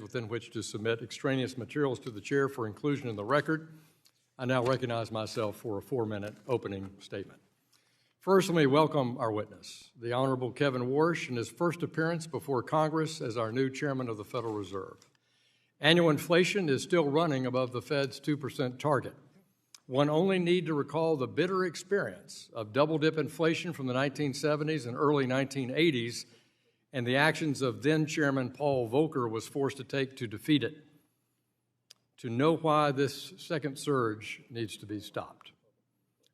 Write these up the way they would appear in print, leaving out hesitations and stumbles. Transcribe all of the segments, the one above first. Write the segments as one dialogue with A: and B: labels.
A: within which to submit extraneous materials to the chair for inclusion in the record. I now recognize myself for a 4-minute opening statement. First, let me welcome our witness, the Honorable Kevin Warsh, in his first appearance before Congress as our new chairman of the Federal Reserve. Annual inflation is still running above the Fed's 2% target. One only need to recall the bitter experience of double-dip inflation from the 1970s and early 1980s and the actions of then-Chairman Paul Volcker was forced to take to defeat it, to know why this second surge needs to be stopped.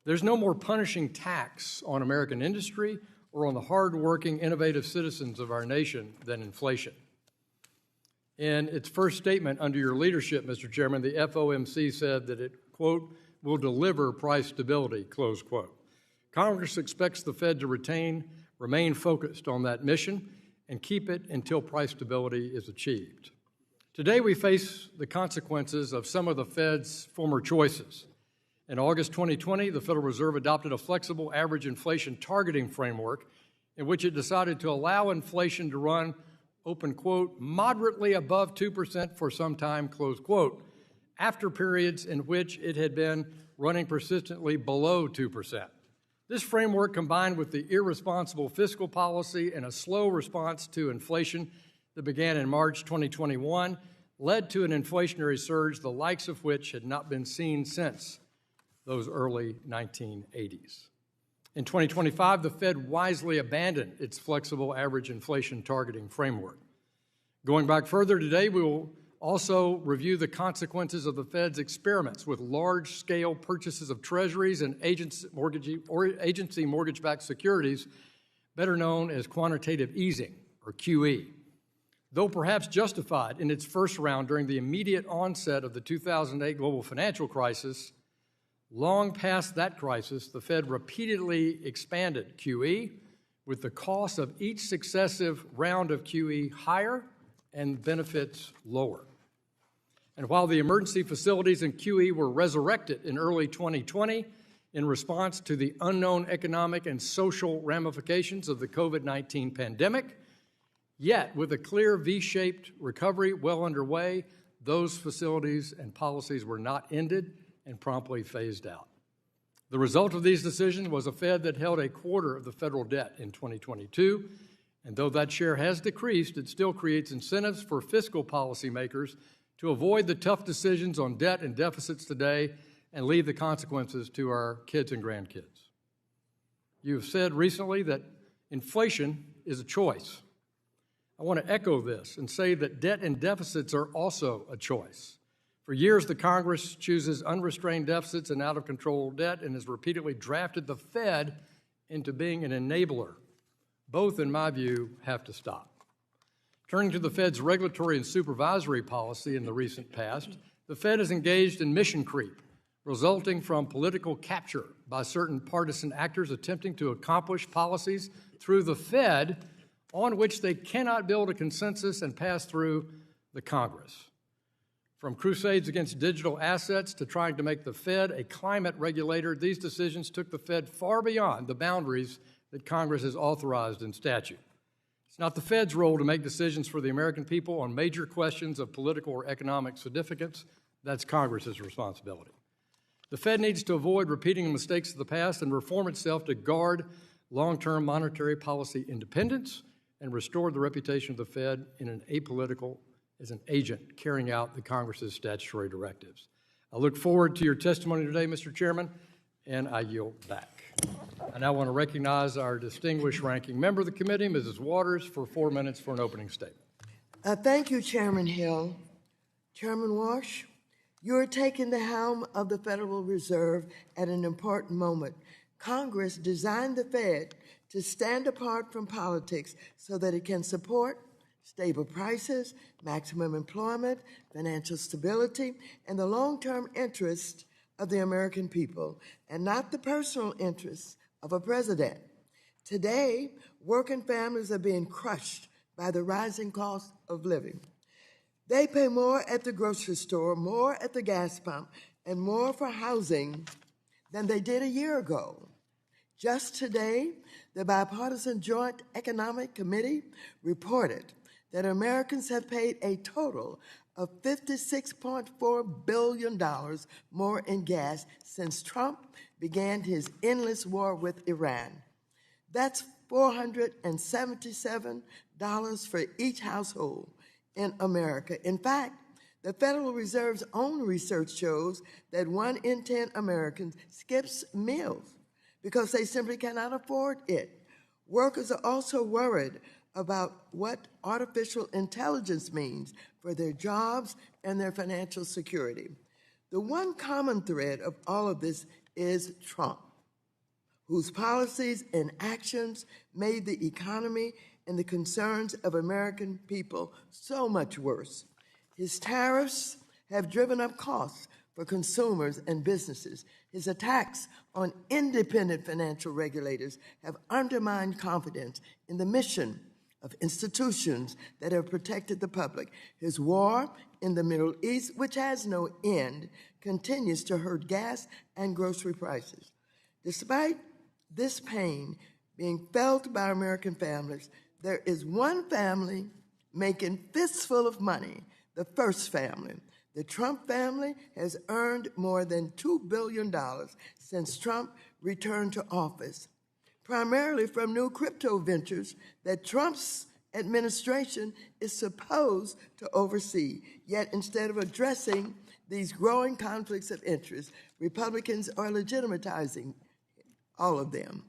A: There's no more punishing tax on American industry or on the hard-working, innovative citizens of our nation than inflation. In its first statement under your leadership, Mr. Chairman, the FOMC said that it, quote, will deliver price stability, close quote. Congress expects the Fed to remain focused on that mission and keep it until price stability is achieved. Today, we face the consequences of some of the Fed's former choices. In August 2020, the Federal Reserve adopted a flexible average inflation targeting framework in which it decided to allow inflation to run, open quote, moderately above 2% for some time, close quote, after periods in which it had been running persistently below 2%. This framework, combined with the irresponsible fiscal policy and a slow response to inflation that began in March 2021, led to an inflationary surge the likes of which had not been seen since those early 1980s. In 2025, the Fed wisely abandoned its flexible average inflation targeting framework. Going back further today, we will also review the consequences of the Fed's experiments with large-scale purchases of treasuries and agency mortgage-backed securities, better known as quantitative easing, or QE. Though perhaps justified in its first round during the immediate onset of the 2008 global financial crisis, long past that crisis, the Fed repeatedly expanded QE, with the cost of each successive round of QE higher and benefits lower. And while the emergency facilities in QE were resurrected in early 2020 in response to the unknown economic and social ramifications of the COVID-19 pandemic, yet with a clear V-shaped recovery well underway, those facilities and policies were not ended and promptly phased out. The result of these decisions was a Fed that held a quarter of the federal debt in 2022, and though that share has decreased, it still creates incentives for fiscal policymakers to avoid the tough decisions on debt and deficits today and leave the consequences to our kids and grandkids. You have said recently that inflation is a choice. I want to echo this and say that debt and deficits are also a choice. For years, the Congress chooses unrestrained deficits and out-of-control debt and has repeatedly drafted the Fed into being an enabler. Both, in my view, have to stop. Turning to the Fed's regulatory and supervisory policy in the recent past, the Fed is engaged in mission creep, resulting from political capture by certain partisan actors attempting to accomplish policies through the Fed on which they cannot build a consensus and pass through the Congress. From crusades against digital assets to trying to make the Fed a climate regulator, these decisions took the Fed far beyond the boundaries that Congress has authorized in statute. It's not the Fed's role to make decisions for the American people on major questions of political or economic significance. That's Congress's responsibility. The Fed needs to avoid repeating the mistakes of the past and reform itself to guard long-term monetary policy independence and restore the reputation of the Fed in an apolitical as an agent carrying out the Congress's statutory directives. I look forward to your testimony today, Mr. Chairman, and I yield back. I now want to recognize our distinguished ranking member of the committee, Mrs. Waters, for 4 minutes for an opening statement.
B: Thank you, Chairman Hill. Chairman Warsh, you are taking the helm of the Federal Reserve at an important moment. Congress designed the Fed to stand apart from politics so that it can support stable prices, maximum employment, financial stability, and the long-term interest of the American people, and not the personal interests of a president. Today, working families are being crushed by the rising cost of living. They pay more at the grocery store, more at the gas pump, and more for housing than they did a year ago. Just today, the Bipartisan Joint Economic Committee reported that Americans have paid a total of $56.4 billion more in gas since Trump began his endless war with Iran. That's $477 for each household in America. In fact, the Federal Reserve's own research shows that 1 in 10 Americans skips meals because they simply cannot afford it. Workers are also worried about what artificial intelligence means for their jobs and their financial security. The one common thread of all of this is Trump, whose policies and actions made the economy and the concerns of American people so much worse. His tariffs have driven up costs for consumers and businesses. His attacks on independent financial regulators have undermined confidence in the mission of institutions that have protected the public. His war in the Middle East, which has no end, continues to hurt gas and grocery prices. Despite this pain being felt by American families, there is one family making fistful of money, the first family. The Trump family has earned more than $2 billion since Trump returned to office, primarily from new crypto ventures that Trump's administration is supposed to oversee. Yet instead of addressing these growing conflicts of interest, Republicans are legitimatizing all of them.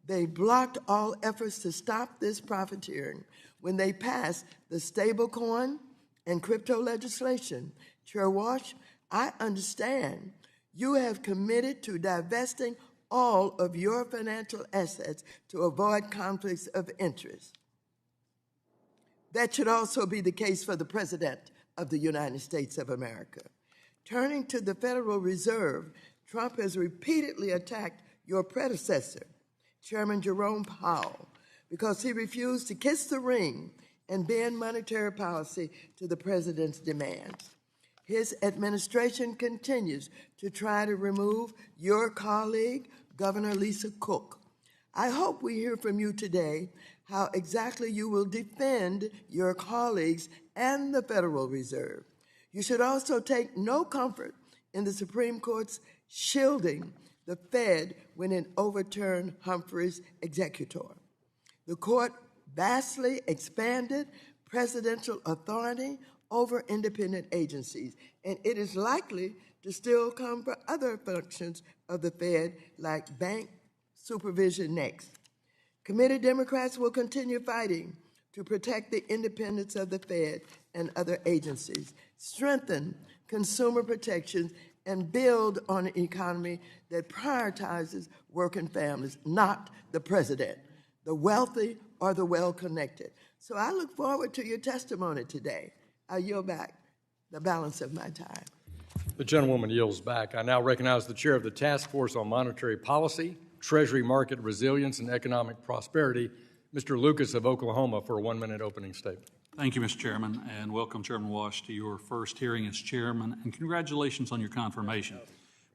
B: They blocked all efforts to stop this profiteering when they passed the stablecoin and crypto legislation. Chair Warsh, I understand you have committed to divesting all of your financial assets to avoid conflicts of interest. That should also be the case for the President of the United States of America. Turning to the Federal Reserve, Trump has repeatedly attacked your predecessor, Chairman Jerome Powell, because he refused to kiss the ring and bend monetary policy to the president's demands. His administration continues to try to remove your colleague, Governor Lisa Cook. I hope we hear from you today how exactly you will defend your colleagues and the Federal Reserve. You should also take no comfort in the Supreme Court's shielding the Fed when it overturned Humphrey's executor. The court vastly expanded presidential authority over independent agencies, and it is likely to still come for other functions of the Fed, like bank supervision next. Committee Democrats will continue fighting to protect the independence of the Fed and other agencies, strengthen consumer protections, and build on an economy that prioritizes working families, not the president, the wealthy or the well-connected. So I look forward to your testimony today. I yield back the balance of my time.
A: The gentlewoman yields back. I now recognize the chair of the Task Force on Monetary Policy, Treasury Market Resilience, and Economic Prosperity, Mr. Lucas of Oklahoma, for a 1-minute opening statement.
C: Thank you, Mr. Chairman, and welcome, Chairman Warsh, to your first hearing as chairman, and congratulations on your confirmation.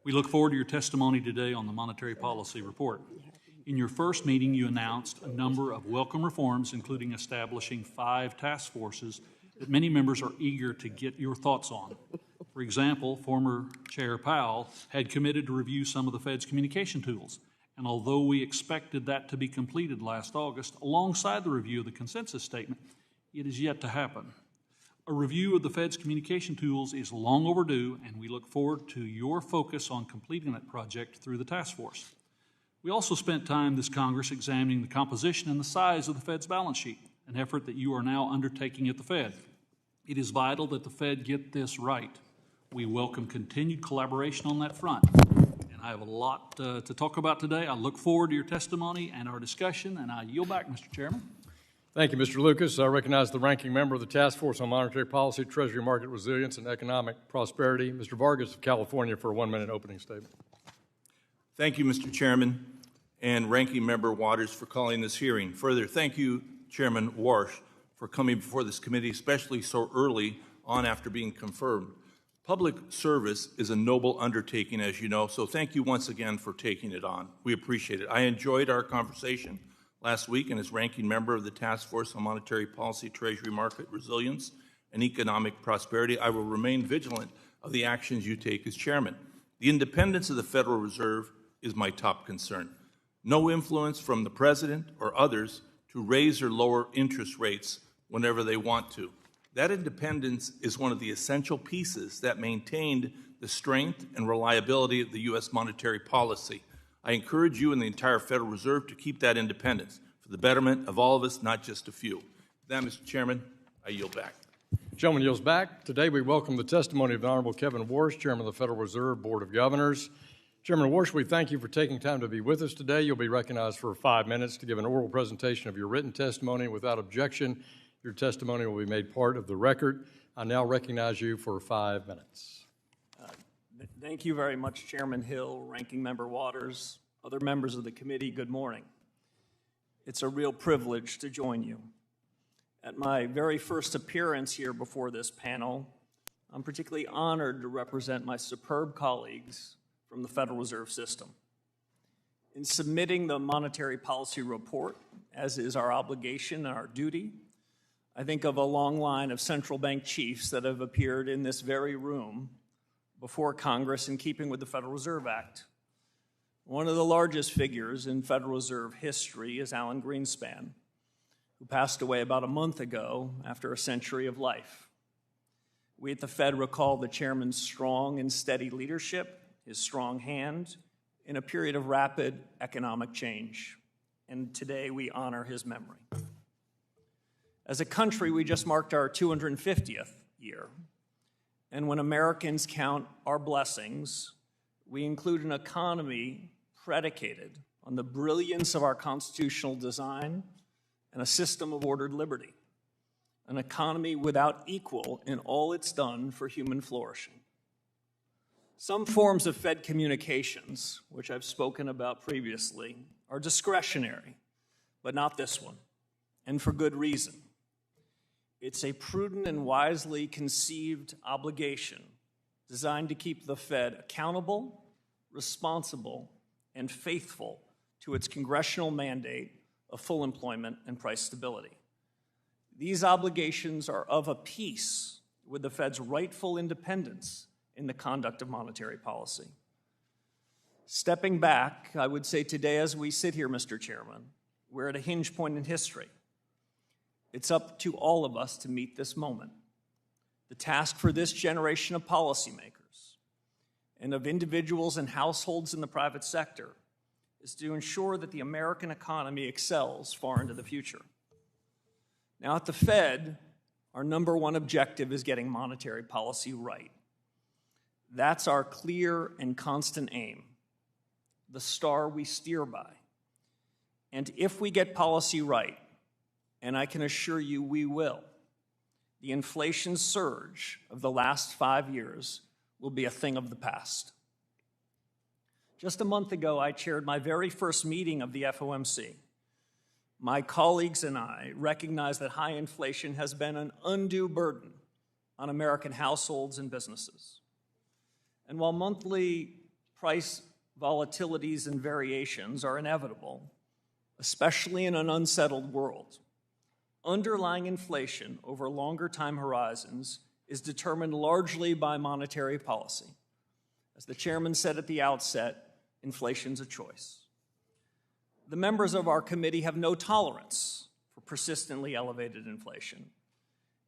C: We look forward to your testimony today on the Monetary Policy Report. In your first meeting, you announced a number of welcome reforms, including establishing 5 task forces that many members are eager to get your thoughts on. For example, former Chair Powell had committed to review some of the Fed's communication tools, and although we expected that to be completed last August, alongside the review of the consensus statement, it is yet to happen. A review of the Fed's communication tools is long overdue, and we look forward to your focus on completing that project through the task force. We also spent time this Congress examining the composition and the size of the Fed's balance sheet, an effort that you are now undertaking at the Fed. It is vital that the Fed get this right. We welcome continued collaboration on that front. And I have a lot to talk about today. I look forward to your testimony and our discussion, and I yield back, Mr. Chairman.
A: Thank you, Mr. Lucas. I recognize the ranking member of the Task Force on Monetary Policy, Treasury Market Resilience, and Economic Prosperity, Mr. Vargas of California, for a 1-minute opening statement.
D: Thank you, Mr. Chairman, and Ranking Member Waters for calling this hearing. Further, thank you, Chairman Warsh, for coming before this committee, especially so early on after being confirmed. Public service is a noble undertaking, as you know, so thank you once again for taking it on. We appreciate it. I enjoyed our conversation Last week, and as ranking member of the Task Force on Monetary Policy, Treasury Market Resilience, and Economic Prosperity, I will remain vigilant of the actions you take as chairman. The independence of the Federal Reserve is my top concern. No influence from the president or others to raise or lower interest rates whenever they want to. That independence is one of the essential pieces that maintained the strength and reliability of the U.S. monetary policy. I encourage you and the entire Federal Reserve to keep that independence for the betterment of all of us, not just a few. With that, Mr. Chairman, I yield back.
A: Gentleman yields back. Today we welcome the testimony of the Honorable Kevin Warsh, Chairman of the Federal Reserve Board of Governors. Chairman Warsh, we thank you for taking time to be with us today. You'll be recognized for 5 minutes to give an oral presentation of your written testimony. Without objection, your testimony will be made part of the record. I now recognize you for 5 minutes.
E: Thank you very much, Chairman Hill, Ranking Member Waters, other members of the committee, good morning. It's a real privilege to join you. At my very first appearance here before this panel, I'm particularly honored to represent my superb colleagues from the Federal Reserve System. In submitting the monetary policy report, as is our obligation and our duty, I think of a long line of central bank chiefs that have appeared in this very room before Congress in keeping with the Federal Reserve Act. One of the largest figures in Federal Reserve history is Alan Greenspan, who passed away about a month ago after a century of life. We at the Fed recall the chairman's strong and steady leadership, his strong hand, in a period of rapid economic change. And today we honor his memory. As a country, we just marked our 250th year. And when Americans count our blessings, we include an economy predicated on the brilliance of our constitutional design and a system of ordered liberty, an economy without equal in all it's done for human flourishing. Some forms of Fed communications, which I've spoken about previously, are discretionary, but not this one, and for good reason. It's a prudent and wisely conceived obligation designed to keep the Fed accountable, responsible, and faithful to its congressional mandate of full employment and price stability. These obligations are of a piece with the Fed's rightful independence in the conduct of monetary policy. Stepping back, I would say today as we sit here, Mr. Chairman, we're at a hinge point in history. It's up to all of us to meet this moment. The task for this generation of policymakers and of individuals and households in the private sector is to ensure that the American economy excels far into the future. Now, at the Fed, our number one objective is getting monetary policy right. That's our clear and constant aim, the star we steer by. And if we get policy right, and I can assure you we will, the inflation surge of the last 5 years will be a thing of the past. Just a month ago, I chaired my very first meeting of the FOMC. My colleagues and I recognize that high inflation has been an undue burden on American households and businesses. And while monthly price volatilities and variations are inevitable, especially in an unsettled world, underlying inflation over longer time horizons is determined largely by monetary policy. As the chairman said at the outset, inflation's a choice. The members of our committee have no tolerance for persistently elevated inflation,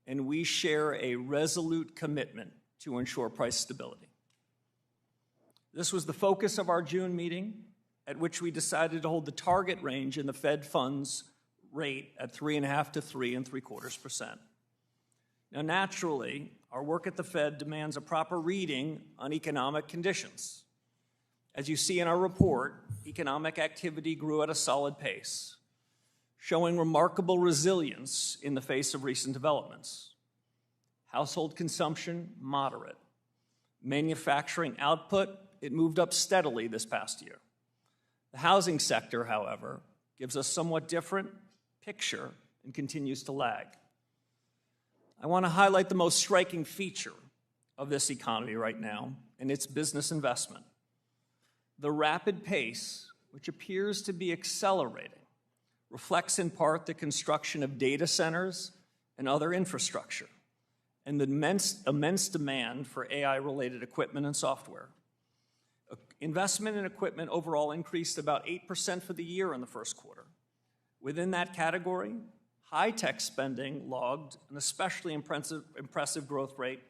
E: and we share a resolute commitment to ensure price stability. This was the focus of our June meeting, at which we decided to hold the target range in the Fed funds rate at 3.5% to 3.75%. Now, naturally, our work at the Fed demands a proper reading on economic conditions. As you see in our report, economic activity grew at a solid pace, showing remarkable resilience in the face of recent developments. Household consumption, moderate. Manufacturing output, it moved up steadily this past year. The housing sector, however, gives a somewhat different picture and continues to lag. I want to highlight the most striking feature of this economy right now, and it's business investment. The rapid pace, which appears to be accelerating, reflects in part the construction of data centers and other infrastructure, and the immense demand for AI-related equipment and software. Investment in equipment overall increased about 8% for the year in the first quarter. Within that category, high-tech spending logged an especially impressive growth rate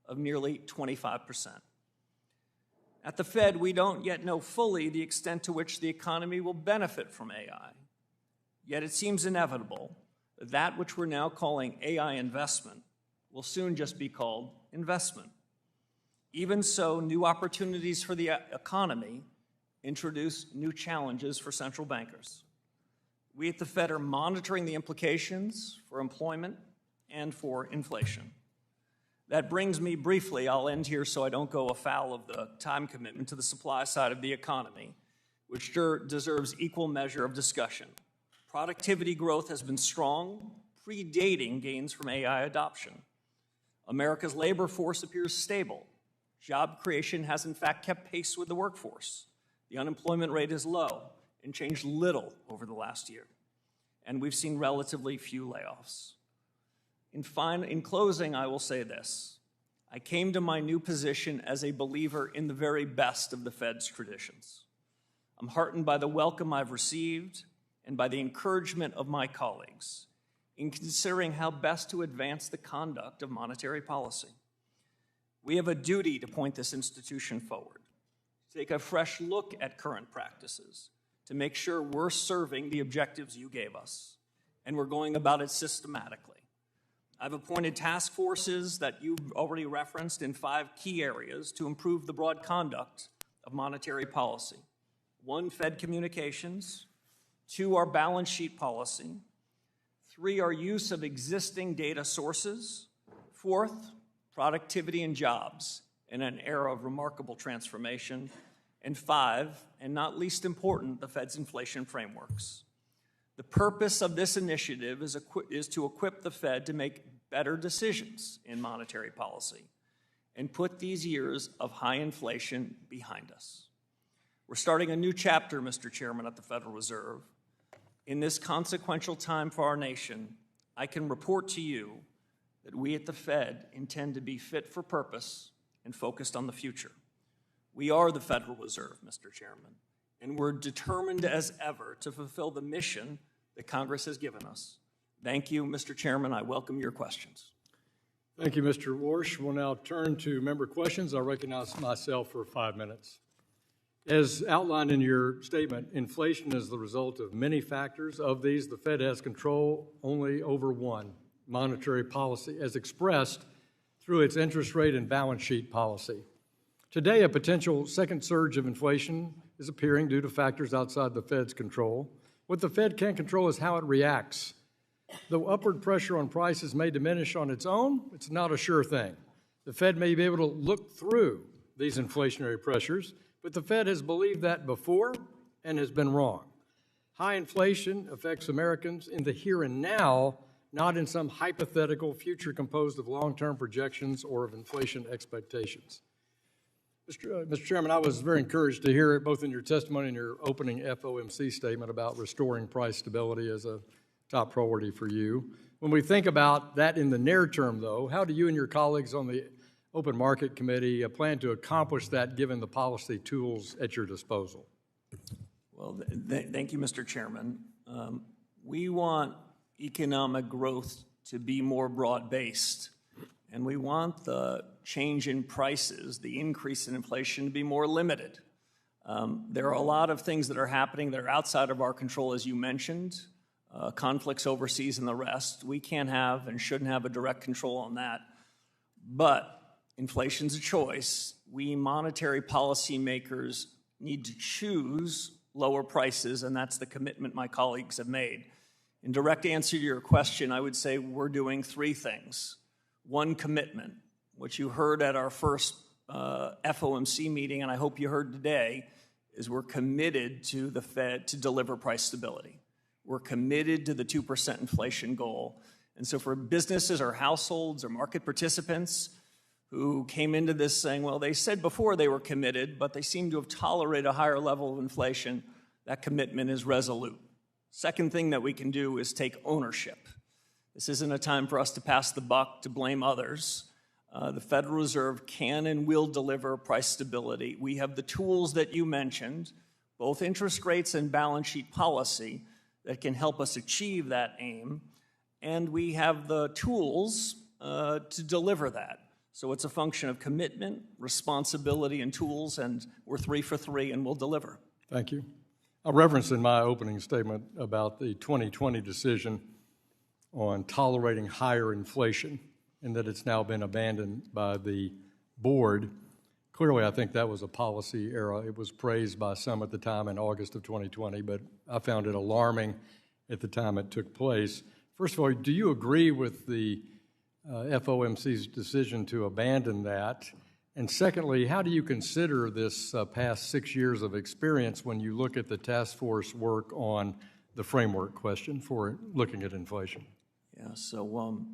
E: of nearly 25%. At the Fed, we don't yet know fully the extent to which the economy will benefit from AI. Yet it seems inevitable that that which we're now calling AI investment will soon just be called investment. Even so, new opportunities for the economy introduce new challenges for central bankers. We at the Fed are monitoring the implications for employment and for inflation. That brings me briefly, I'll end here so I don't go afoul of the time commitment, to the supply side of the economy, which deserves equal measure of discussion. Productivity growth has been strong, predating gains from AI adoption. America's labor force appears stable. Job creation has in fact kept pace with the workforce. The unemployment rate is low and changed little over the last year. And we've seen relatively few layoffs. In closing, I will say this. I came to my new position as a believer in the very best of the Fed's traditions. I'm heartened by the welcome I've received and by the encouragement of my colleagues in considering how best to advance the conduct of monetary policy. We have a duty to point this institution forward, to take a fresh look at current practices, to make sure we're serving the objectives you gave us, and we're going about it systematically. I've appointed task forces that you've already referenced in 5 key areas to improve the broad conduct of monetary policy. 1, Fed communications. 2, our balance sheet policy. 3, our use of existing data sources. 4th, productivity and jobs in an era of remarkable transformation. And 5, and not least important, the Fed's inflation frameworks. The purpose of this initiative is to equip the Fed to make better decisions in monetary policy and put these years of high inflation behind us. We're starting a new chapter, Mr. Chairman, at the Federal Reserve. In this consequential time for our nation, I can report to you that we at the Fed intend to be fit for purpose and focused on the future. We are the Federal Reserve, Mr. Chairman, and we're determined as ever to fulfill the mission that Congress has given us. Thank you, Mr. Chairman. I welcome your questions.
A: Thank you, Mr. Warsh. We'll now turn to member questions. I recognize myself for 5 minutes. As outlined in your statement, inflation is the result of many factors. Of these, the Fed has control only over one, monetary policy, as expressed through its interest rate and balance sheet policy. Today, a potential second surge of inflation is appearing due to factors outside the Fed's control. What the Fed can control is how it reacts. Though upward pressure on prices may diminish on its own, it's not a sure thing. The Fed may be able to look through these inflationary pressures, but the Fed has believed that before and has been wrong. High inflation affects Americans in the here and now, not in some hypothetical future composed of long-term projections or of inflation expectations. Mr. Chairman, I was very encouraged to hear it both in your testimony and your opening FOMC statement about restoring price stability as a top priority for you. When we think about that in the near term, though, how do you and your colleagues on the Open Market Committee plan to accomplish that given the policy tools at your disposal?
E: Well, thank you, Mr. Chairman. We want economic growth to be more broad-based, and we want the change in prices, the increase in inflation, to be more limited. There are a lot of things that are happening that are outside of our control, as you mentioned, conflicts overseas and the rest. We can't have and shouldn't have a direct control on that. But inflation's a choice. We monetary policymakers need to choose lower prices, and that's the commitment my colleagues have made. In direct answer to your question, I would say we're doing 3 things. 1, commitment, which you heard at our first FOMC meeting, and I hope you heard today, is we're committed to the Fed to deliver price stability. We're committed to the 2% inflation goal. And so for businesses or households or market participants who came into this saying, well, they said before they were committed, but they seem to have tolerated a higher level of inflation, that commitment is resolute. Second thing that we can do is take ownership. This isn't a time for us to pass the buck, to blame others. The Federal Reserve can and will deliver price stability. We have the tools that you mentioned, both interest rates and balance sheet policy, that can help us achieve that aim. And we have the tools to deliver that. So it's a function of commitment, responsibility, and tools, and we're 3 for 3, and we'll deliver.
A: Thank you. I referenced in my opening statement about the 2020 decision on tolerating higher inflation and that it's now been abandoned by the board. Clearly, I think that was a policy error. It was praised by some at the time in August of 2020, but I found it alarming at the time it took place. First of all, do you agree with the FOMC's decision to abandon that? And secondly, how do you consider this past 6 years of experience when you look at the task force work on the framework question for looking at inflation?
E: Yeah, so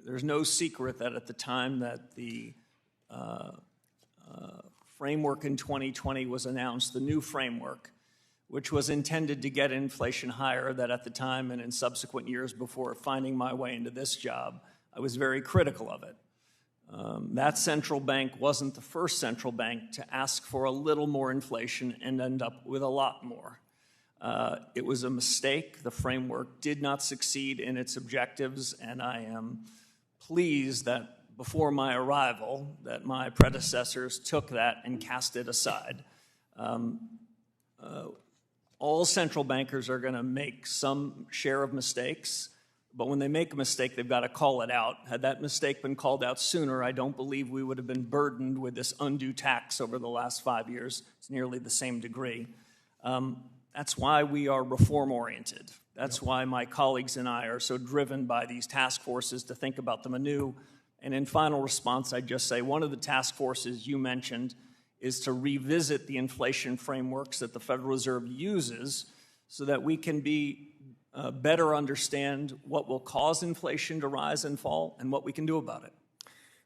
E: there's no secret that at the time that the framework in 2020 was announced, the new framework, which was intended to get inflation higher, that at the time and in subsequent years before finding my way into this job, I was very critical of it. That central bank wasn't the first central bank to ask for a little more inflation and end up with a lot more. It was a mistake. The framework did not succeed in its objectives, and I am pleased that before my arrival, that my predecessors took that and cast it aside. All central bankers are going to make some share of mistakes, but when they make a mistake, they've got to call it out. Had that mistake been called out sooner, I don't believe we would have been burdened with this undue tax over the last 5 years. It's nearly the same degree. That's why we are reform-oriented. That's why my colleagues and I are so driven by these task forces to think about them anew. And in final response, I'd just say one of the task forces you mentioned is to revisit the inflation frameworks that the Federal Reserve uses so that we can better understand what will cause inflation to rise and fall and what we can do about it.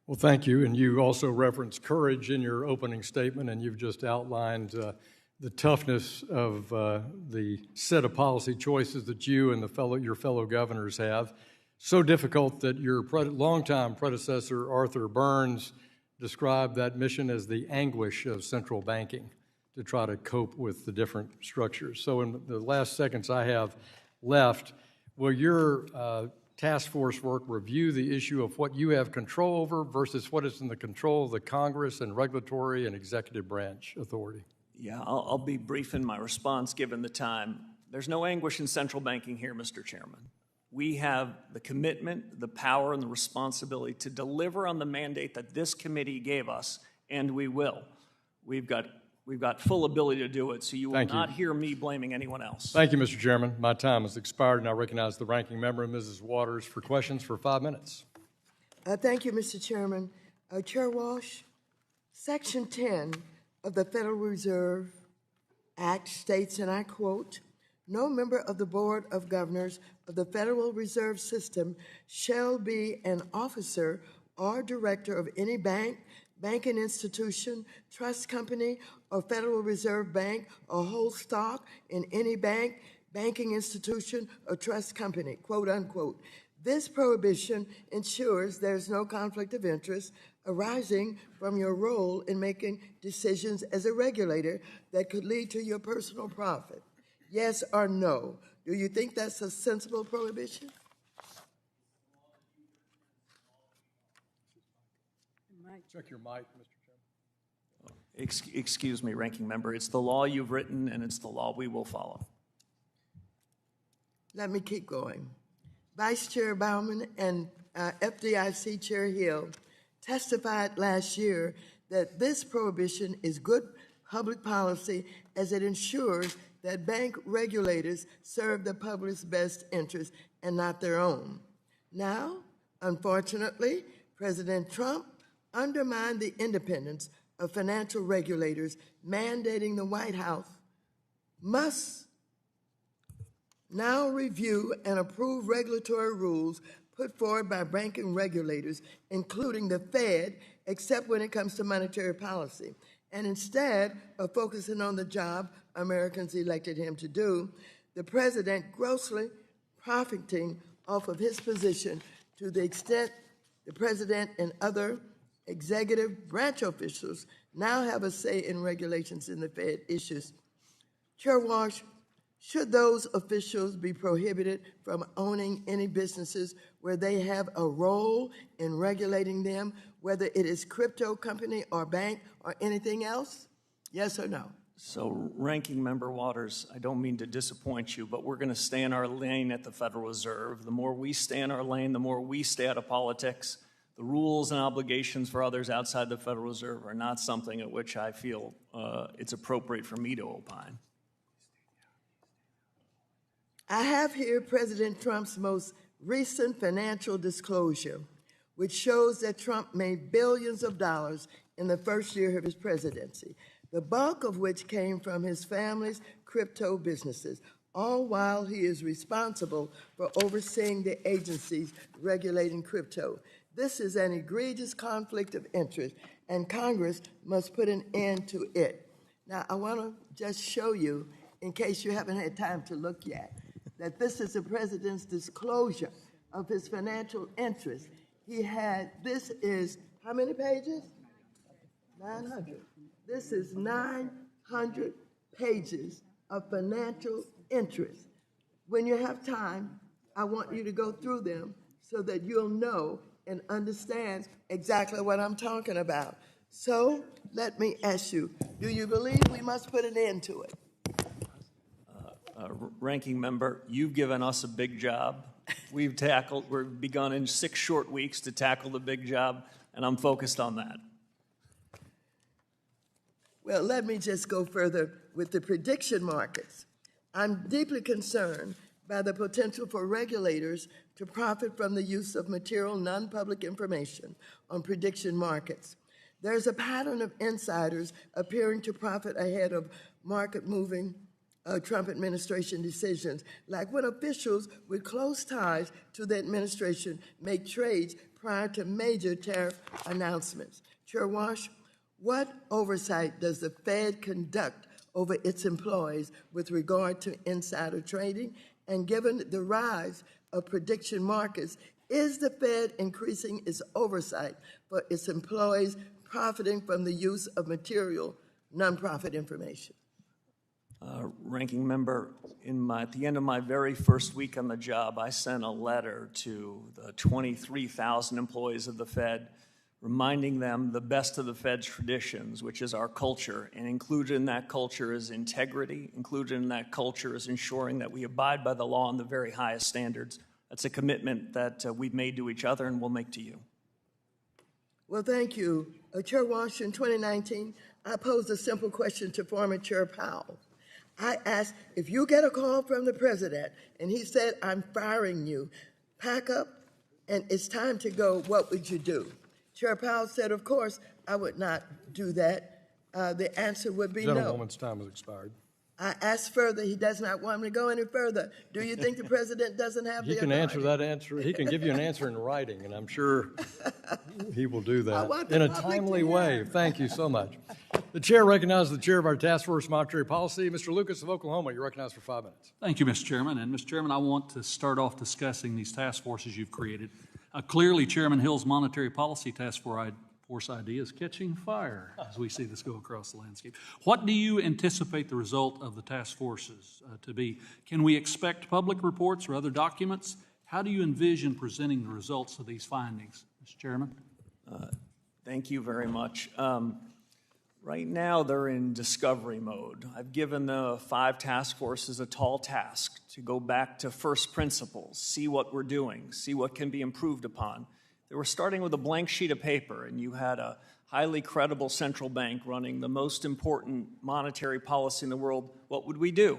A: Well, thank you. And you also referenced courage in your opening statement, and you've just outlined the toughness of the set of policy choices that you and your fellow governors have. So difficult that your longtime predecessor, Arthur Burns, described that mission as the anguish of central banking to try to cope with the different structures. So in the last seconds I have left, will your task force work review the issue of what you have control over versus what is in the control of the Congress and regulatory and executive branch authority?
E: Yeah, I'll be brief in my response given the time. There's no anguish in central banking here, Mr. Chairman. We have the commitment, the power, and the responsibility to deliver on the mandate that this committee gave us, and we will. We've got full ability to do it, so you will not hear me blaming anyone else.
A: Thank you, Mr. Chairman. My time has expired, and I recognize the ranking member, Mrs. Waters, for questions for 5 minutes.
B: Thank you, Mr. Chairman. Chair Walsh, Section 10 of the Federal Reserve Act states, and I quote, "No member of the Board of Governors of the Federal Reserve System shall be an officer or director of any bank, banking institution, trust company, or Federal Reserve Bank, or hold stock in any bank, banking institution, or trust company," quote unquote. This prohibition ensures there's no conflict of interest arising from your role in making decisions as a regulator that could lead to your personal profit. Yes or no? Do you think that's a sensible prohibition?
A: Check your mic, Mr. Chairman.
E: Excuse me, Ranking Member. It's the law you've written, and it's the law we will follow.
B: Let me keep going. Vice Chair Baumann and FDIC Chair Hill testified last year that this prohibition is good public policy as it ensures that bank regulators serve the public's best interest and not their own. Now, unfortunately, President Trump undermined the independence of financial regulators, mandating the White House must now review and approve regulatory rules put forward by banking regulators, including the Fed, except when it comes to monetary policy. And instead of focusing on the job Americans elected him to do, the president grossly profiting off of his position to the extent the president and other executive branch officials now have a say in regulations in the Fed issues. Chair Warsh, should those officials be prohibited from owning any businesses where they have a role in regulating them, whether it is crypto company or bank or anything else? Yes or no?
E: So, Ranking Member Waters, I don't mean to disappoint you, but we're going to stay in our lane at the Federal Reserve. The more we stay in our lane, the more we stay out of politics. The rules and obligations for others outside the Federal Reserve are not something at which I feel it's appropriate for me to opine.
B: I have here President Trump's most recent financial disclosure, which shows that Trump made billions of dollars in the first year of his presidency, the bulk of which came from his family's crypto businesses, all while he is responsible for overseeing the agencies regulating crypto. This is an egregious conflict of interest, and Congress must put an end to it. Now, I want to just show you, in case you haven't had time to look yet, that this is the president's disclosure of his financial interests. This is, how many pages? 900. This is 900 pages of financial interest. When you have time, I want you to go through them so that you'll know and understand exactly what I'm talking about. So let me ask you, do you believe we must put an end to it?
E: Ranking Member, you've given us a big job. We've begun in 6 short weeks to tackle the big job, and I'm focused on that.
B: Well, let me just go further with the prediction markets. I'm deeply concerned by the potential for regulators to profit from the use of material non-public information on prediction markets. There's a pattern of insiders appearing to profit ahead of market-moving Trump administration decisions, like when officials with close ties to the administration make trades prior to major tariff announcements. Chair Warsh, what oversight does the Fed conduct over its employees with regard to insider trading? And given the rise of prediction markets, is the Fed increasing its oversight for its employees profiting from the use of material nonprofit information?
E: Ranking Member, at the end of my very first week on the job, I sent a letter to the 23,000 employees of the Fed, reminding them the best of the Fed's traditions, which is our culture. And included in that culture is integrity. Included in that culture is ensuring that we abide by the law and the very highest standards. That's a commitment that we've made to each other and will make to you.
B: Well, thank you. Chair Warsh, in 2019, I posed a simple question to former Chair Powell. I asked, if you get a call from the president and he said, I'm firing you, pack up and it's time to go, what would you do? Chair Powell said, of course, I would not do that. The answer would be no.
A: Gentlewoman's time has expired.
B: I asked further. He does not want me to go any further. Do you think the president doesn't have the authority?
A: He can answer that answer. He can give you an answer in writing, and I'm sure he will do that in a timely way. Thank you so much. The chair recognizes the chair of our Task Force Monetary Policy, Mr. Lucas of Oklahoma. You're recognized for 5 minutes.
C: Thank you, Mr. Chairman. And, Mr. Chairman, I want to start off discussing these task forces you've created. Clearly, Chairman Hill's Monetary Policy Task Force idea is catching fire as we see this go across the landscape. What do you anticipate the result of the task forces to be? Can we expect public reports or other documents? How do you envision presenting the results of these findings, Mr. Chairman?
E: Thank you very much. Right now, they're in discovery mode. I've given the 5 task forces a tall task to go back to first principles, see what we're doing, see what can be improved upon. They were starting with a blank sheet of paper, and you had a highly credible central bank running the most important monetary policy in the world. What would we do?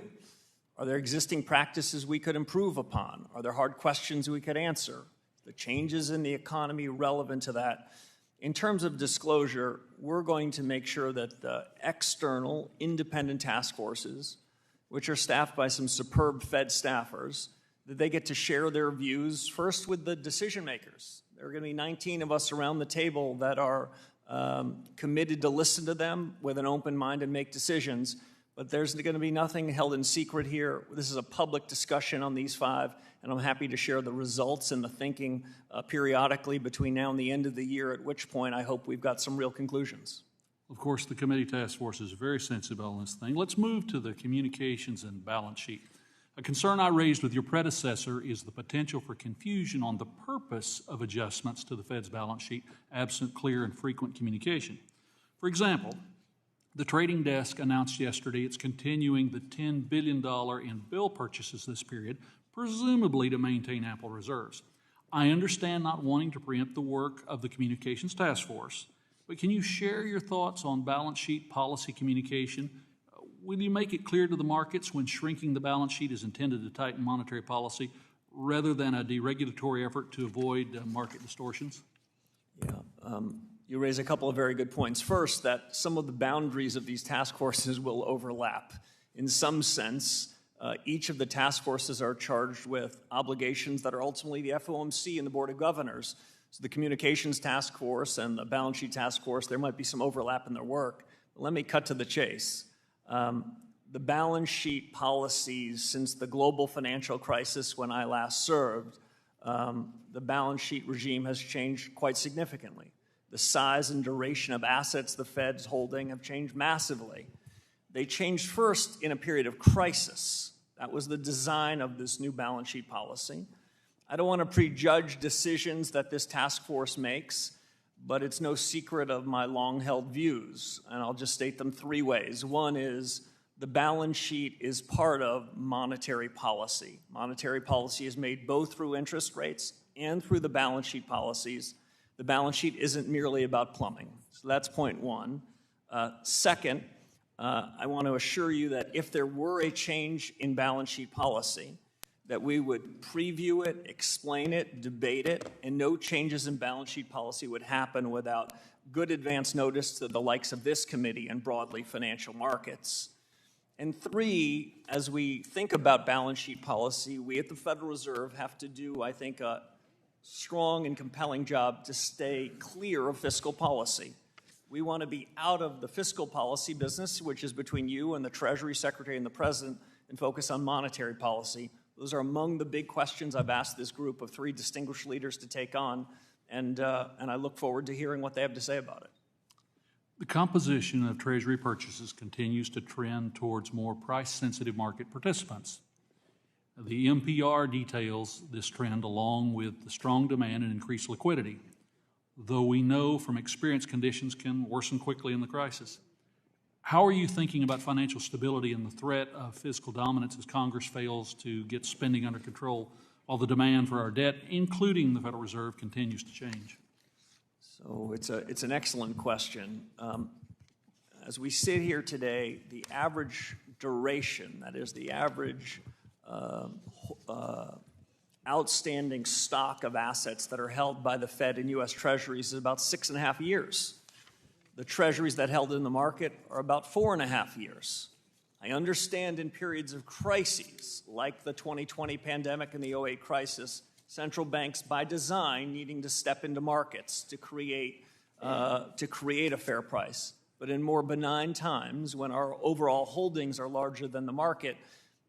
E: Are there existing practices we could improve upon? Are there hard questions we could answer? The changes in the economy relevant to that? In terms of disclosure, we're going to make sure that the external independent task forces, which are staffed by some superb Fed staffers, that they get to share their views first with the decision makers. There are going to be 19 of us around the table that are committed to listen to them with an open mind and make decisions. But there's going to be nothing held in secret here. This is a public discussion on these 5, and I'm happy to share the results and the thinking periodically between now and the end of the year, at which point I hope we've got some real conclusions.
C: Of course, the committee task force is very sensitive on this thing. Let's move to the communications and balance sheet. A concern I raised with your predecessor is the potential for confusion on the purpose of adjustments to the Fed's balance sheet, absent clear and frequent communication. For example, the trading desk announced yesterday it's continuing the $10 billion in bill purchases this period, presumably to maintain ample reserves. I understand not wanting to preempt the work of the communications task force, but can you share your thoughts on balance sheet policy communication? Will you make it clear to the markets when shrinking the balance sheet is intended to tighten monetary policy rather than a deregulatory effort to avoid market distortions?
E: Yeah, you raise a couple of very good points. First, that some of the boundaries of these task forces will overlap. In some sense, each of the task forces are charged with obligations that are ultimately the FOMC and the Board of Governors. So the communications task force and the balance sheet task force, there might be some overlap in their work. But let me cut to the chase. The balance sheet policies since the global financial crisis when I last served, the balance sheet regime has changed quite significantly. The size and duration of assets the Fed's holding have changed massively. They changed first in a period of crisis. That was the design of this new balance sheet policy. I don't want to prejudge decisions that this task force makes, but it's no secret of my long-held views, and I'll just state them 3 ways. One is the balance sheet is part of monetary policy. Monetary policy is made both through interest rates and through the balance sheet policies. The balance sheet isn't merely about plumbing. So that's point 1. Second, I want to assure you that if there were a change in balance sheet policy, that we would preview it, explain it, debate it, and no changes in balance sheet policy would happen without good advance notice to the likes of this committee and broadly financial markets. And 3, as we think about balance sheet policy, we at the Federal Reserve have to do, I think, a strong and compelling job to stay clear of fiscal policy. We want to be out of the fiscal policy business, which is between you and the Treasury Secretary and the President, and focus on monetary policy. Those are among the big questions I've asked this group of 3 distinguished leaders to take on, and I look forward to hearing what they have to say about it.
C: The composition of Treasury purchases continues to trend towards more price-sensitive market participants. The MPR details this trend along with the strong demand and increased liquidity, though we know from experience conditions can worsen quickly in the crisis. How are you thinking about financial stability and the threat of fiscal dominance as Congress fails to get spending under control while the demand for our debt, including the Federal Reserve, continues to change?
E: So it's an excellent question. As we sit here today, the average duration, that is the average outstanding stock of assets that are held by the Fed and U.S. Treasuries is about 6.5 years. The Treasuries that held in the market are about 4.5 years. I understand in periods of crises, like the 2020 pandemic and the 2008 crisis, central banks, by design, needing to step into markets to create a fair price. But in more benign times, when our overall holdings are larger than the market,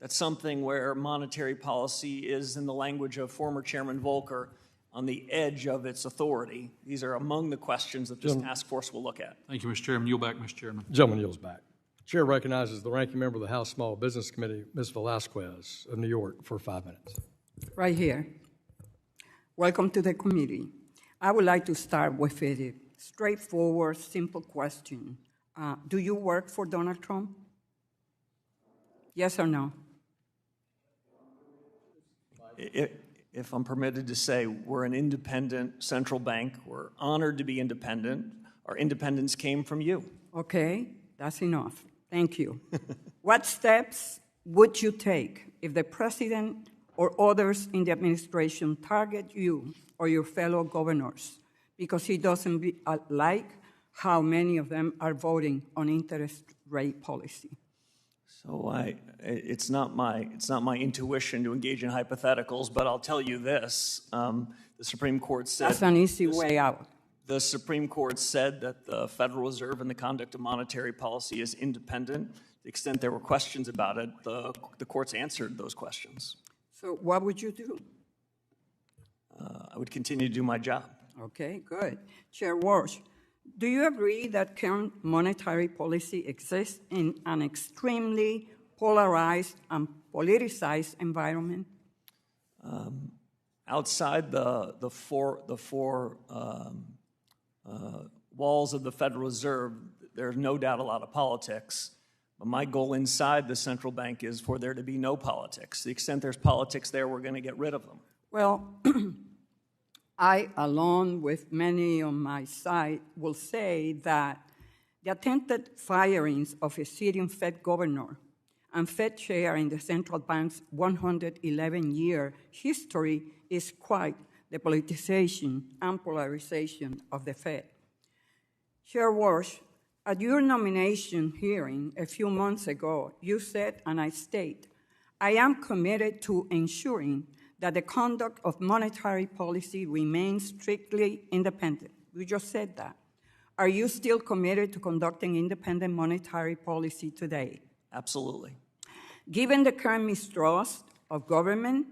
E: that's something where monetary policy is, in the language of former Chairman Volcker, on the edge of its authority. These are among the questions that this task force will look at.
C: Thank you, Mr. Chairman. Yield back, Mr. Chairman.
A: Gentleman yields back. Chair recognizes the ranking member of the House Small Business Committee, Ms. Velasquez of New York, for 5 minutes.
F: Right here. Welcome to the committee. I would like to start with a straightforward, simple question. Do you work for Donald Trump? Yes or no?
E: If I'm permitted to say, we're an independent central bank. We're honored to be independent. Our independence came from you.
F: Okay, that's enough. Thank you. What steps would you take if the president or others in the administration target you or your fellow governors because he doesn't like how many of them are voting on interest rate policy?
E: So it's not my intuition to engage in hypotheticals, but I'll tell you this: the Supreme Court said
F: that's an easy way out.
E: The Supreme Court said that the Federal Reserve and the conduct of monetary policy is independent. the extent there were questions about it, the courts answered those questions.
F: So what would you do?
E: I would continue to do my job.
F: Okay, good. Chair Warsh, do you agree that current monetary policy exists in an extremely polarized and politicized environment?
E: Outside the four walls of the Federal Reserve, there's no doubt a lot of politics. But my goal inside the central bank is for there to be no politics. To the extent there's politics there, we're going to get rid of them.
F: Well, I, along with many on my side, will say that the attempted firings of a sitting Fed governor and Fed chair in the central bank's 111-year history is quite the politicization and polarization of the Fed. Chair Warsh, at your nomination hearing a few months ago, you said, and I state, I am committed to ensuring that the conduct of monetary policy remains strictly independent. You just said that. Are you still committed to conducting independent monetary policy today?
E: Absolutely.
F: Given the current mistrust of government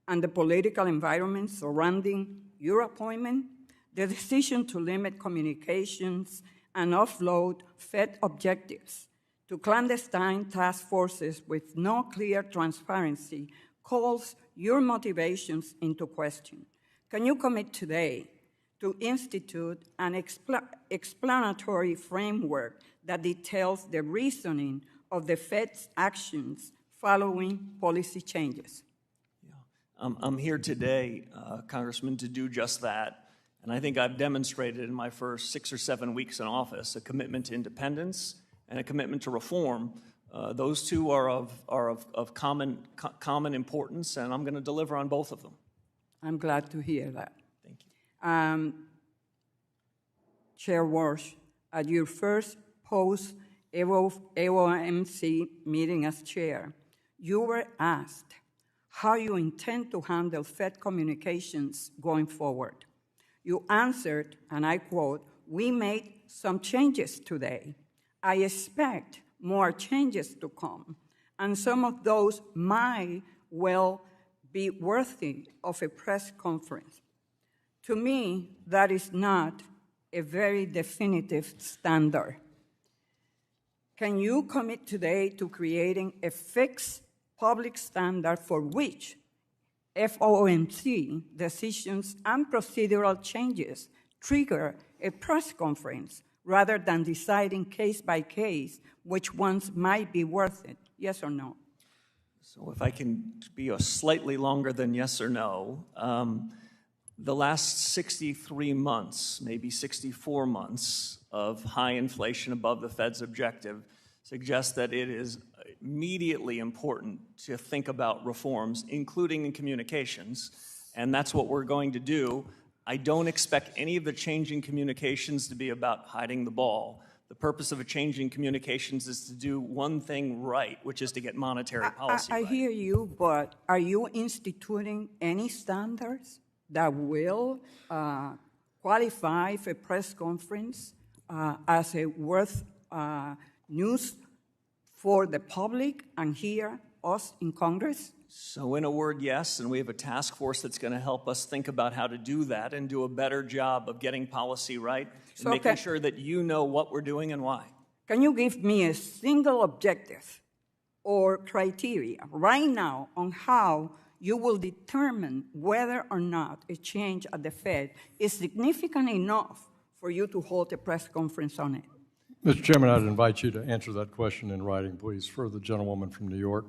F: and the political environment surrounding your appointment, the decision to limit communications and offload Fed objectives to clandestine task forces with no clear transparency calls your motivations into question. Can you commit today to institute an explanatory framework that details the reasoning of the Fed's actions following policy changes?
E: I'm here today, Congressman, to do just that. And I think I've demonstrated in my first 6 or 7 weeks in office a commitment to independence and a commitment to reform. Those two are of common importance, and I'm going to deliver on both of them.
F: I'm glad to hear that.
E: Thank you.
F: Chair Warsh, at your first post-AOMC meeting as chair, you were asked how you intend to handle Fed communications going forward. You answered, and I quote, "We made some changes today. I expect more changes to come, and some of those might well be worthy of a press conference." To me, that is not a very definitive standard. Can you commit today to creating a fixed public standard for which FOMC decisions and procedural changes trigger a press conference rather than deciding case by case which ones might be worth it? Yes or no?
E: So if I can be a slightly longer than yes or no, the last 63 months, maybe 64 months of high inflation above the Fed's objective suggests that it is immediately important to think about reforms, including in communications, and that's what we're going to do. I don't expect any of the change in communications to be about hiding the ball. The purpose of a change in communications is to do one thing right, which is to get monetary policy right.
F: I hear you, but are you instituting any standards that will qualify for a press conference as a worth news for the public and hear us in Congress?
E: So in a word, yes, and we have a task force that's going to help us think about how to do that and do a better job of getting policy right and making sure that you know what we're doing and why.
F: Can you give me a single objective or criteria right now on how you will determine whether or not a change at the Fed is significant enough for you to hold a press conference on it?
A: Mr. Chairman, I'd invite you to answer that question in writing, please, for the gentlewoman from New York.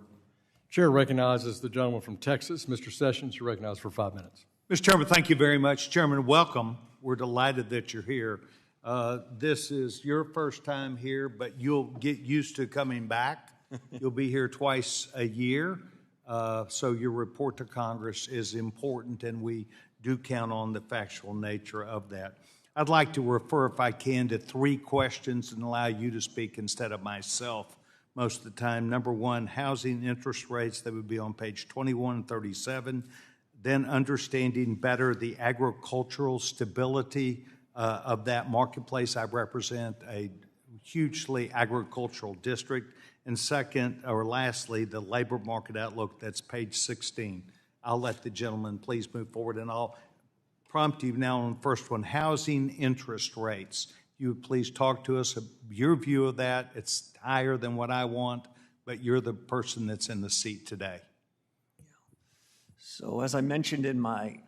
A: Chair recognizes the gentleman from Texas. Mr. Sessions, you're recognized for 5 minutes.
G: Mr. Chairman, thank you very much. Chairman, welcome. We're delighted that you're here. This is your first time here, but you'll get used to coming back. You'll be here twice a year, so your report to Congress is important, and we do count on the factual nature of that. I'd like to refer, if I can, to 3 questions and allow you to speak instead of myself most of the time. Number 1, housing interest rates, that would be on page 21 and 37. Then understanding better the agricultural stability of that marketplace. I represent a hugely agricultural district. And second, or lastly, the labor market outlook, that's page 16. I'll let the gentleman please move forward, and I'll prompt you now on the first one, housing interest rates. You would please talk to us, your view of that. It's higher than what I want, but you're the person that's in the seat today.
E: So as I mentioned in my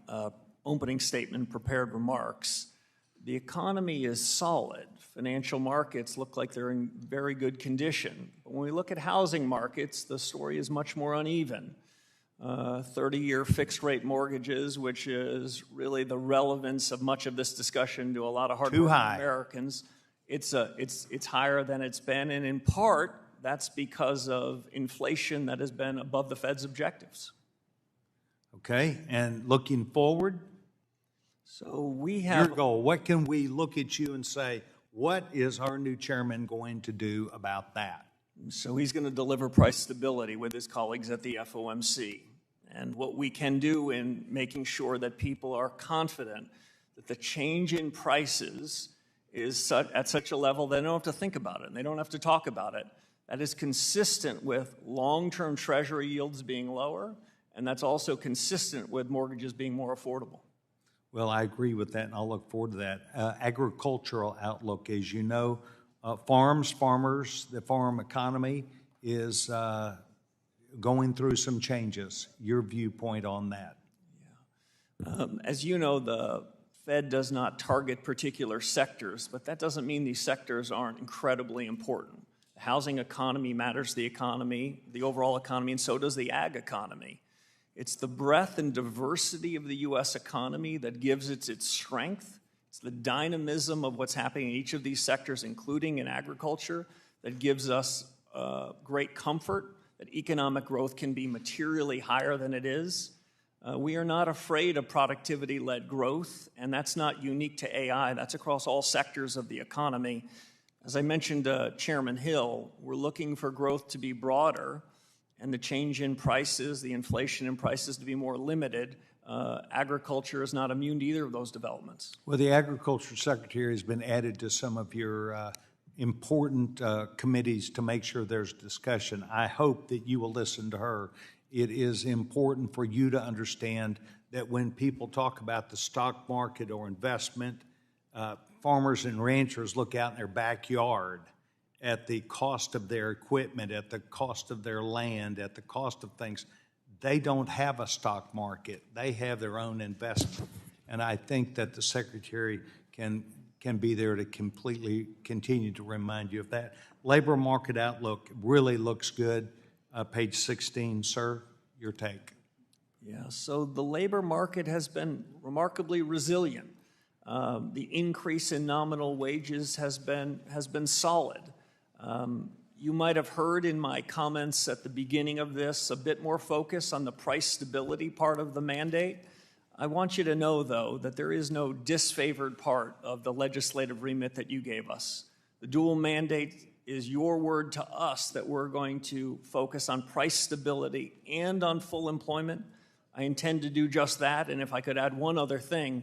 E: opening statement, prepared remarks, the economy is solid. Financial markets look like they're in very good condition. But when we look at housing markets, the story is much more uneven. 30-year fixed-rate mortgages, which is really the relevance of much of this discussion to a lot of hardworking Americans, it's higher than it's been, and in part, that's because of inflation that has been above the Fed's objectives.
G: Okay, and looking forward?
E: So we have...
G: Your goal, what can we look at you and say, what is our new chairman going to do about that?
E: So he's going to deliver price stability with his colleagues at the FOMC. And what we can do in making sure that people are confident that the change in prices is at such a level they don't have to think about it and they don't have to talk about it. That is consistent with long-term Treasury yields being lower, and that's also consistent with mortgages being more affordable.
G: Well, I agree with that, and I'll look forward to that. Agricultural outlook, as you know, farmers, the farm economy is going through some changes. Your viewpoint on that?
E: Yeah. As you know, the Fed does not target particular sectors, but that doesn't mean these sectors aren't incredibly important. The housing economy matters to the economy, the overall economy, and so does the ag economy. It's the breadth and diversity of the U.S. economy that gives it its strength. It's the dynamism of what's happening in each of these sectors, including in agriculture, that gives us great comfort that economic growth can be materially higher than it is. We are not afraid of productivity-led growth, and that's not unique to AI. That's across all sectors of the economy. As I mentioned to Chairman Hill, we're looking for growth to be broader and the change in prices, the inflation in prices to be more limited. Agriculture is not immune to either of those developments.
G: Well, the Agriculture Secretary has been added to some of your important committees to make sure there's discussion. I hope that you will listen to her. It is important for you to understand that when people talk about the stock market or investment, farmers and ranchers look out in their backyard at the cost of their equipment, at the cost of their land, at the cost of things. They don't have a stock market. They have their own investment. And I think that the Secretary can be there to completely continue to remind you of that. Labor market outlook really looks good. Page 16, sir, your take.
E: Yeah, so the labor market has been remarkably resilient. The increase in nominal wages has been solid. You might have heard in my comments at the beginning of this a bit more focus on the price stability part of the mandate. I want you to know, though, that there is no disfavored part of the legislative remit that you gave us. The dual mandate is your word to us that we're going to focus on price stability and on full employment. I intend to do just that, and if I could add one other thing,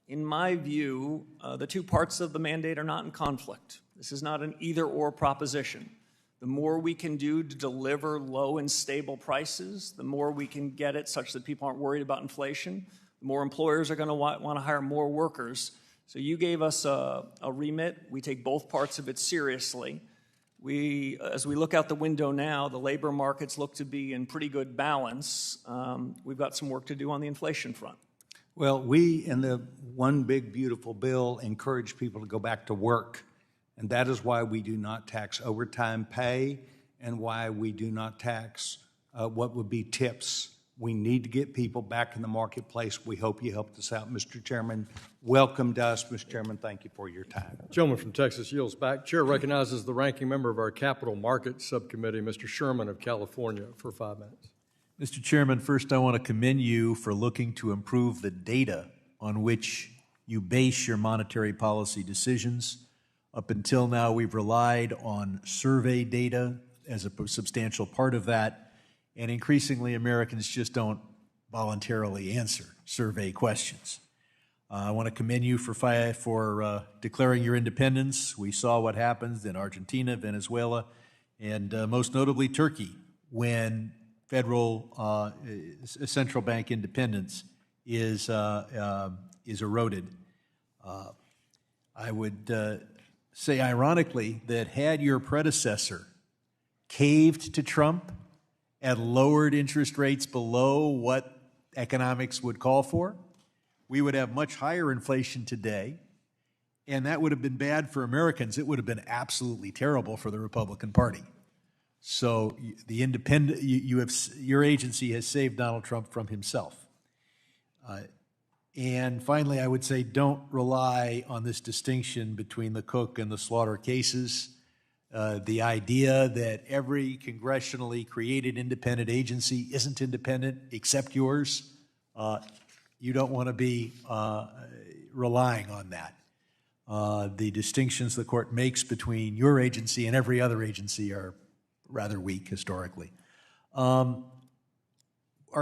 E: in my view, the two parts of the mandate are not in conflict. This is not an either-or proposition. The more we can do to deliver low and stable prices, the more we can get it such that people aren't worried about inflation, the more employers are going to want to hire more workers. So you gave us a remit. We take both parts of it seriously. As we look out the window now, the labor markets look to be in pretty good balance. We've got some work to do on the inflation front.
G: Well, we in the One Big Beautiful Bill encourage people to go back to work. And that is why we do not tax overtime pay and why we do not tax what would be tips. We need to get people back in the marketplace. We hope you helped us out, Mr. Chairman. Welcome to us, Mr. Chairman. Thank you for your time.
A: Gentleman from Texas yields back. Chair recognizes the ranking member of our Capital Markets Subcommittee, Mr. Sherman of California, for 5 minutes.
H: Mr. Chairman, first I want to commend you for looking to improve the data on which you base your monetary policy decisions. Up until now, we've relied on survey data as a substantial part of that, and increasingly Americans just don't voluntarily answer survey questions. I want to commend you for declaring your independence. We saw what happens in Argentina, Venezuela, and most notably Turkey when federal central bank independence is eroded. I would say ironically that had your predecessor caved to Trump and lowered interest rates below what economics would call for, we would have much higher inflation today, and that would have been bad for Americans. It would have been absolutely terrible for the Republican Party. So the independent, your agency has saved Donald Trump from himself. And finally, I would say don't rely on this distinction between the Cook and the Slaughter cases. The idea that every congressionally created independent agency isn't independent except yours, you don't want to be relying on that. The distinctions the court makes between your agency and every other agency are rather weak historically. Our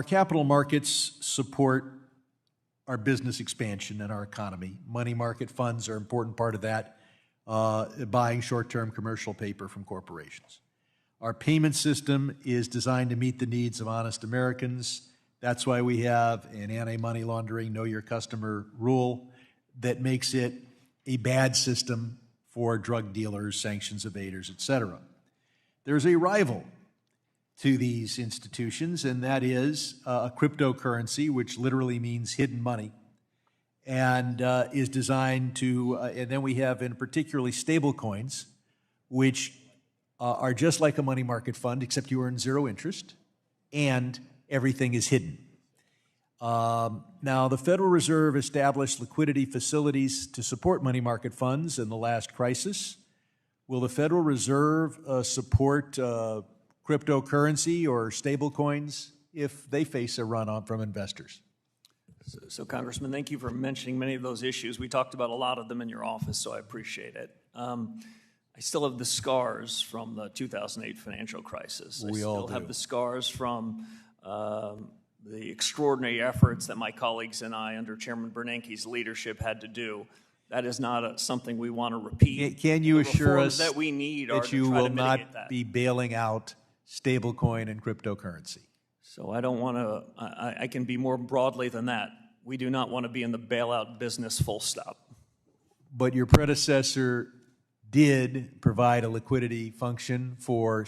H: capital markets support our business expansion and our economy. Money market funds are an important part of that, buying short-term commercial paper from corporations. Our payment system is designed to meet the needs of honest Americans. That's why we have an anti-money laundering, know your customer rule that makes it a bad system for drug dealers, sanctions evaders, et cetera. There's a rival to these institutions, and that is a cryptocurrency, which literally means hidden money, and is designed to, and then we have in particularly stable coins, which are just like a money market fund, except you earn zero interest, and everything is hidden. Now, the Federal Reserve established liquidity facilities to support money market funds in the last crisis. Will the Federal Reserve support cryptocurrency or stable coins if they face a run-on from investors?
E: So, Congressman, thank you for mentioning many of those issues. We talked about a lot of them in your office, so I appreciate it. I still have the scars from the 2008 financial crisis.
H: We all
E: still have
H: do.
E: the scars from the extraordinary efforts that my colleagues and I, under Chairman Bernanke's leadership, had to do. That is not something we want to repeat.
H: Can you assure us
E: that we need are
H: that
E: to
H: you
E: try
H: will
E: to
H: not
E: mitigate that.
H: be bailing out stablecoin and cryptocurrency?
E: So I don't want to, I can be more broadly than that. We do not want to be in the bailout business, full stop.
H: But your predecessor did provide a liquidity function for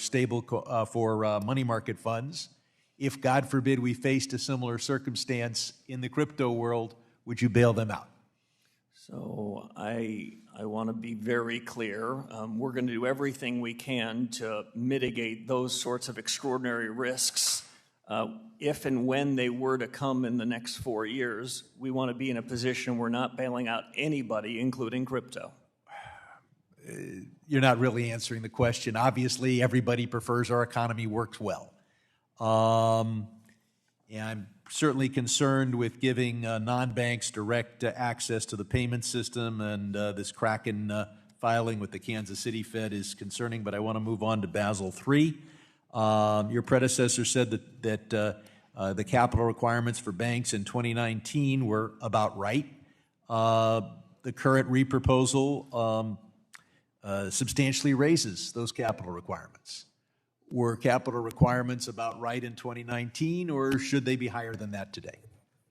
H: money market funds. If, God forbid, we faced a similar circumstance in the crypto world, would you bail them out?
E: So I want to be very clear. We're going to do everything we can to mitigate those sorts of extraordinary risks. If and when they were to come in the next 4 years, we want to be in a position we're not bailing out anybody, including crypto.
H: You're not really answering the question. Obviously, everybody prefers our economy works well. And I'm certainly concerned with giving non-banks direct access to the payment system, and this Kraken filing with the Kansas City Fed is concerning, but I want to move on to Basel III. Your predecessor said that the capital requirements for banks in 2019 were about right. The current reproposal substantially raises those capital requirements. Were capital requirements about right in 2019, or should they be higher than that today?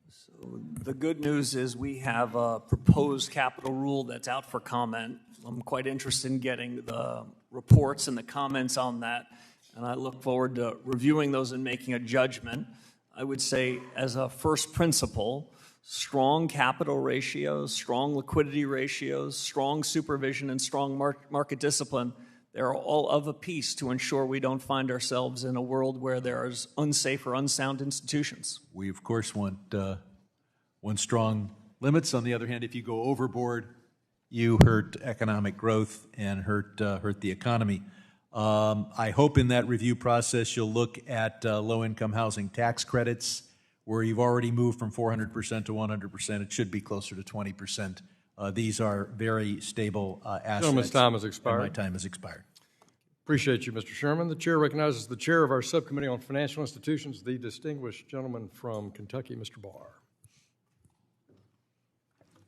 E: So the good news is we have a proposed capital rule that's out for comment. I'm quite interested in getting the reports and the comments on that, and I look forward to reviewing those and making a judgment. I would say, as a first principle, strong capital ratios, strong liquidity ratios, strong supervision, and strong market discipline, they're all of a piece to ensure we don't find ourselves in a world where there's unsafe or unsound institutions.
H: We, of course, want strong limits. On the other hand, if you go overboard, you hurt economic growth and hurt the economy. I hope in that review process you'll look at low-income housing tax credits, where you've already moved from 400% to 100%. It should be closer to 20%. These are very stable assets.
A: Gentleman's time has expired.
H: My time has expired.
A: Appreciate you, Mr. Sherman. The chair recognizes the chair of our subcommittee on financial institutions, the distinguished gentleman from Kentucky, Mr. Barr.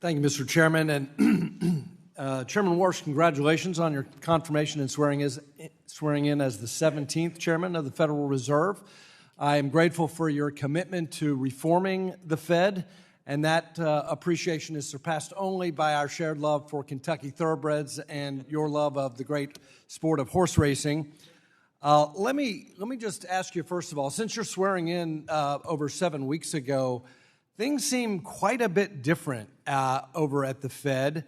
A: Thank you, Mr. Chairman. And Chairman Warsh, congratulations on your confirmation and swearing in as the 17th Chairman of the Federal Reserve. I am grateful for your commitment to reforming the Fed, and that appreciation is surpassed only by our shared love for Kentucky thoroughbreds and your love of the great sport of horse racing. Let me just ask you, first of all, since you're swearing in over 7 weeks ago, things seem quite a bit different over at the Fed.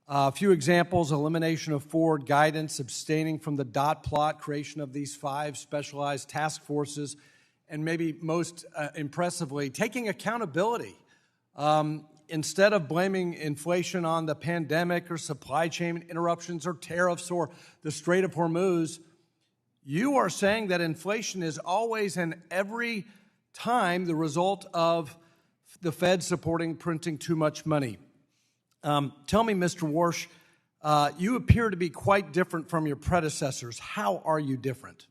A: A few examples: elimination of forward guidance, abstaining from the dot plot, creation of these 5 specialized task forces, and maybe most impressively, taking accountability. Instead of blaming inflation on the pandemic or supply chain interruptions or tariffs or the Strait of Hormuz, you are saying that inflation is always and every time the result of the Fed supporting printing too much money. Tell me, Mr. Warsh, you appear to be quite different from your predecessors. How are you different?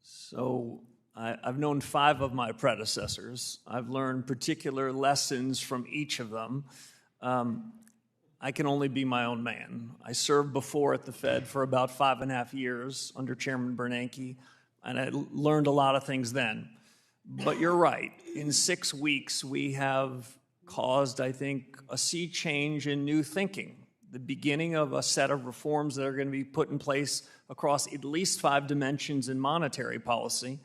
E: So I've known 5 of my predecessors. I've learned particular lessons from each of them. I can only be my own man. I served before at the Fed for about 5.5 years under Chairman Bernanke, and I learned a lot of things then. But you're right. In 6 weeks, we have caused, I think, a sea change in new thinking, the beginning of a set of reforms that are going to be put in place across at least 5 dimensions in monetary policy.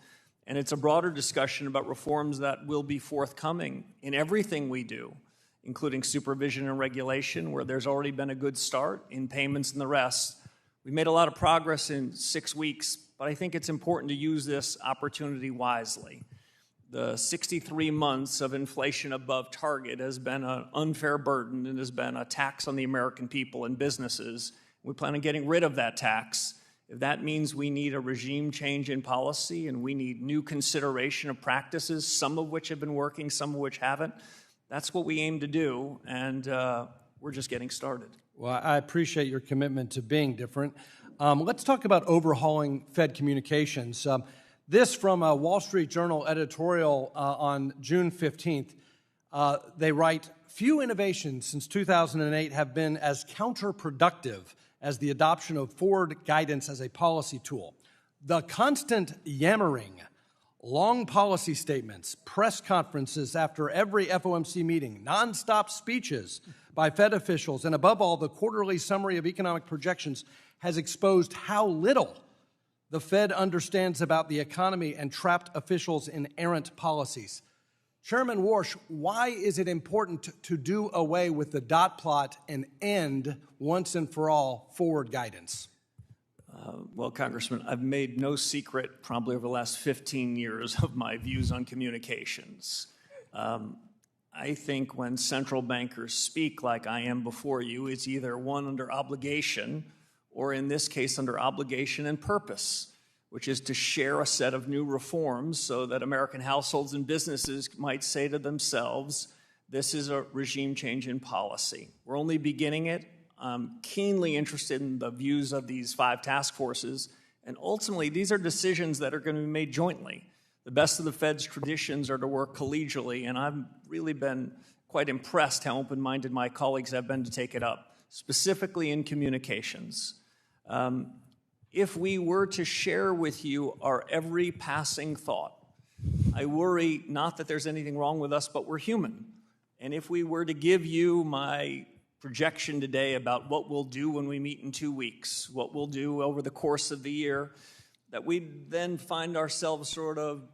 E: And it's a broader discussion about reforms that will be forthcoming in everything we do, including supervision and regulation, where there's already been a good start, in payments and the rest. We made a lot of progress in 6 weeks, but I think it's important to use this opportunity wisely. The 63 months of inflation above target has been an unfair burden and has been a tax on the American people and businesses. We plan on getting rid of that tax. If that means we need a regime change in policy and we need new consideration of practices, some of which have been working, some of which haven't, that's what we aim to do, and we're just getting started.
A: Well, I appreciate your commitment to being different. Let's talk about overhauling Fed communications. This from a Wall Street Journal editorial on June 15th. They write, "Few innovations since 2008 have been as counterproductive as the adoption of forward guidance as a policy tool. The constant yammering, long policy statements, press conferences after every FOMC meeting, nonstop speeches by Fed officials, and above all, the quarterly summary of economic projections has exposed how little the Fed understands about the economy and trapped officials in errant policies." Chairman Warsh, why is it important to do away with the dot plot and end, once and for all, forward guidance?
E: Well, Congressman, I've made no secret, probably over the last 15 years, of my views on communications. I think when central bankers speak like I am before you, it's either one under obligation or in this case under obligation and purpose, which is to share a set of new reforms so that American households and businesses might say to themselves, this is a regime change in policy. We're only beginning it. I'm keenly interested in the views of these 5 task forces, and ultimately these are decisions that are going to be made jointly. The best of the Fed's traditions are to work collegially, and I've really been quite impressed how open-minded my colleagues have been to take it up, specifically in communications. If we were to share with you our every passing thought, I worry not that there's anything wrong with us, but we're human. And if we were to give you my projection today about what we'll do when we meet in 2 weeks, what we'll do over the course of the year, that we'd then find ourselves sort of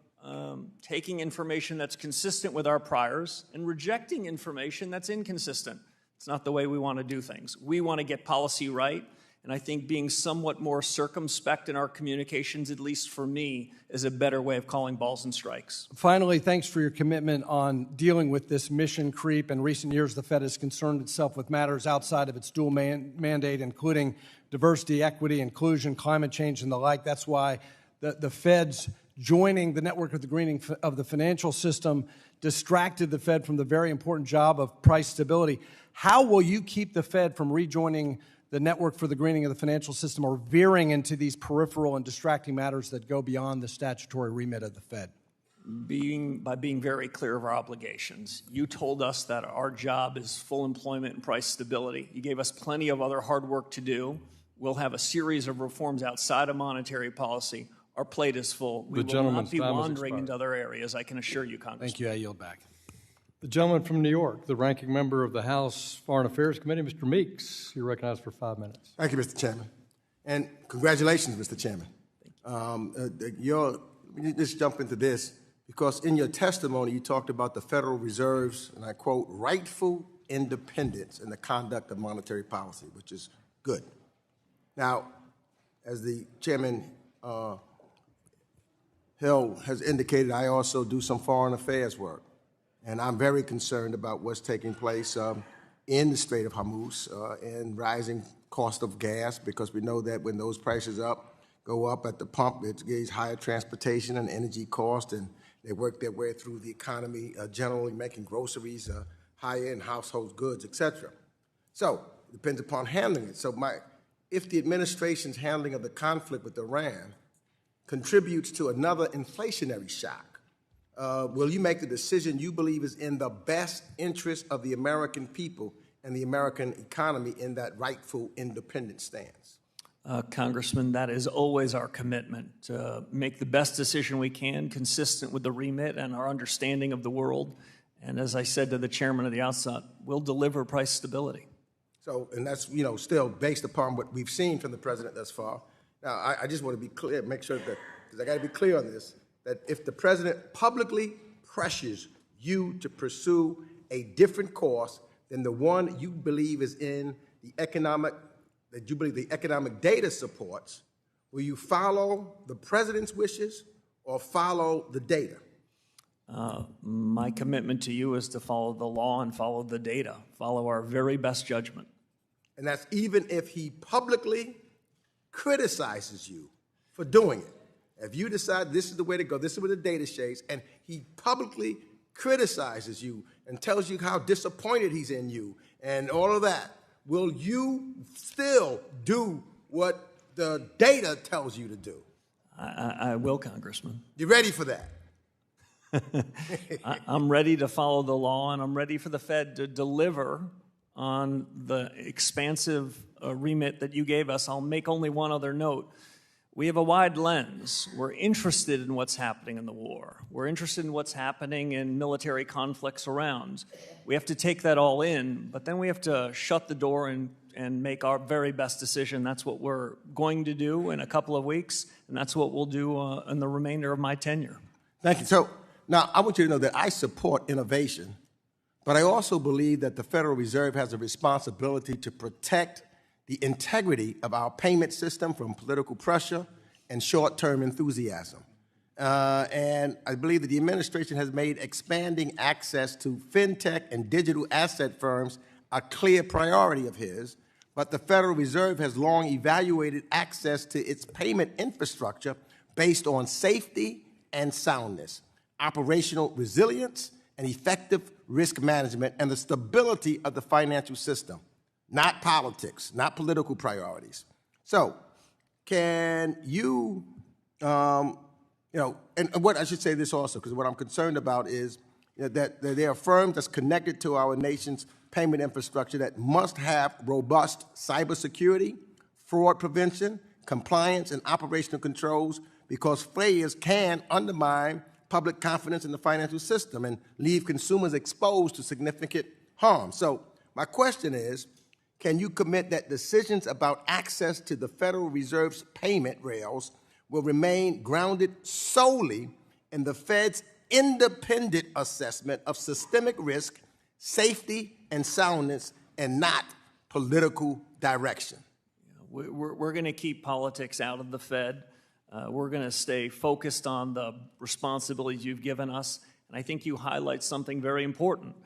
E: taking information that's consistent with our priors and rejecting information that's inconsistent. It's not the way we want to do things. We want to get policy right, and I think being somewhat more circumspect in our communications, at least for me, is a better way of calling balls and strikes.
A: Finally, thanks for your commitment on dealing with this mission creep. In recent years, the Fed has concerned itself with matters outside of its dual mandate, including diversity, equity, inclusion, climate change, and the like. That's why the Fed's joining the network of the greening of the financial system distracted the Fed from the very important job of price stability. How will you keep the Fed from rejoining the network for the greening of the financial system or veering into these peripheral and distracting matters that go beyond the statutory remit of the Fed?
E: by being very clear of our obligations. You told us that our job is full employment and price stability. You gave us plenty of other hard work to do. We'll have a series of reforms outside of monetary policy. Our plate is full. We will not be wandering into other areas, I can assure you, Congressman.
A: Thank you. I yield back. The gentleman from New York, the ranking member of the House Foreign Affairs Committee, Mr. Meeks. You're recognized for 5 minutes.
I: Thank you, Mr. Chairman. And congratulations, Mr. Chairman. Let's jump into this, because in your testimony, you talked about the Federal Reserve's, and I quote, rightful independence in the conduct of monetary policy, which is good. Now, as the Chairman Hill has indicated, I also do some foreign affairs work, and I'm very concerned about what's taking place in the Strait of Hormuz and rising cost of gas, because we know that when those prices go up at the pump, it gives higher transportation and energy cost, and they work their way through the economy, generally making groceries, high-end household goods, etc. So it depends upon handling it. So if the administration's handling of the conflict with Iran contributes to another inflationary shock, will you make the decision you believe is in the best interest of the American people and the American economy in that rightful independent stance?
E: Congressman, that is always our commitment, to make the best decision we can, consistent with the remit and our understanding of the world. And as I said to the chairman at the outset, we'll deliver price stability.
I: So, and that's, still based upon what we've seen from the president thus far. Now, I just want to be clear, make sure that, because I got to be clear on this, that if the president publicly pressures you to pursue a different course than the one you believe is in the economic data supports, will you follow the president's wishes or follow the data?
E: My commitment to you is to follow the law and follow the data, follow our very best judgment.
I: And that's even if he publicly criticizes you for doing it. If you decide this is the way to go, this is what the data shows, and he publicly criticizes you and tells you how disappointed he's in you and all of that, will you still do what the data tells you to do?
E: I will, Congressman.
I: You ready for that?
E: I'm ready to follow the law, and I'm ready for the Fed to deliver on the expansive remit that you gave us. I'll make only one other note. We have a wide lens. We're interested in what's happening in the war. We're interested in what's happening in military conflicts around. We have to take that all in, but then we have to shut the door and make our very best decision. That's what we're going to do in a couple of weeks, and that's what we'll do in the remainder of my tenure.
I: Thank you. So now I want you to know that I support innovation, but I also believe that the Federal Reserve has a responsibility to protect the integrity of our payment system from political pressure and short-term enthusiasm. And I believe that the administration has made expanding access to fintech and digital asset firms a clear priority of his, but the Federal Reserve has long evaluated access to its payment infrastructure based on safety and soundness, operational resilience, and effective risk management, and the stability of the financial system. Not politics, not political priorities. So, can you, and what I should say this also, because what I'm concerned about is that there are firms that's connected to our nation's payment infrastructure that must have robust cybersecurity, fraud prevention, compliance, and operational controls, because failures can undermine public confidence in the financial system and leave consumers exposed to significant harm. So, my question is, can you commit that decisions about access to the Federal Reserve's payment rails will remain grounded solely in the Fed's independent assessment of systemic risk, safety, and soundness, and not political direction?
E: We're going to keep politics out of the Fed. We're going to stay focused on the responsibilities you've given us. And I think you highlight something very important.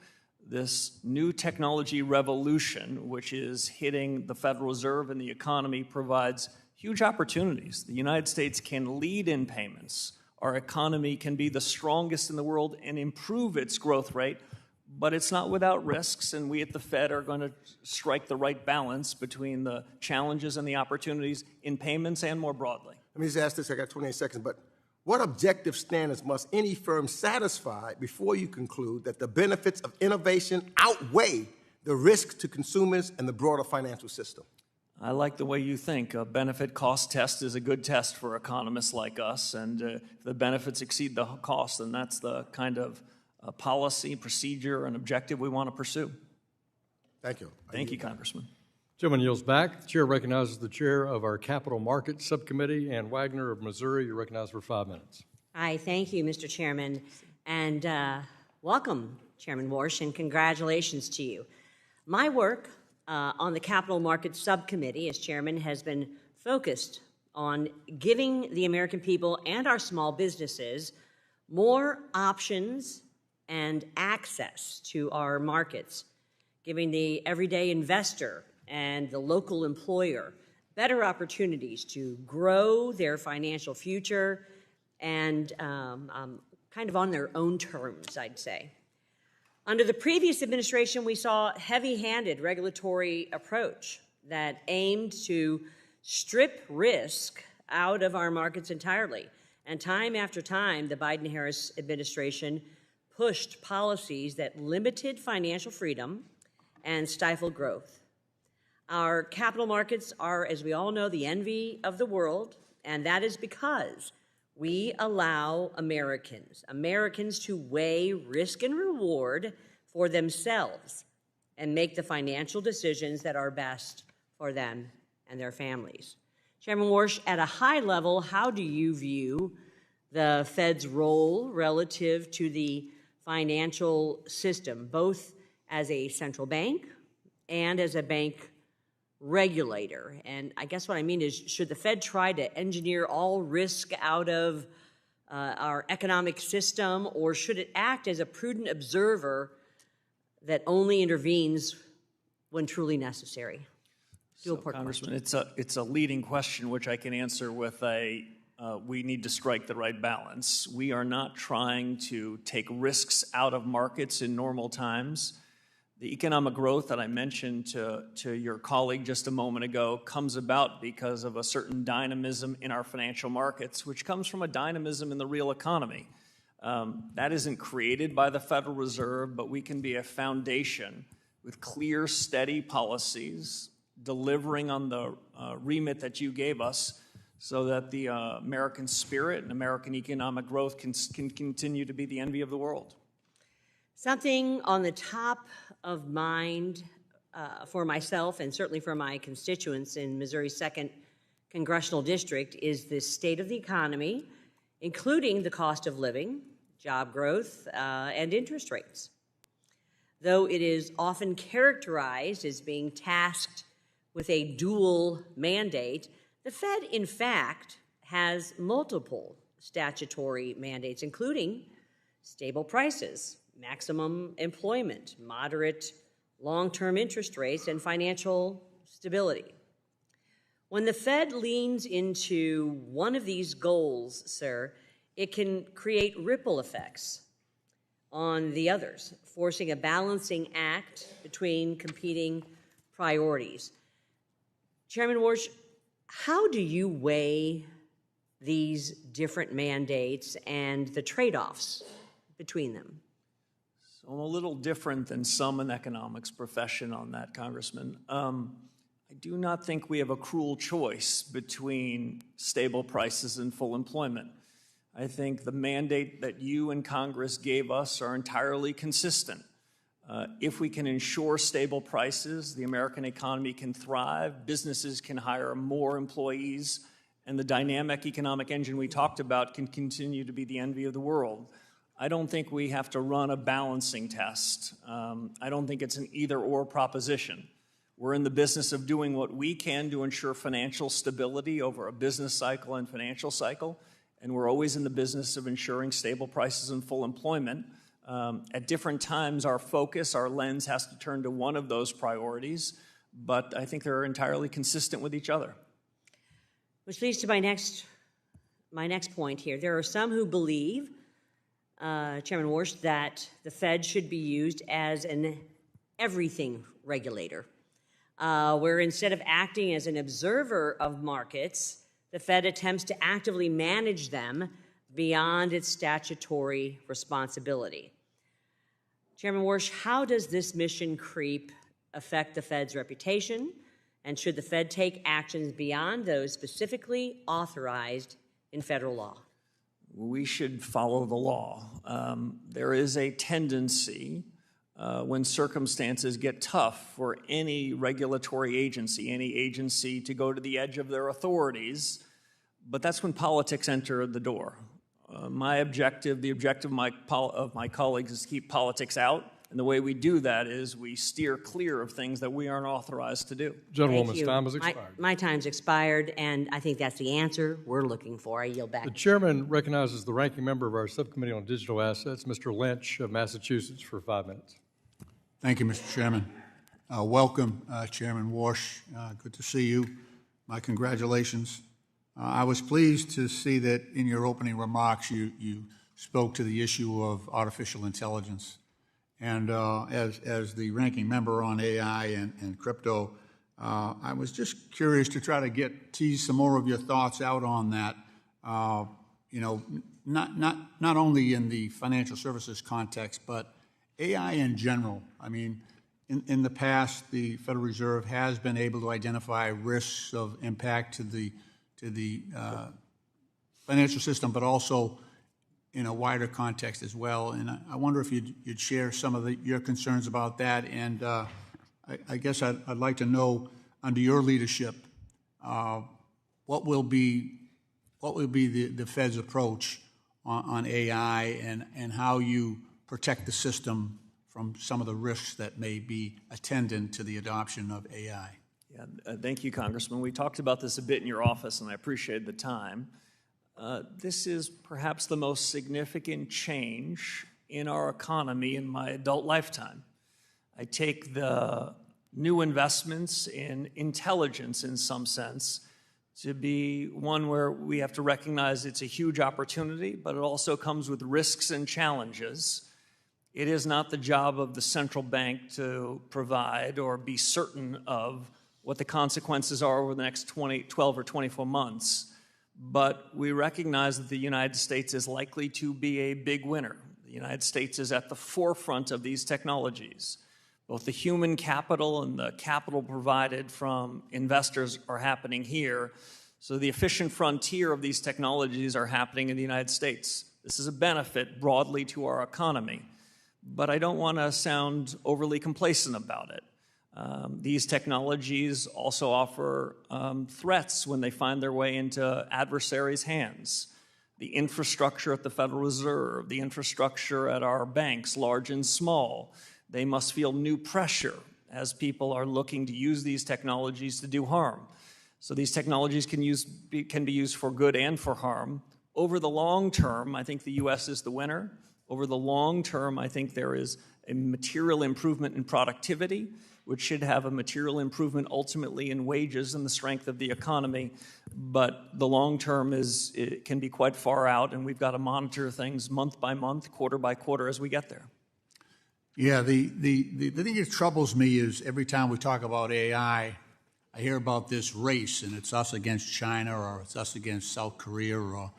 E: This new technology revolution, which is hitting the Federal Reserve and the economy, provides huge opportunities. The United States can lead in payments. Our economy can be the strongest in the world and improve its growth rate, but it's not without risks, and we at the Fed are going to strike the right balance between the challenges and the opportunities in payments and more broadly.
I: Let me just ask this, I got 28 seconds, but what objective standards must any firm satisfy before you conclude that the benefits of innovation outweigh the risk to consumers and the broader financial system?
E: I like the way you think. A benefit cost test is a good test for economists like us, and if the benefits exceed the cost, then that's the kind of policy, procedure, and objective we want to pursue.
I: Thank you.
E: Thank you, Congressman.
A: Gentleman yields back. The chair recognizes the chair of our Capital Markets Subcommittee, Ann Wagner of Missouri. You're recognized for 5 minutes.
J: Hi, thank you, Mr. Chairman, and welcome, Chairman Warsh, and congratulations to you. My work on the Capital Markets Subcommittee as chairman has been focused on giving the American people and our small businesses more options and access to our markets, giving the everyday investor and the local employer better opportunities to grow their financial future and kind of on their own terms, I'd say. Under the previous administration, we saw a heavy-handed regulatory approach that aimed to strip risk out of our markets entirely. And time after time, the Biden-Harris administration pushed policies that limited financial freedom and stifled growth. Our capital markets are, as we all know, the envy of the world, and that is because we allow Americans to weigh risk and reward for themselves and make the financial decisions that are best for them and their families. Chairman Warsh, at a high level, how do you view the Fed's role relative to the financial system, both as a central bank and as a bank regulator? And I guess what I mean is, should the Fed try to engineer all risk out of our economic system, or should it act as a prudent observer that only intervenes when truly necessary?
E: Congressman, it's a leading question which I can answer with we need to strike the right balance. We are not trying to take risks out of markets in normal times. The economic growth that I mentioned to your colleague just a moment ago comes about because of a certain dynamism in our financial markets, which comes from a dynamism in the real economy. That isn't created by the Federal Reserve, but we can be a foundation with clear, steady policies, delivering on the remit that you gave us so that the American spirit and American economic growth can continue to be the envy of the world.
J: Something on the top of mind for myself and certainly for my constituents in Missouri's 2nd Congressional District is the state of the economy, including the cost of living, job growth, and interest rates. Though it is often characterized as being tasked with a dual mandate, the Fed, in fact, has multiple statutory mandates, including stable prices, maximum employment, moderate long-term interest rates, and financial stability. When the Fed leans into one of these goals, sir, it can create ripple effects on the others, forcing a balancing act between competing priorities. Chairman Warsh, how do you weigh these different mandates and the trade-offs between them?
E: So I'm a little different than some in the economics profession on that, Congressman. I do not think we have a cruel choice between stable prices and full employment. I think the mandate that you and Congress gave us are entirely consistent. If we can ensure stable prices, the American economy can thrive, businesses can hire more employees, and the dynamic economic engine we talked about can continue to be the envy of the world. I don't think we have to run a balancing test. I don't think it's an either-or proposition. We're in the business of doing what we can to ensure financial stability over a business cycle and financial cycle, and we're always in the business of ensuring stable prices and full employment. At different times, our focus, our lens has to turn to one of those priorities, but I think they're entirely consistent with each other.
J: Which leads to my next point here. There are some who believe, Chairman Warsh, that the Fed should be used as an everything regulator, where instead of acting as an observer of markets, the Fed attempts to actively manage them beyond its statutory responsibility. Chairman Warsh, how does this mission creep affect the Fed's reputation, and should the Fed take actions beyond those specifically authorized in federal law?
E: We should follow the law. There is a tendency when circumstances get tough for any regulatory agency, any agency to go to the edge of their authorities, but that's when politics enter the door. My objective, the objective of my colleagues, is to keep politics out, and the way we do that is we steer clear of things that we aren't authorized to do.
A: Gentlewoman's time has expired.
J: My time's expired, and I think that's the answer we're looking for. I yield back.
A: The chairman recognizes the ranking member of our subcommittee on digital assets, Mr. Lynch of Massachusetts, for 5 minutes.
K: Thank you, Mr. Chairman. Welcome, Chairman Warsh. Good to see you. My congratulations. I was pleased to see that in your opening remarks you spoke to the issue of artificial intelligence. And as the ranking member on AI and crypto, I was just curious to try to tease some more of your thoughts out on that. Not only in the financial services context, but AI in general. I mean, in the past, the Federal Reserve has been able to identify risks of impact to the financial system, but also in a wider context as well. And I wonder if you'd share some of your concerns about that. And I guess I'd like to know, under your leadership, what will be the Fed's approach on AI and how you protect the system from some of the risks that may be attendant to the adoption of AI.
E: Yeah, thank you, Congressman. We talked about this a bit in your office, and I appreciate the time. This is perhaps the most significant change in our economy in my adult lifetime. I take the new investments in intelligence, in some sense, to be one where we have to recognize it's a huge opportunity, but it also comes with risks and challenges. It is not the job of the central bank to provide or be certain of what the consequences are over the next 12 or 24 months. But we recognize that the United States is likely to be a big winner. The United States is at the forefront of these technologies. Both the human capital and the capital provided from investors are happening here. So the efficient frontier of these technologies are happening in the United States. This is a benefit broadly to our economy. But I don't want to sound overly complacent about it. These technologies also offer threats when they find their way into adversaries' hands. The infrastructure at the Federal Reserve, the infrastructure at our banks, large and small, they must feel new pressure as people are looking to use these technologies to do harm. So these technologies can be used for good and for harm. Over the long term, I think the U.S. is the winner. Over the long term, I think there is a material improvement in productivity, which should have a material improvement ultimately in wages and the strength of the economy. But the long term it can be quite far out, and we've got to monitor things month by month, quarter by quarter as we get there.
K: Yeah, the thing that troubles me is every time we talk about AI, I hear about this race, and it's us against China, or it's us against South Korea, or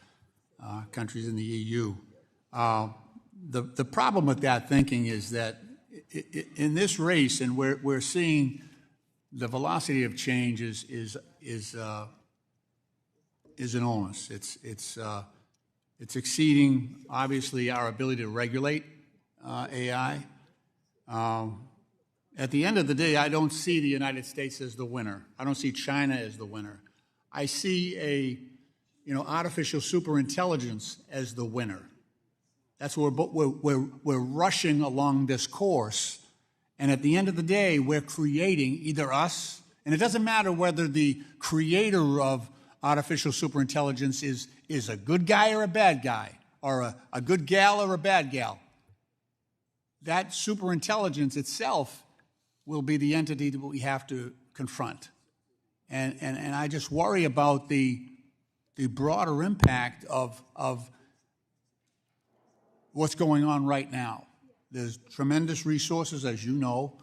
K: countries in the EU. The problem with that thinking is that in this race, and we're seeing the velocity of change is enormous. It's exceeding obviously our ability to regulate AI. At the end of the day, I don't see the United States as the winner. I don't see China as the winner. I see artificial superintelligence as the winner. That's where we're rushing along this course, and at the end of the day, we're creating either us, and it doesn't matter whether the creator of artificial superintelligence is a good guy or a bad guy, or a good gal or a bad gal. That superintelligence itself will be the entity that we have to confront, and I just worry about the broader impact of what's going on right now. There's tremendous resources, as you know,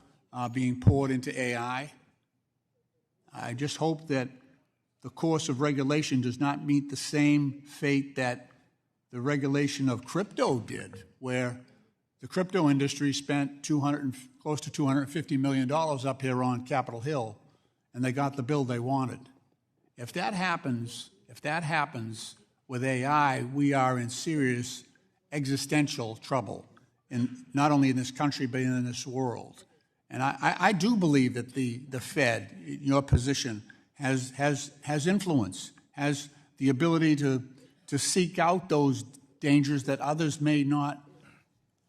K: being poured into AI. I just hope that the course of regulation does not meet the same fate that the regulation of crypto did, where the crypto industry spent close to $250 million up here on Capitol Hill, and they got the bill they wanted. If that happens with AI, we are in serious existential trouble, not only in this country, but in this world. And I do believe that the Fed, your position, has influence, has the ability to seek out those dangers that others may not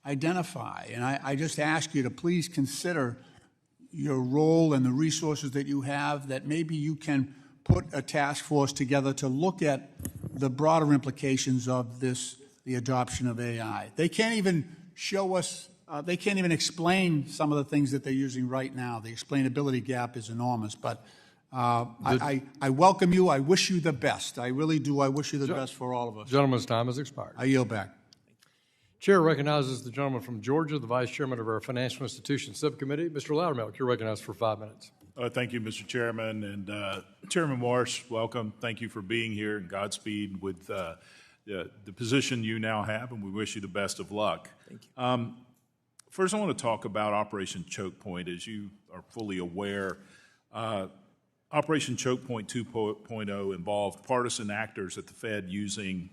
K: identify. And I just ask you to please consider your role and the resources that you have, that maybe you can put a task force together to look at the broader implications of the adoption of AI. They can't even show us, they can't even explain some of the things that they're using right now. The explainability gap is enormous, but I welcome you. I wish you the best. I really do. I wish you the best for all of us.
A: Gentleman's time has expired.
K: I yield back.
A: Chair recognizes the gentleman from Georgia, the Vice Chairman of our Financial Institutions Subcommittee. Mr. Loudermilk, you're recognized for 5 minutes.
L: Thank you, Mr. Chairman. And Chairman Warsh, welcome. Thank you for being here, and Godspeed with the position you now have, and we wish you the best of luck.
E: Thank you.
L: First, I want to talk about Operation Choke Point. As you are fully aware, Operation Choke Point 2.0 involved partisan actors at the Fed using,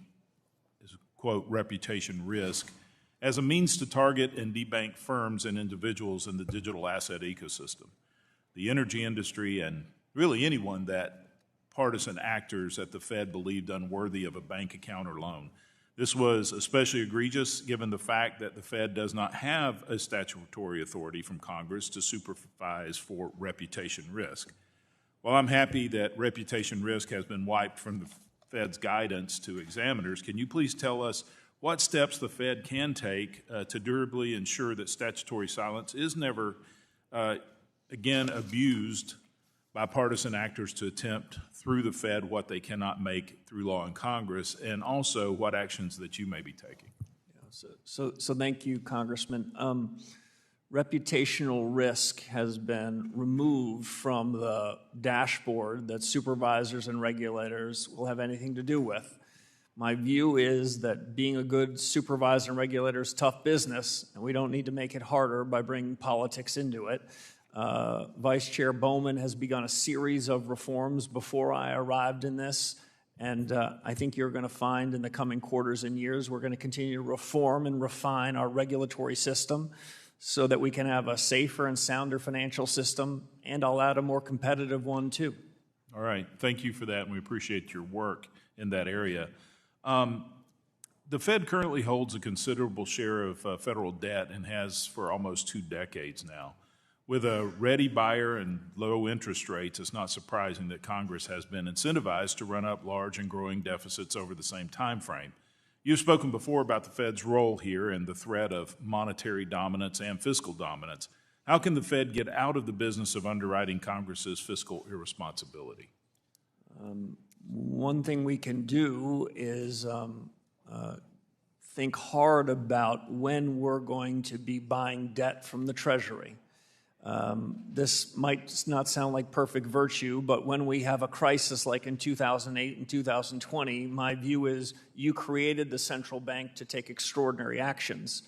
L: as a quote, reputation risk as a means to target and debank firms and individuals in the digital asset ecosystem. The energy industry, and really anyone that partisan actors at the Fed believed unworthy of a bank account or loan. This was especially egregious given the fact that the Fed does not have a statutory authority from Congress to supervise for reputation risk. While I'm happy that reputation risk has been wiped from the Fed's guidance to examiners, can you please tell us what steps the Fed can take to durably ensure that statutory silence is never again abused by partisan actors to attempt through the Fed what they cannot make through law in Congress, and also what actions that you may be taking?
E: So thank you, Congressman. Reputational risk has been removed from the dashboard that supervisors and regulators will have anything to do with. My view is that being a good supervisor and regulator is tough business, and we don't need to make it harder by bringing politics into it. Vice Chair Bowman has begun a series of reforms before I arrived in this, and I think you're going to find in the coming quarters and years we're going to continue to reform and refine our regulatory system so that we can have a safer and sounder financial system, and I'll add a more competitive one too.
L: All right, thank you for that, and we appreciate your work in that area. The Fed currently holds a considerable share of federal debt and has for almost 2 decades now. With a ready buyer and low interest rates, it's not surprising that Congress has been incentivized to run up large and growing deficits over the same time frame. You've spoken before about the Fed's role here and the threat of monetary dominance and fiscal dominance. How can the Fed get out of the business of underwriting Congress's fiscal irresponsibility?
E: One thing we can do is think hard about when we're going to be buying debt from the Treasury. This might not sound like perfect virtue, but when we have a crisis like in 2008 and 2020, my view is you created the central bank to take extraordinary actions.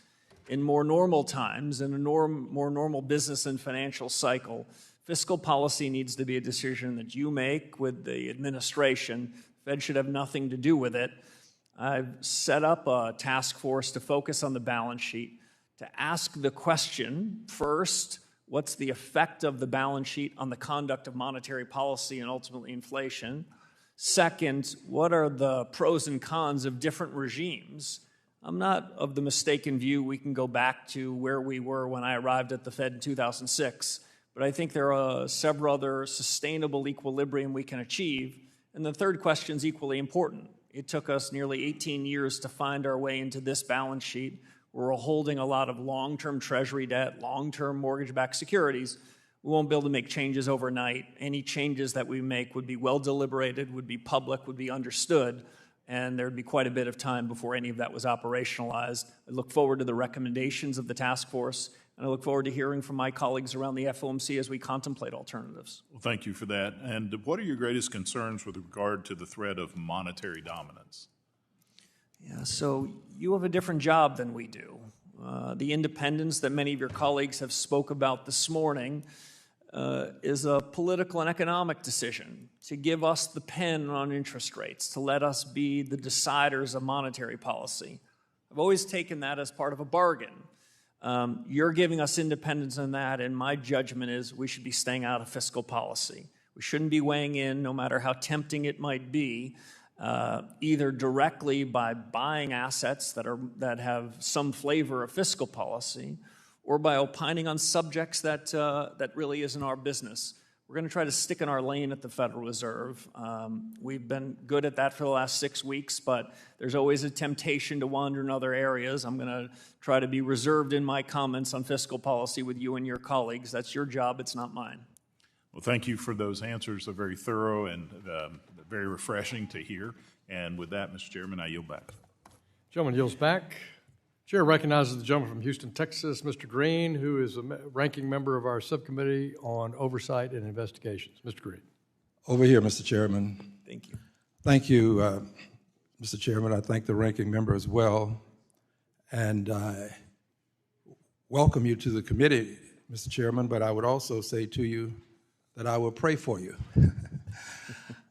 E: In more normal times, in a more normal business and financial cycle, fiscal policy needs to be a decision that you make with the administration. The Fed should have nothing to do with it. I've set up a task force to focus on the balance sheet, to ask the question, first, what's the effect of the balance sheet on the conduct of monetary policy and ultimately inflation? Second, what are the pros and cons of different regimes? I'm not of the mistaken view we can go back to where we were when I arrived at the Fed in 2006, but I think there are several other sustainable equilibrium we can achieve. And the third question is equally important. It took us nearly 18 years to find our way into this balance sheet. We're holding a lot of long-term Treasury debt, long-term mortgage-backed securities. We won't be able to make changes overnight. Any changes that we make would be well-deliberated, would be public, would be understood, and there would be quite a bit of time before any of that was operationalized. I look forward to the recommendations of the task force, and I look forward to hearing from my colleagues around the FOMC as we contemplate alternatives.
L: Well, thank you for that. And what are your greatest concerns with regard to the threat of monetary dominance?
E: Yeah, so you have a different job than we do. The independence that many of your colleagues have spoke about this morning is a political and economic decision to give us the pen on interest rates, to let us be the deciders of monetary policy. I've always taken that as part of a bargain. You're giving us independence in that, and my judgment is we should be staying out of fiscal policy. We shouldn't be weighing in, no matter how tempting it might be, either directly by buying assets that have some flavor of fiscal policy, or by opining on subjects that really isn't our business. We're going to try to stick in our lane at the Federal Reserve. We've been good at that for the last 6 weeks, but there's always a temptation to wander in other areas. I'm going to try to be reserved in my comments on fiscal policy with you and your colleagues. That's your job, it's not mine.
L: Well, thank you for those answers. They're very thorough and very refreshing to hear. And with that, Mr. Chairman, I yield back.
A: Gentleman yields back. Chair recognizes the gentleman from Houston, Texas, Mr. Green, who is a ranking member of our subcommittee on oversight and investigations. Mr. Green.
M: Over here, Mr. Chairman.
E: Thank you.
M: Thank you, Mr. Chairman. I thank the ranking member as well. And I welcome you to the committee, Mr. Chairman, but I would also say to you that I will pray for you.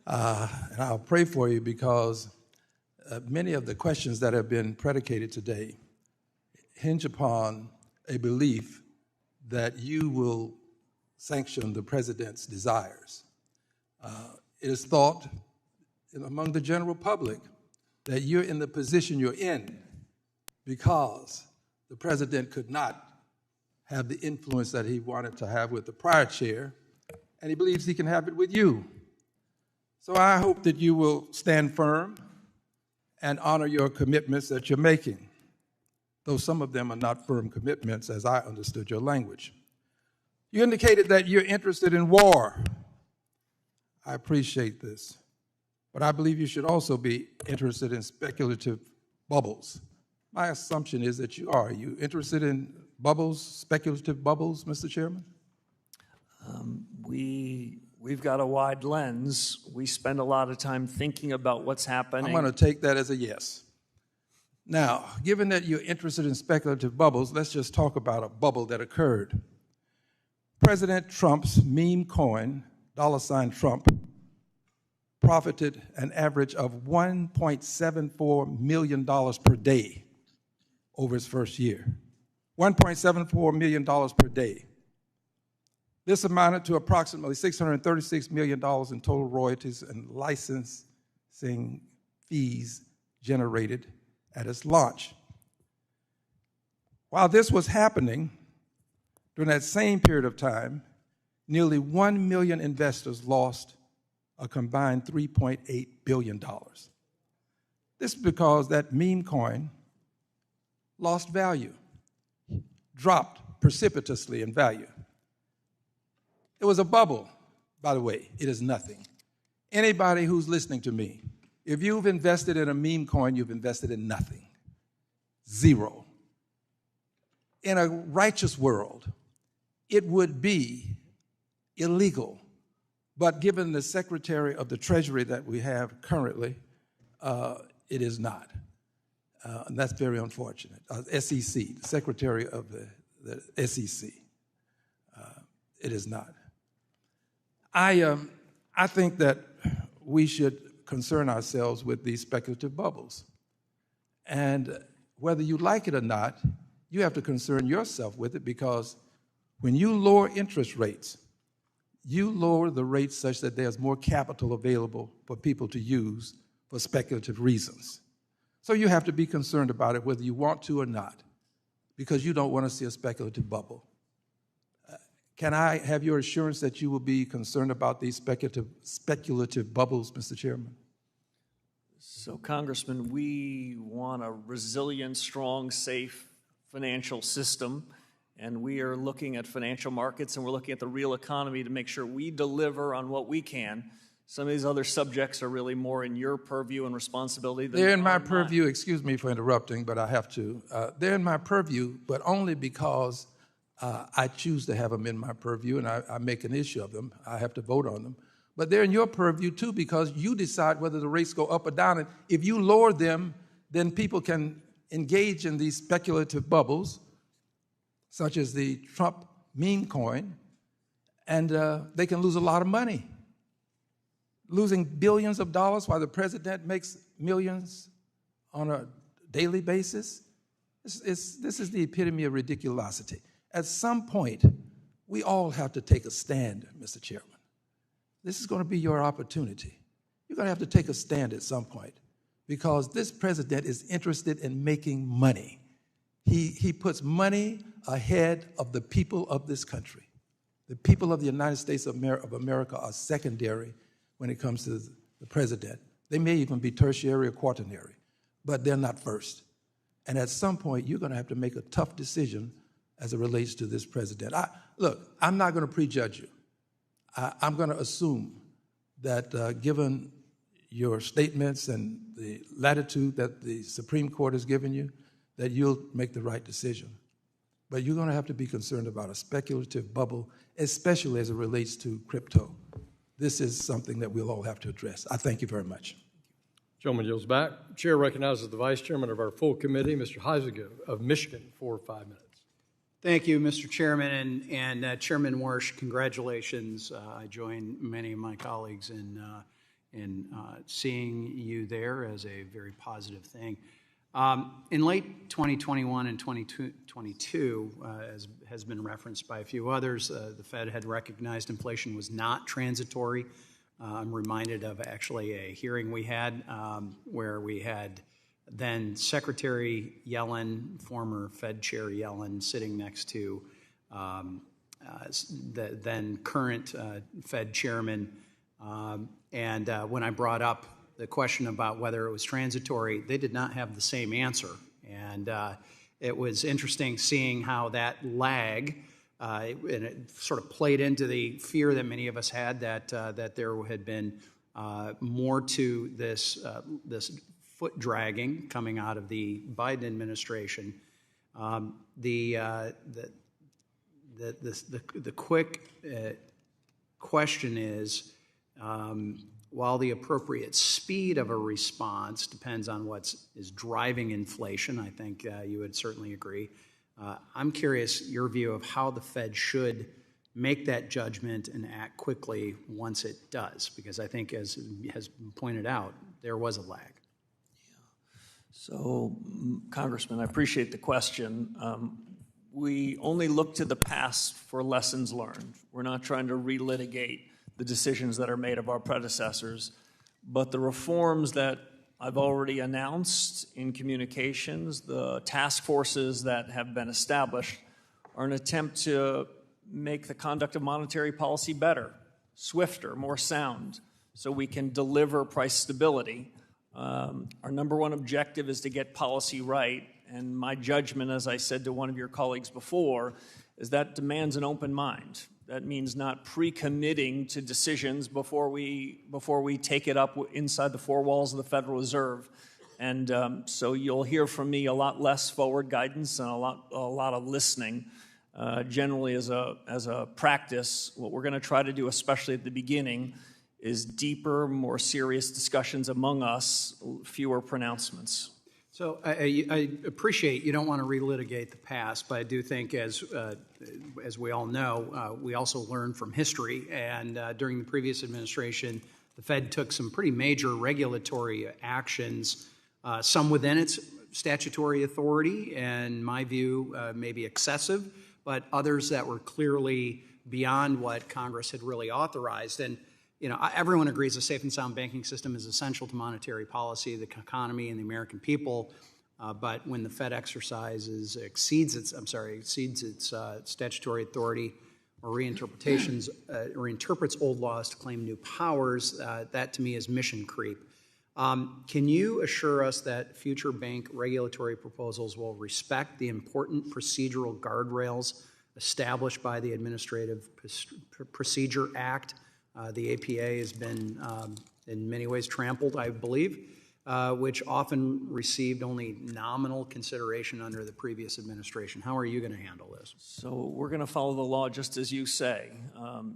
M: And I'll pray for you because many of the questions that have been predicated today hinge upon a belief that you will sanction the president's desires. It is thought among the general public that you're in the position you're in because the president could not have the influence that he wanted to have with the prior chair, and he believes he can have it with you. So I hope that you will stand firm and honor your commitments that you're making, though some of them are not firm commitments as I understood your language. You indicated that you're interested in war. I appreciate this, but I believe you should also be interested in speculative bubbles. My assumption is that you are. Are you interested in bubbles, speculative bubbles, Mr. Chairman?
E: We've got a wide lens. We spend a lot of time thinking about what's happening.
M: I'm going to take that as a yes. Now, given that you're interested in speculative bubbles, let's just talk about a bubble that occurred. President Trump's meme coin, $Trump, profited an average of $1.74 million per day over his first year. $1.74 million per day. This amounted to approximately $636 million in total royalties and licensing fees generated at its launch. While this was happening, during that same period of time, nearly 1 million investors lost a combined $3.8 billion. This is because that meme coin lost value, dropped precipitously in value. It was a bubble, by the way. It is nothing. Anybody who's listening to me, if you've invested in a meme coin, you've invested in nothing. Zero. In a righteous world, it would be illegal. But given the Secretary of the Treasury that we have currently, it is not. And that's very unfortunate. SEC, the Secretary of the SEC, it is not. I think that we should concern ourselves with these speculative bubbles. And whether you like it or not, you have to concern yourself with it because when you lower interest rates, you lower the rates such that there's more capital available for people to use for speculative reasons. So you have to be concerned about it whether you want to or not, because you don't want to see a speculative bubble. Can I have your assurance that you will be concerned about these speculative bubbles, Mr. Chairman?
E: So, Congressman, we want a resilient, strong, safe financial system, and we are looking at financial markets and we're looking at the real economy to make sure we deliver on what we can. Some of these other subjects are really more in your purview and responsibility than
M: they're in my
E: mine.
M: purview. Excuse me for interrupting, but I have to. They're in my purview, but only because I choose to have them in my purview and I make an issue of them. I have to vote on them. But they're in your purview, too, because you decide whether the rates go up or down. And if you lower them, then people can engage in these speculative bubbles, such as the Trump meme coin, and they can lose a lot of money. Losing billions of dollars while the president makes millions on a daily basis. This is the epitome of ridiculosity. At some point, we all have to take a stand, Mr. Chairman. This is going to be your opportunity. You're going to have to take a stand at some point because this president is interested in making money. He puts money ahead of the people of this country. The people of the United States of America are secondary when it comes to the president. They may even be tertiary or quaternary, but they're not first. And at some point, you're going to have to make a tough decision as it relates to this president. Look, I'm not going to prejudge you. I'm going to assume that given your statements and the latitude that the Supreme Court has given you, that you'll make the right decision. But you're going to have to be concerned about a speculative bubble, especially as it relates to crypto. This is something that we'll all have to address. I thank you very much.
A: Gentleman yields back. Chair recognizes the Vice Chairman of our full committee, Mr. Heisinger of Michigan, for 5 minutes.
N: Thank you, Mr. Chairman, and Chairman Warsh, congratulations. I join many of my colleagues in seeing you there as a very positive thing. In late 2021 and 2022, as has been referenced by a few others, the Fed had recognized inflation was not transitory. I'm reminded of actually a hearing we had where we had then Secretary Yellen, former Fed Chair Yellen, sitting next to the then current Fed Chairman. And when I brought up the question about whether it was transitory, they did not have the same answer. And it was interesting seeing how that lag, and it sort of played into the fear that many of us had that there had been more to this foot dragging coming out of the Biden administration. The quick question is, while the appropriate speed of a response depends on what is driving inflation, I think you would certainly agree. I'm curious your view of how the Fed should make that judgment and act quickly once it does, because I think, as has been pointed out, there was a lag.
E: So, Congressman, I appreciate the question. We only look to the past for lessons learned. We're not trying to relitigate the decisions that are made of our predecessors, but the reforms that I've already announced in communications, the task forces that have been established, are an attempt to make the conduct of monetary policy better, swifter, more sound, so we can deliver price stability. Our number one objective is to get policy right, and my judgment, as I said to one of your colleagues before, is that demands an open mind. That means not pre-committing to decisions before we take it up inside the four walls of the Federal Reserve. And so you'll hear from me a lot less forward guidance and a lot of listening. Generally, as a practice, what we're going to try to do, especially at the beginning, is deeper, more serious discussions among us, fewer pronouncements.
N: So I appreciate you don't want to relitigate the past, but I do think, as we all know, we also learn from history. And during the previous administration, the Fed took some pretty major regulatory actions, some within its statutory authority, and in my view, maybe excessive, but others that were clearly beyond what Congress had really authorized. And everyone agrees a safe and sound banking system is essential to monetary policy, the economy, and the American people. But when the Fed exceeds its statutory authority or interprets old laws to claim new powers, that to me is mission creep. Can you assure us that future bank regulatory proposals will respect the important procedural guardrails established by the Administrative Procedure Act? The APA has been, in many ways, trampled, I believe. which often received only nominal consideration under the previous administration. How are you going to handle this?
E: So we're going to follow the law just as you say.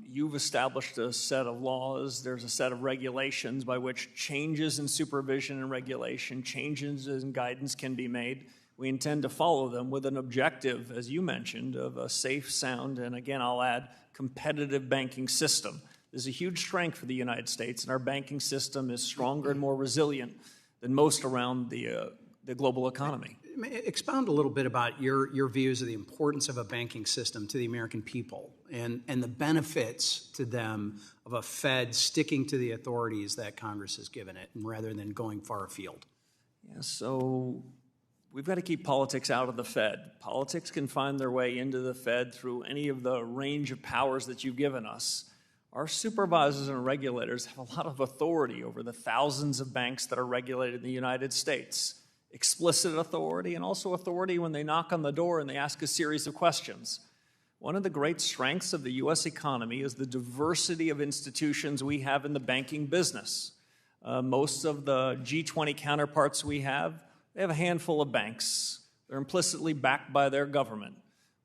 E: You've established a set of laws. There's a set of regulations by which changes in supervision and regulation, changes in guidance can be made. We intend to follow them with an objective, as you mentioned, of a safe, sound, and again, I'll add, competitive banking system. There's a huge strength for the United States, and our banking system is stronger and more resilient than most around the global economy.
N: Expound a little bit about your views of the importance of a banking system to the American people and the benefits to them of a Fed sticking to the authorities that Congress has given it, rather than going far afield.
E: Yeah, so we've got to keep politics out of the Fed. Politics can find their way into the Fed through any of the range of powers that you've given us. Our supervisors and regulators have a lot of authority over the thousands of banks that are regulated in the United States. Explicit authority and also authority when they knock on the door and they ask a series of questions. One of the great strengths of the U.S. economy is the diversity of institutions we have in the banking business. Most of the G20 counterparts we have, they have a handful of banks. They're implicitly backed by their government.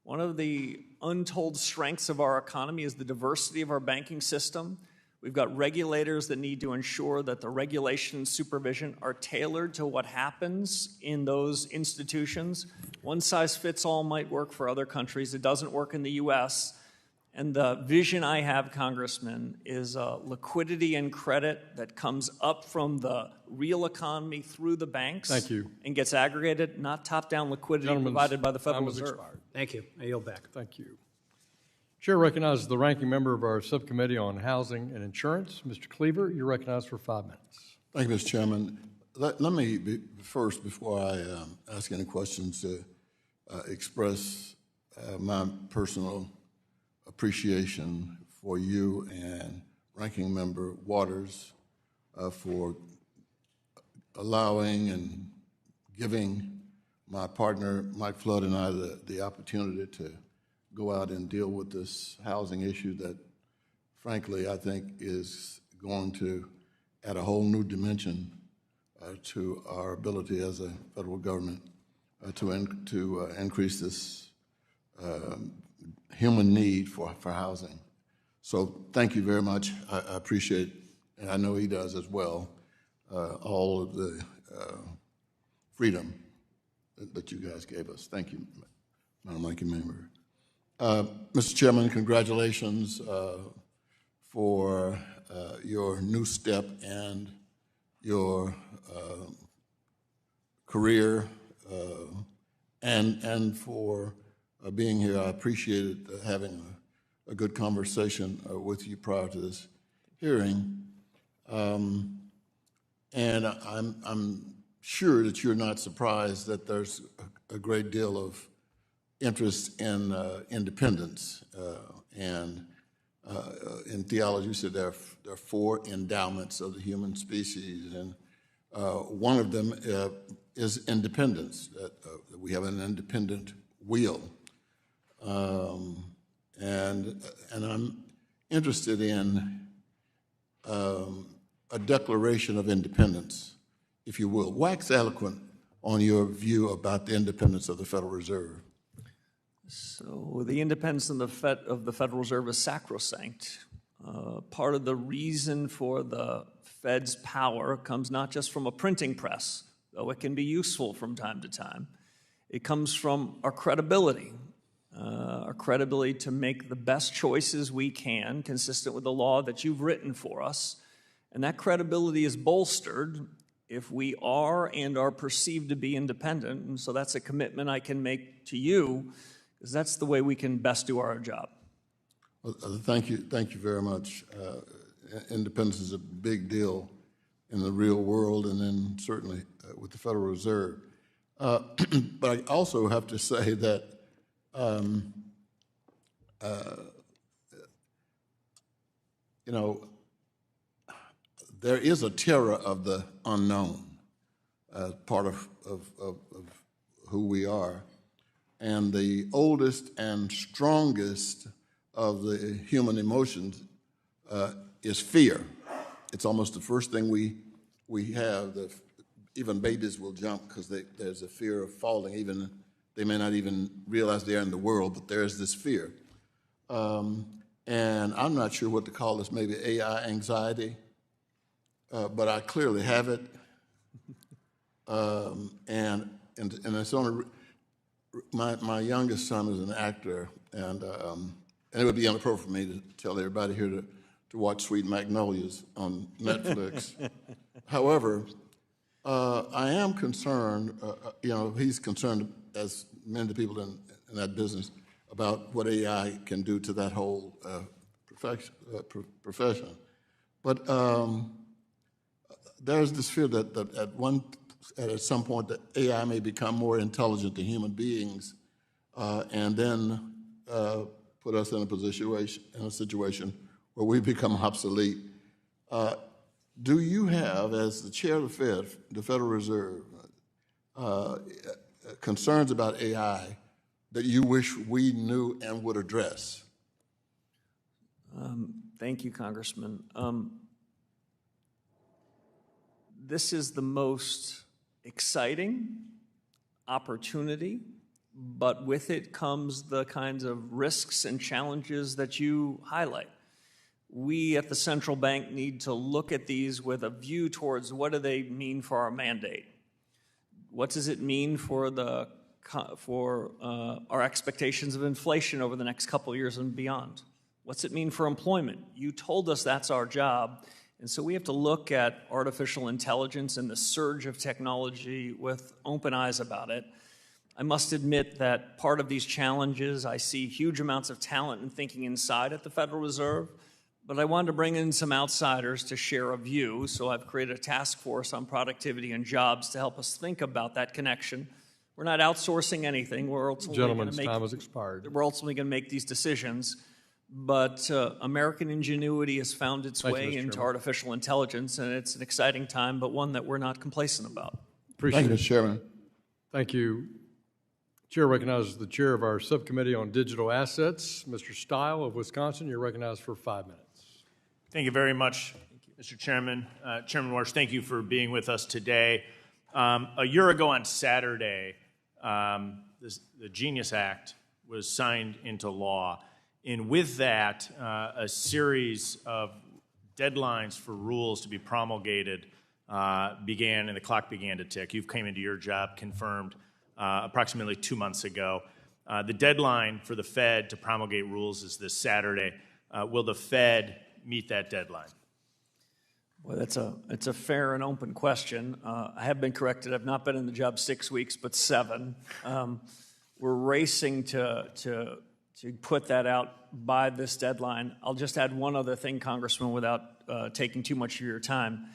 E: One of the untold strengths of our economy is the diversity of our banking system. We've got regulators that need to ensure that the regulation and supervision are tailored to what happens in those institutions. One size fits all might work for other countries. It doesn't work in the U.S. And the vision I have, Congressman, is liquidity and credit that comes up from the real economy through the banks.
A: Thank you.
E: And gets aggregated, not top-down liquidity provided by the Federal Reserve.
A: Expired.
N: Thank you. I yield back.
A: Thank you. Chair recognizes the ranking member of our subcommittee on housing and insurance, Mr. Cleaver. You're recognized for 5 minutes.
O: Thank you, Mr. Chairman. Let me first, before I ask any questions, express my personal appreciation for you and Ranking Member Waters for allowing and giving my partner, Mike Flood, and I the opportunity to go out and deal with this housing issue that, frankly, I think is going to add a whole new dimension to our ability as a federal government to increase this human need for housing. So thank you very much. I appreciate, and I know he does as well, all of the freedom that you guys gave us. Thank you, Madam Ranking Member. Mr. Chairman, congratulations for your new step and your career and for being here. I appreciated having a good conversation with you prior to this hearing. And I'm sure that you're not surprised that there's a great deal of interest in independence. And in theology, you said there are 4 endowments of the human species, and one of them is independence, that we have an independent will. And I'm interested in a declaration of independence, if you will. Wax eloquent on your view about the independence of the Federal Reserve.
E: So the independence of the Federal Reserve is sacrosanct. Part of the reason for the Fed's power comes not just from a printing press, though it can be useful from time to time. It comes from our credibility to make the best choices we can, consistent with the law that you've written for us. And that credibility is bolstered if we are and are perceived to be independent. And so that's a commitment I can make to you, because that's the way we can best do our job.
O: Well, thank you very much. Independence is a big deal in the real world, and then certainly with the Federal Reserve. But I also have to say that there is a terror of the unknown as part of who we are. And the oldest and strongest of the human emotions is fear. It's almost the first thing we have, the even babies will jump because there's a fear of falling. Even they may not even realize they're in the world, but there is this fear. And I'm not sure what to call this, maybe AI anxiety, but I clearly have it. And it's only, my youngest son is an actor, and it would be inappropriate for me to tell everybody here to watch Sweet Magnolias on Netflix. However, I am concerned, he's concerned, as many of the people in that business, about what AI can do to that whole profession. But there's this fear that at some point that AI may become more intelligent than human beings, and then put us in a situation where we become obsolete. Do you have, as the chair of the Federal Reserve, concerns about AI that you wish we knew and would address?
E: Thank you, Congressman. This is the most exciting opportunity, but with it comes the kinds of risks and challenges that you highlight. We at the central bank need to look at these with a view towards what do they mean for our mandate? What does it mean for our expectations of inflation over the next couple of years and beyond? What's it mean for employment? You told us that's our job, and so we have to look at artificial intelligence and the surge of technology with open eyes about it. I must admit that part of these challenges, I see huge amounts of talent and thinking inside at the Federal Reserve, but I wanted to bring in some outsiders to share a view, so I've created a task force on productivity and jobs to help us think about that connection. We're not outsourcing anything. We're ultimately
A: Gentleman's time has expired.
E: We're ultimately going to make these decisions, but American ingenuity has found its way into artificial intelligence, and it's an exciting time, but one that we're not complacent about.
A: Appreciate
O: Thank you,
A: it.
O: Mr. Chairman.
A: Thank you. Chair recognizes the chair of our subcommittee on digital assets, Mr. Stile of Wisconsin. You're recognized for 5 minutes.
P: Thank you very much, Mr. Chairman. Chairman Warsh, thank you for being with us today. A year ago on Saturday, the Genius Act was signed into law. And with that, a series of deadlines for rules to be promulgated began, and the clock began to tick. You came into your job confirmed approximately 2 months ago. The deadline for the Fed to promulgate rules is this Saturday. Will the Fed meet that deadline?
E: Well, it's a fair and open question. I have been corrected. I've not been in the job 6 weeks, but 7. We're racing to put that out by this deadline. I'll just add one other thing, Congressman, without taking too much of your time.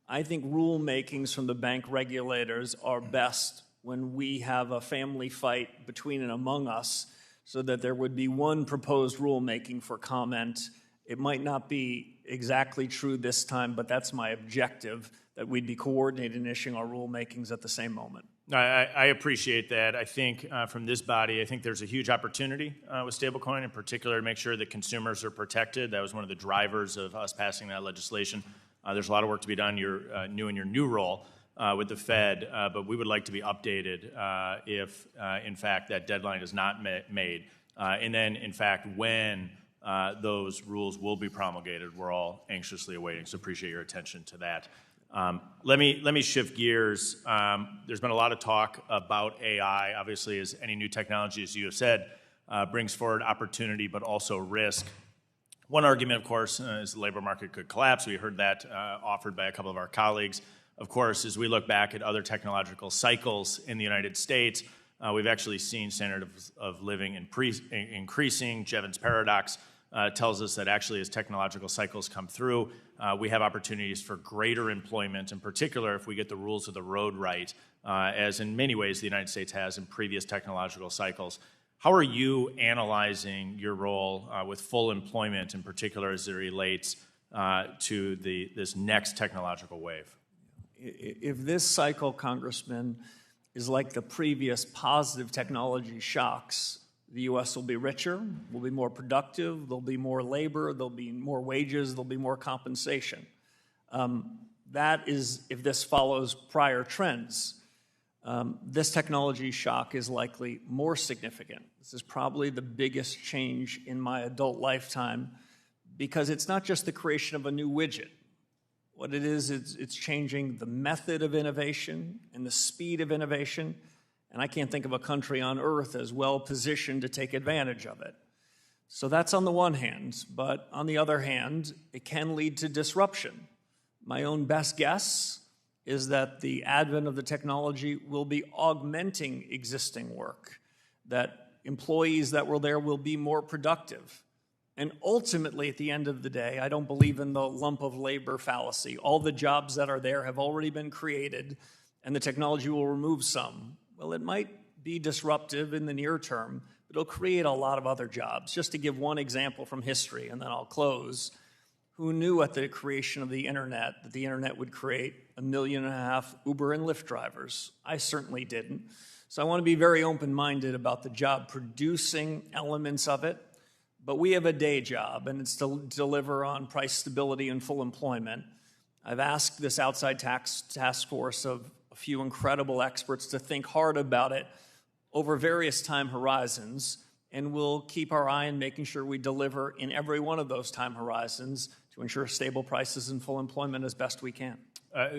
E: I think rulemakings from the bank regulators are best when we have a family fight between and among us, so that there would be one proposed rulemaking for comment. It might not be exactly true this time, but that's my objective, that we'd be coordinated in issuing our rulemakings at the same moment.
P: I appreciate that. I think from this body, I think there's a huge opportunity with stablecoin in particular to make sure that consumers are protected. That was one of the drivers of us passing that legislation. There's a lot of work to be done. You're new in your new role with the Fed, but we would like to be updated if, in fact, that deadline is not made. And then, in fact, when those rules will be promulgated, we're all anxiously awaiting, so appreciate your attention to that. Let me shift gears. There's been a lot of talk about AI, obviously, as any new technology, as you have said, brings forward opportunity but also risk. One argument, of course, is the labor market could collapse. We heard that offered by a couple of our colleagues. Of course, as we look back at other technological cycles in the United States, we've actually seen standard of living increasing. Jevons paradox tells us that actually as technological cycles come through, we have opportunities for greater employment, in particular if we get the rules of the road right, as in many ways the United States has in previous technological cycles. How are you analyzing your role with full employment, in particular as it relates to this next technological wave?
E: If this cycle, Congressman, is like the previous positive technology shocks, the U.S. will be richer, will be more productive, there'll be more labor, there'll be more wages, there'll be more compensation. That is if this follows prior trends. This technology shock is likely more significant. This is probably the biggest change in my adult lifetime because it's not just the creation of a new widget. What it is, it's changing the method of innovation and the speed of innovation, and I can't think of a country on earth as well positioned to take advantage of it. So that's on the one hand, but on the other hand, it can lead to disruption. My own best guess is that the advent of the technology will be augmenting existing work, that employees that were there will be more productive. And ultimately, at the end of the day, I don't believe in the lump of labor fallacy. All the jobs that are there have already been created, and the technology will remove some. Well, it might be disruptive in the near term, but it'll create a lot of other jobs. Just to give one example from history, and then I'll close. Who knew at the creation of the internet that the internet would create 1.5 million Uber and Lyft drivers? I certainly didn't. So I want to be very open-minded about the job-producing elements of it. But we have a day job, and it's to deliver on price stability and full employment. I've asked this outside task force of a few incredible experts to think hard about it over various time horizons, and we'll keep our eye on making sure we deliver in every one of those time horizons to ensure stable prices and full employment as best we can.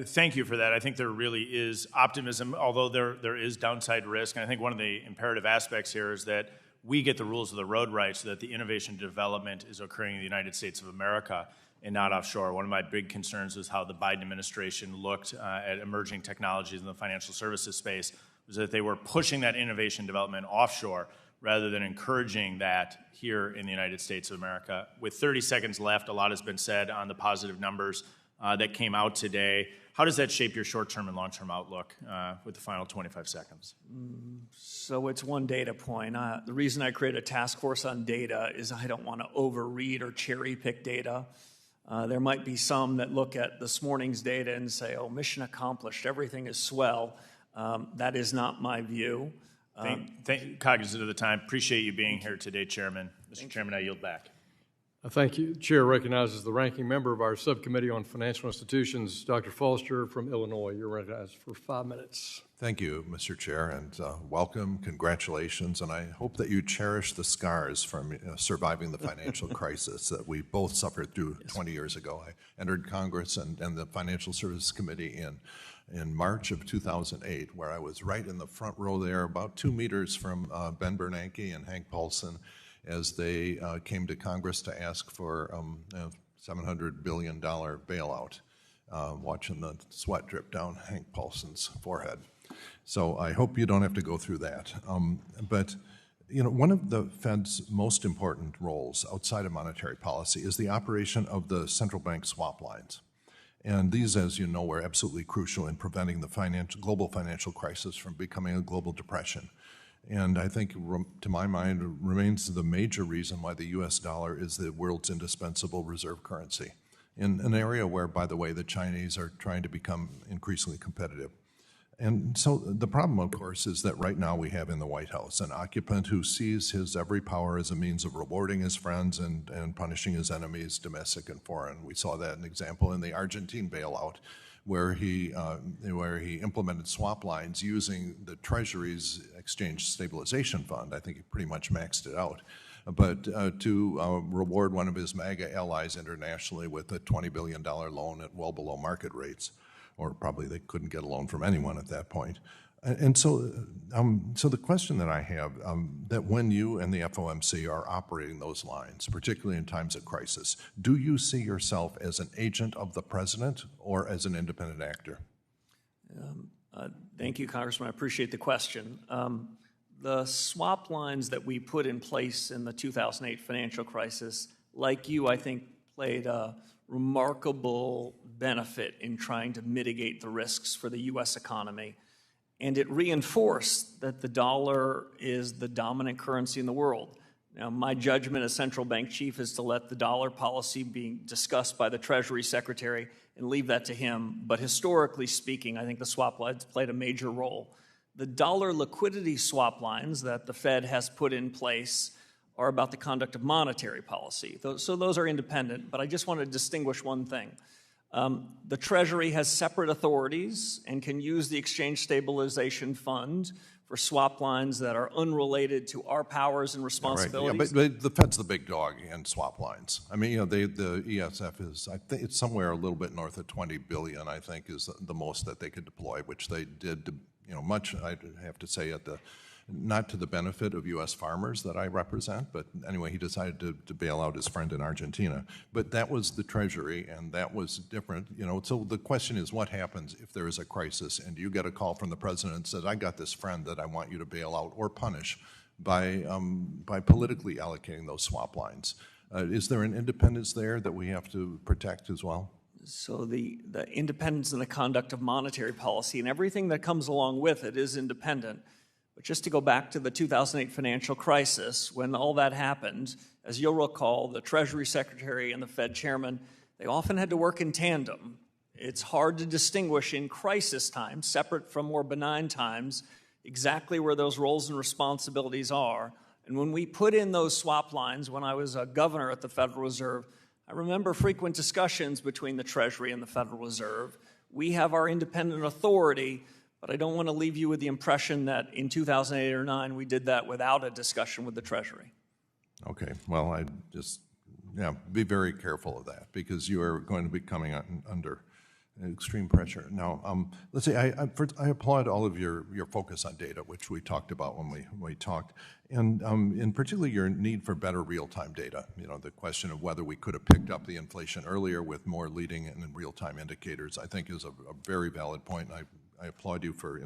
P: Thank you for that. I think there really is optimism, although there is downside risk. And I think one of the imperative aspects here is that we get the rules of the road right so that the innovation development is occurring in the United States of America and not offshore. One of my big concerns is how the Biden administration looked at emerging technologies in the financial services space, was that they were pushing that innovation development offshore rather than encouraging that here in the United States of America. With 30 seconds left, a lot has been said on the positive numbers that came out today. How does that shape your short-term and long-term outlook with the final 25 seconds?
E: So it's one data point. The reason I created a task force on data is I don't want to overread or cherry-pick data. There might be some that look at this morning's data and say, oh, mission accomplished, everything is swell. That is not my view.
P: Cognizant of the time, appreciate you being here today, Chairman. Mr. Chairman, I yield back.
A: Thank you. The Chair recognizes the ranking member of our Subcommittee on Financial Institutions, Dr. Foster from Illinois. You're recognized for 5 minutes.
Q: Thank you, Mr. Chair, and welcome, congratulations, and I hope that you cherish the scars from surviving the financial crisis that we both suffered through 20 years ago. I entered Congress and the Financial Services Committee in March of 2008, where I was right in the front row there, about 2 meters from Ben Bernanke and Hank Paulson, as they came to Congress to ask for $700 billion bailout, watching the sweat drip down Hank Paulson's forehead. So I hope you don't have to go through that. But you know, one of the Fed's most important roles outside of monetary policy is the operation of the central bank swap lines. And these, as you know, were absolutely crucial in preventing the global financial crisis from becoming a global depression. And I think, to my mind, remains the major reason why the U.S. dollar is the world's indispensable reserve currency, in an area where, by the way, the Chinese are trying to become increasingly competitive. And so the problem, of course, is that right now we have in the White House an occupant who sees his every power as a means of rewarding his friends and punishing his enemies, domestic and foreign. We saw that an example in the Argentine bailout, where he implemented swap lines using the Treasury's Exchange Stabilization Fund. I think he pretty much maxed it out. But to reward one of his MAGA allies internationally with a $20 billion loan at well below market rates, or probably they couldn't get a loan from anyone at that point. And so the question that I have, that when you and the FOMC are operating those lines, particularly in times of crisis, do you see yourself as an agent of the president or as an independent actor?
E: Thank you, Congressman. I appreciate the question. The swap lines that we put in place in the 2008 financial crisis, like you, I think, played a remarkable benefit in trying to mitigate the risks for the U.S. economy. And it reinforced that the dollar is the dominant currency in the world. Now, my judgment as central bank chief is to let the dollar policy be discussed by the Treasury Secretary and leave that to him. But historically speaking, I think the swap lines played a major role. The dollar liquidity swap lines that the Fed has put in place are about the conduct of monetary policy. So those are independent, but I just want to distinguish one thing. The Treasury has separate authorities and can use the Exchange Stabilization Fund for swap lines that are unrelated to our powers and responsibilities.
Q: Right. Yeah, but the Fed's the big dog in swap lines. I mean, the ESF is, I think it's somewhere a little bit north of $20 billion, I think, is the most that they could deploy, which they did, much, I have to say, not to the benefit of U.S. farmers that I represent, but anyway, he decided to bail out his friend in Argentina. But that was the Treasury, and that was different. So the question is, what happens if there is a crisis and you get a call from the president and says, I got this friend that I want you to bail out or punish by politically allocating those swap lines? Is there an independence there that we have to protect as well?
E: So the independence in the conduct of monetary policy and everything that comes along with it is independent. But just to go back to the 2008 financial crisis, when all that happened, as you'll recall, the Treasury Secretary and the Fed Chairman, they often had to work in tandem. It's hard to distinguish in crisis times, separate from more benign times, exactly where those roles and responsibilities are. And when we put in those swap lines, when I was a governor at the Federal Reserve, I remember frequent discussions between the Treasury and the Federal Reserve. We have our independent authority, but I don't want to leave you with the impression that in 2008 or 9 we did that without a discussion with the Treasury.
Q: Okay, well, I just, be very careful of that because you are going to be coming under extreme pressure. Now, let's say I applaud all of your focus on data, which we talked about when we talked, and in particular your need for better real-time data. The question of whether we could have picked up the inflation earlier with more leading and real-time indicators, I think is a very valid point. And I applaud you for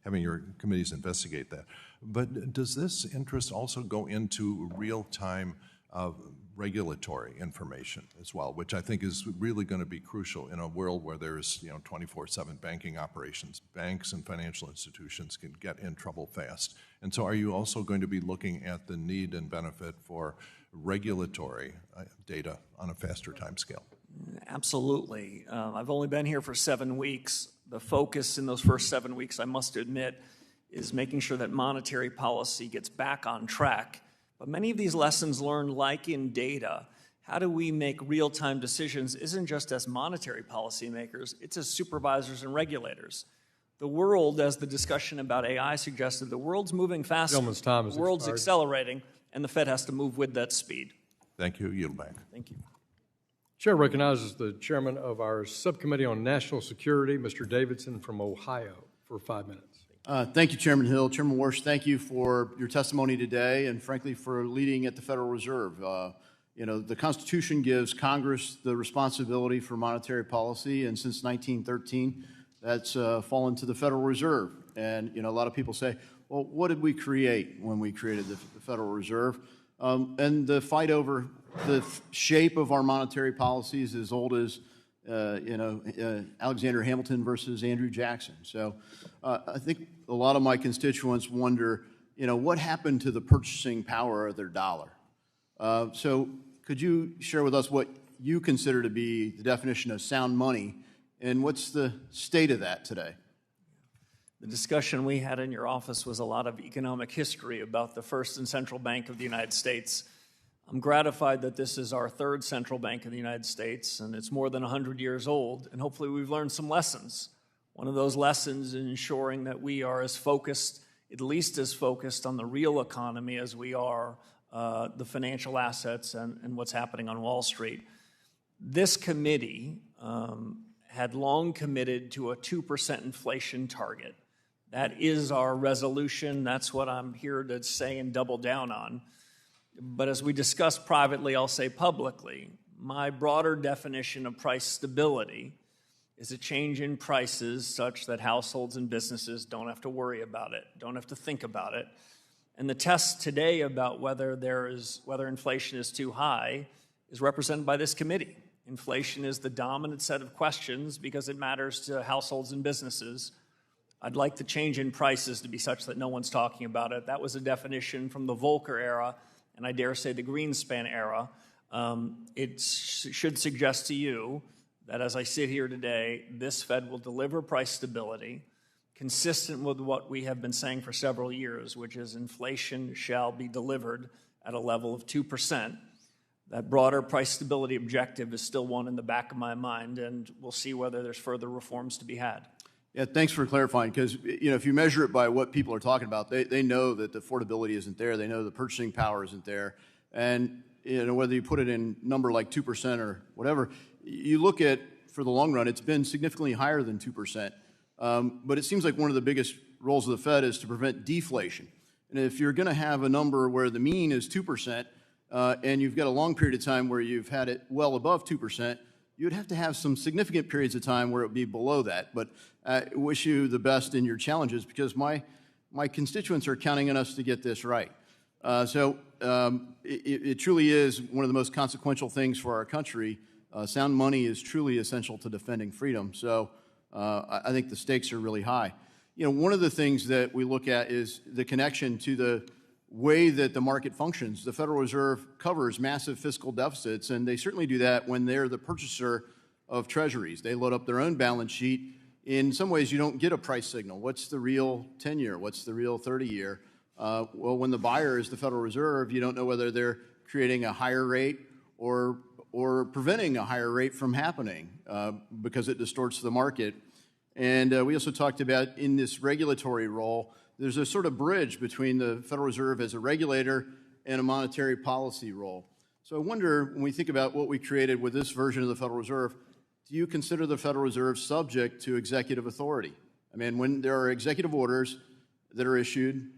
Q: having your committees investigate that. But does this interest also go into real-time regulatory information as well, which I think is really going to be crucial in a world where there's 24/7 banking operations? Banks and financial institutions can get in trouble fast. And so are you also going to be looking at the need and benefit for regulatory data on a faster timescale?
E: Absolutely. I've only been here for 7 weeks. The focus in those first 7 weeks, I must admit, is making sure that monetary policy gets back on track. But many of these lessons learned, like in data, how do we make real-time decisions isn't just as monetary policymakers, it's as supervisors and regulators. The world, as the discussion about AI suggested, the world's moving faster.
A: Gentleman's time is
E: the world's
A: expired.
E: Accelerating, and the Fed has to move with that speed.
Q: Thank you. Yield back.
E: Thank you.
A: Chair recognizes the chairman of our Subcommittee on National Security, Mr. Davidson from Ohio, for 5 minutes.
R: Thank you, Chairman Hill. Chairman Warsh, thank you for your testimony today and, frankly, for leading at the Federal Reserve. The Constitution gives Congress the responsibility for monetary policy, and since 1913, that's fallen to the Federal Reserve. And, a lot of people say, well, what did we create when we created the Federal Reserve? And the fight over the shape of our monetary policies is as old as Alexander Hamilton versus Andrew Jackson. So I think a lot of my constituents wonder, what happened to the purchasing power of their dollar? So could you share with us what you consider to be the definition of sound money, and what's the state of that today?
E: The discussion we had in your office was a lot of economic history about the first and central bank of the United States. I'm gratified that this is our third central bank in the United States, and it's more than 100 years old, and hopefully we've learned some lessons. One of those lessons is ensuring that we are as focused, at least as focused on the real economy as we are the financial assets and what's happening on Wall Street. This committee had long committed to a 2% inflation target. That is our resolution. That's what I'm here to say and double down on. But as we discussed privately, I'll say publicly, my broader definition of price stability is a change in prices such that households and businesses don't have to worry about it, don't have to think about it. And the test today about whether inflation is too high is represented by this committee. Inflation is the dominant set of questions because it matters to households and businesses. I'd like the change in prices to be such that no one's talking about it. That was a definition from the Volcker era, and I dare say the Greenspan era. It should suggest to you that as I sit here today, this Fed will deliver price stability consistent with what we have been saying for several years, which is inflation shall be delivered at a level of 2%. That broader price stability objective is still one in the back of my mind, and we'll see whether there's further reforms to be had.
R: Yeah, thanks for clarifying, because if you measure it by what people are talking about, they know that the affordability isn't there. They know the purchasing power isn't there. And whether you put it in number like 2% or whatever, you look at, for the long run, it's been significantly higher than 2%. But it seems like one of the biggest roles of the Fed is to prevent deflation. And if you're going to have a number where the mean is 2%, and you've got a long period of time where you've had it well above 2%, you'd have to have some significant periods of time where it would be below that. But I wish you the best in your challenges, because my constituents are counting on us to get this right. It truly is one of the most consequential things for our country. Sound money is truly essential to defending freedom. So I think the stakes are really high. One of the things that we look at is the connection to the way that the market functions. The Federal Reserve covers massive fiscal deficits, and they certainly do that when they're the purchaser of treasuries. They load up their own balance sheet. In some ways, you don't get a price signal. What's the real 10-year? What's the real 30-year? Well, when the buyer is the Federal Reserve, you don't know whether they're creating a higher rate or preventing a higher rate from happening because it distorts the market. And we also talked about, in this regulatory role, there's a sort of bridge between the Federal Reserve as a regulator and a monetary policy role. So I wonder, when we think about what we created with this version of the Federal Reserve, do you consider the Federal Reserve subject to executive authority? I mean, when there are executive orders that are issued,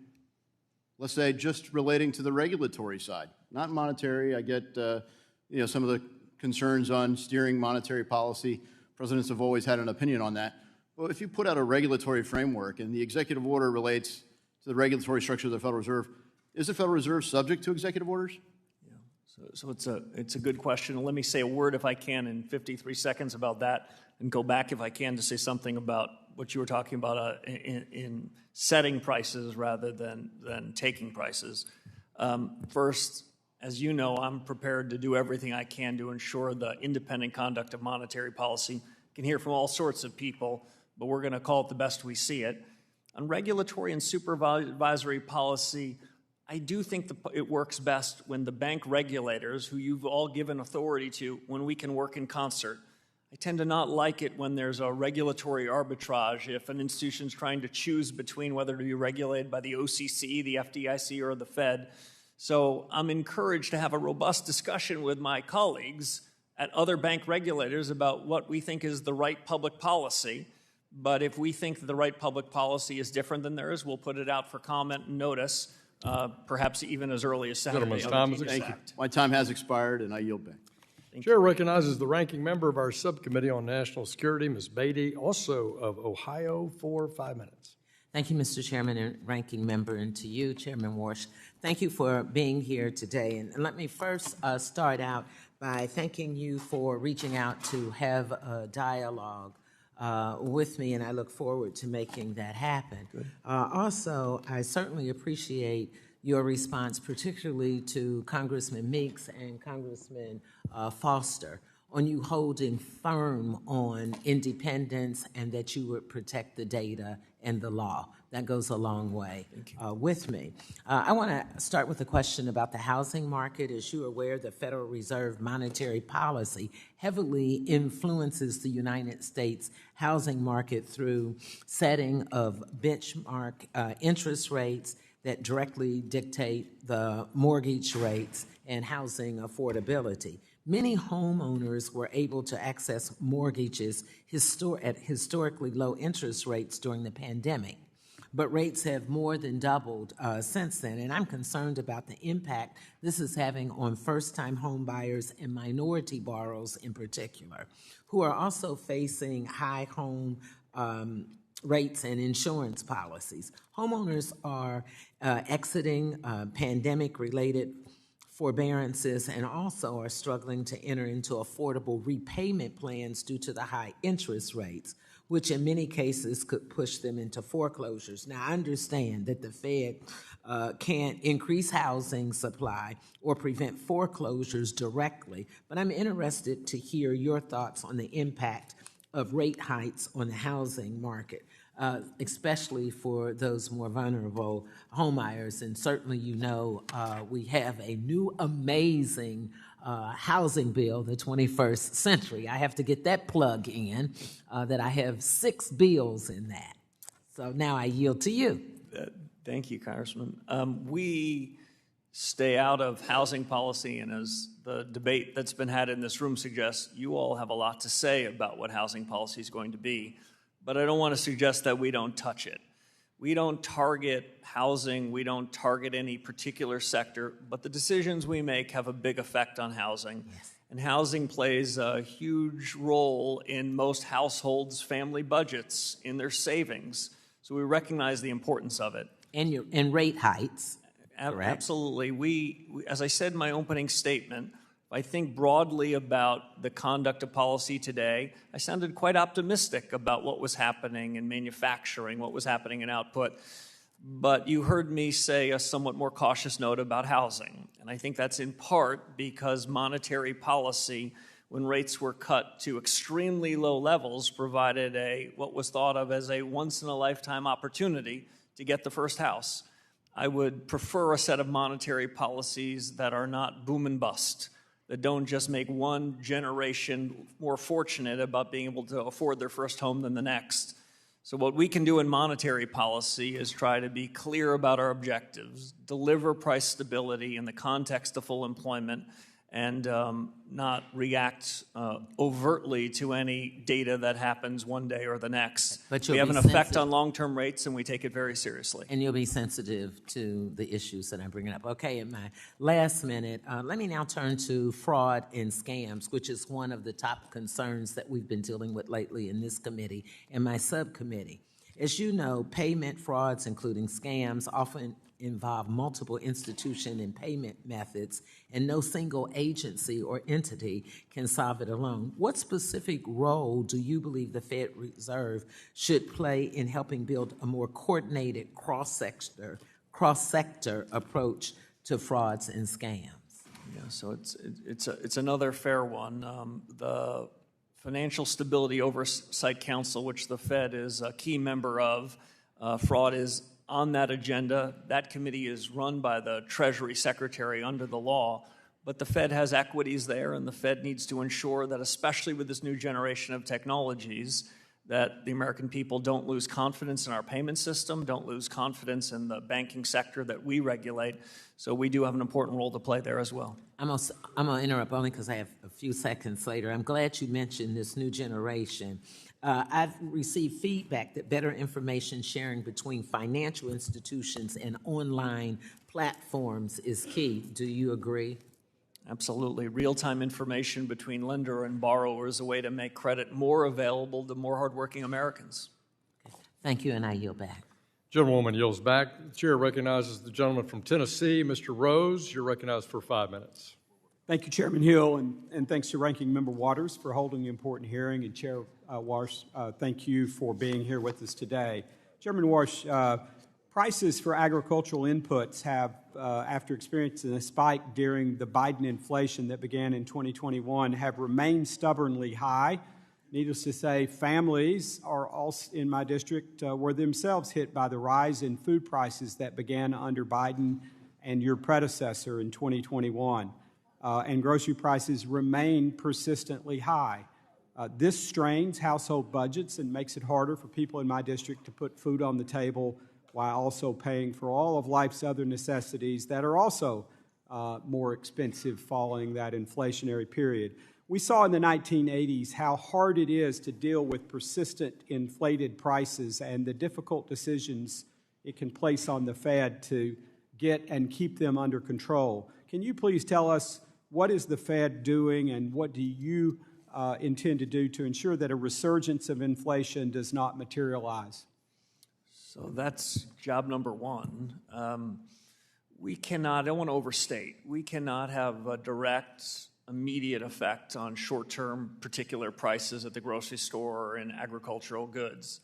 R: let's say just relating to the regulatory side, not monetary. I get some of the concerns on steering monetary policy. Presidents have always had an opinion on that. Well, if you put out a regulatory framework and the executive order relates to the regulatory structure of the Federal Reserve, is the Federal Reserve subject to executive orders?
E: Yeah. So it's a good question. Let me say a word, if I can, in 53 seconds about that, and go back, if I can, to say something about what you were talking about in setting prices rather than taking prices. First, as you know, I'm prepared to do everything I can to ensure the independent conduct of monetary policy. You can hear from all sorts of people, but we're going to call it the best we see it. On regulatory and supervisory policy, I do think it works best when the bank regulators, who you've all given authority to, when we can work in concert. I tend to not like it when there's a regulatory arbitrage, if an institution's trying to choose between whether to be regulated by the OCC, the FDIC, or the Fed. So I'm encouraged to have a robust discussion with my colleagues at other bank regulators about what we think is the right public policy. But if we think that the right public policy is different than theirs, we'll put it out for comment and notice, perhaps even as early as Saturday.
R: Thank you. My time has expired, and I yield back.
A: Chair recognizes the ranking member of our subcommittee on national security, Ms. Beatty, also of Ohio, for 5 minutes.
S: Thank you, Mr. Chairman and ranking member, and to you, Chairman Warsh. Thank you for being here today. And let me first start out by thanking you for reaching out to have a dialogue with me, and I look forward to making that happen. Also, I certainly appreciate your response, particularly to Congressman Meeks and Congressman Foster, on you holding firm on independence and that you would protect the data and the law. That goes a long way with me. I want to start with a question about the housing market. As you are aware, the Federal Reserve monetary policy heavily influences the United States housing market through setting of benchmark interest rates that directly dictate the mortgage rates and housing affordability. Many homeowners were able to access mortgages at historically low interest rates during the pandemic, but rates have more than doubled since then, and I'm concerned about the impact this is having on first-time home buyers and minority borrowers in particular, who are also facing high home rates and insurance policies. Homeowners are exiting pandemic-related forbearances and also are struggling to enter into affordable repayment plans due to the high interest rates, which in many cases could push them into foreclosures. Now, I understand that the Fed can't increase housing supply or prevent foreclosures directly, but I'm interested to hear your thoughts on the impact of rate hikes on the housing market, especially for those more vulnerable homebuyers. And certainly, you know, we have a new amazing housing bill, the 21st century. I have to get that plug in, that I have 6 bills in that. So now I yield to you.
E: Thank you, Congressman. We stay out of housing policy, and as the debate that's been had in this room suggests, you all have a lot to say about what housing policy is going to be, but I don't want to suggest that we don't touch it. We don't target housing, we don't target any particular sector, but the decisions we make have a big effect on housing. Yes. And housing plays a huge role in most households' family budgets, in their savings. So we recognize the importance of it.
S: And rate heights. Correct.
E: Absolutely. We, as I said in my opening statement, I think broadly about the conduct of policy today. I sounded quite optimistic about what was happening in manufacturing, what was happening in output, but you heard me say a somewhat more cautious note about housing. And I think that's in part because monetary policy, when rates were cut to extremely low levels, provided what was thought of as a once-in-a-lifetime opportunity to get the first house. I would prefer a set of monetary policies that are not boom and bust, that don't just make one generation more fortunate about being able to afford their first home than the next. So what we can do in monetary policy is try to be clear about our objectives, deliver price stability in the context of full employment, and not react overtly to any data that happens one day or the next.
S: But
E: we have an effect on long-term rates, and we take it very seriously.
S: And you'll be sensitive to the issues that I'm bringing up. Okay, in my last minute, let me now turn to fraud and scams, which is one of the top concerns that we've been dealing with lately in this committee and my subcommittee. As you know, payment frauds, including scams, often involve multiple institution and payment methods, and no single agency or entity can solve it alone. What specific role do you believe the Fed Reserve should play in helping build a more coordinated cross-sector approach to frauds and scams?
E: Yeah, so it's another fair one. The Financial Stability Oversight Council, which the Fed is a key member of, fraud is on that agenda. That committee is run by the Treasury Secretary under the law, but the Fed has equities there, and the Fed needs to ensure that, especially with this new generation of technologies, that the American people don't lose confidence in our payment system, don't lose confidence in the banking sector that we regulate. So we do have an important role to play there as well.
S: I'm going to interrupt only because I have a few seconds later. I'm glad you mentioned this new generation. I've received feedback that better information sharing between financial institutions and online platforms is key. Do you agree?
E: Absolutely. Real-time information between lender and borrower is a way to make credit more available to more hardworking Americans.
S: Thank you, and I yield back.
A: Gentlewoman yields back. The chair recognizes the gentleman from Tennessee, Mr. Rose. You're recognized for 5 minutes.
T: Thank you, Chairman Hill, and thanks to Ranking Member Waters for holding the important hearing, and Chair Warsh, thank you for being here with us today. Chairman Warsh, prices for agricultural inputs have, after experiencing a spike during the Biden inflation that began in 2021, have remained stubbornly high. Needless to say, families are also in my district were themselves hit by the rise in food prices that began under Biden and your predecessor in 2021. And grocery prices remain persistently high. This strains household budgets and makes it harder for people in my district to put food on the table while also paying for all of life's other necessities that are also more expensive following that inflationary period. We saw in the 1980s how hard it is to deal with persistent inflated prices and the difficult decisions it can place on the Fed to get and keep them under control. Can you please tell us what is the Fed doing and what do you intend to do to ensure that a resurgence of inflation does not materialize?
E: So that's job number one. We cannot, I don't want to overstate, we cannot have a direct, immediate effect on short-term particular prices at the grocery store or in agricultural goods.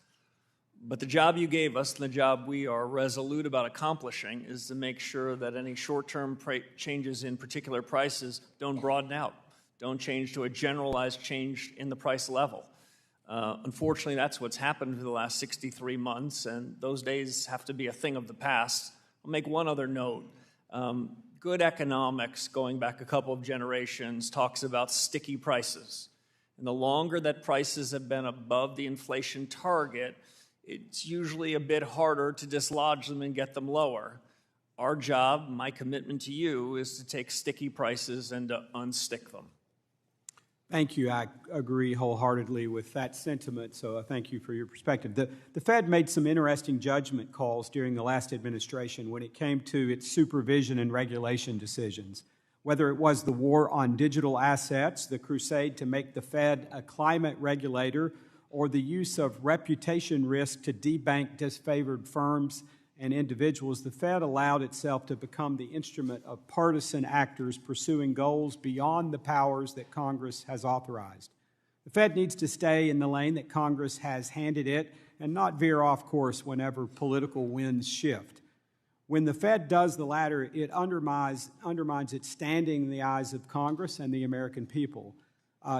E: But the job you gave us, and the job we are resolute about accomplishing, is to make sure that any short-term changes in particular prices don't broaden out, don't change to a generalized change in the price level. Unfortunately, that's what's happened for the last 63 months, and those days have to be a thing of the past. I'll make one other note. good economics, going back a couple of generations, talks about sticky prices. And the longer that prices have been above the inflation target, it's usually a bit harder to dislodge them and get them lower. Our job, my commitment to you, is to take sticky prices and to unstick them.
T: Thank you. I agree wholeheartedly with that sentiment, so I thank you for your perspective. The Fed made some interesting judgment calls during the last administration when it came to its supervision and regulation decisions. Whether it was the war on digital assets, the crusade to make the Fed a climate regulator, or the use of reputation risk to debank disfavored firms and individuals, the Fed allowed itself to become the instrument of partisan actors pursuing goals beyond the powers that Congress has authorized. The Fed needs to stay in the lane that Congress has handed it and not veer off course whenever political winds shift. When the Fed does the latter, it undermines its standing in the eyes of Congress and the American people.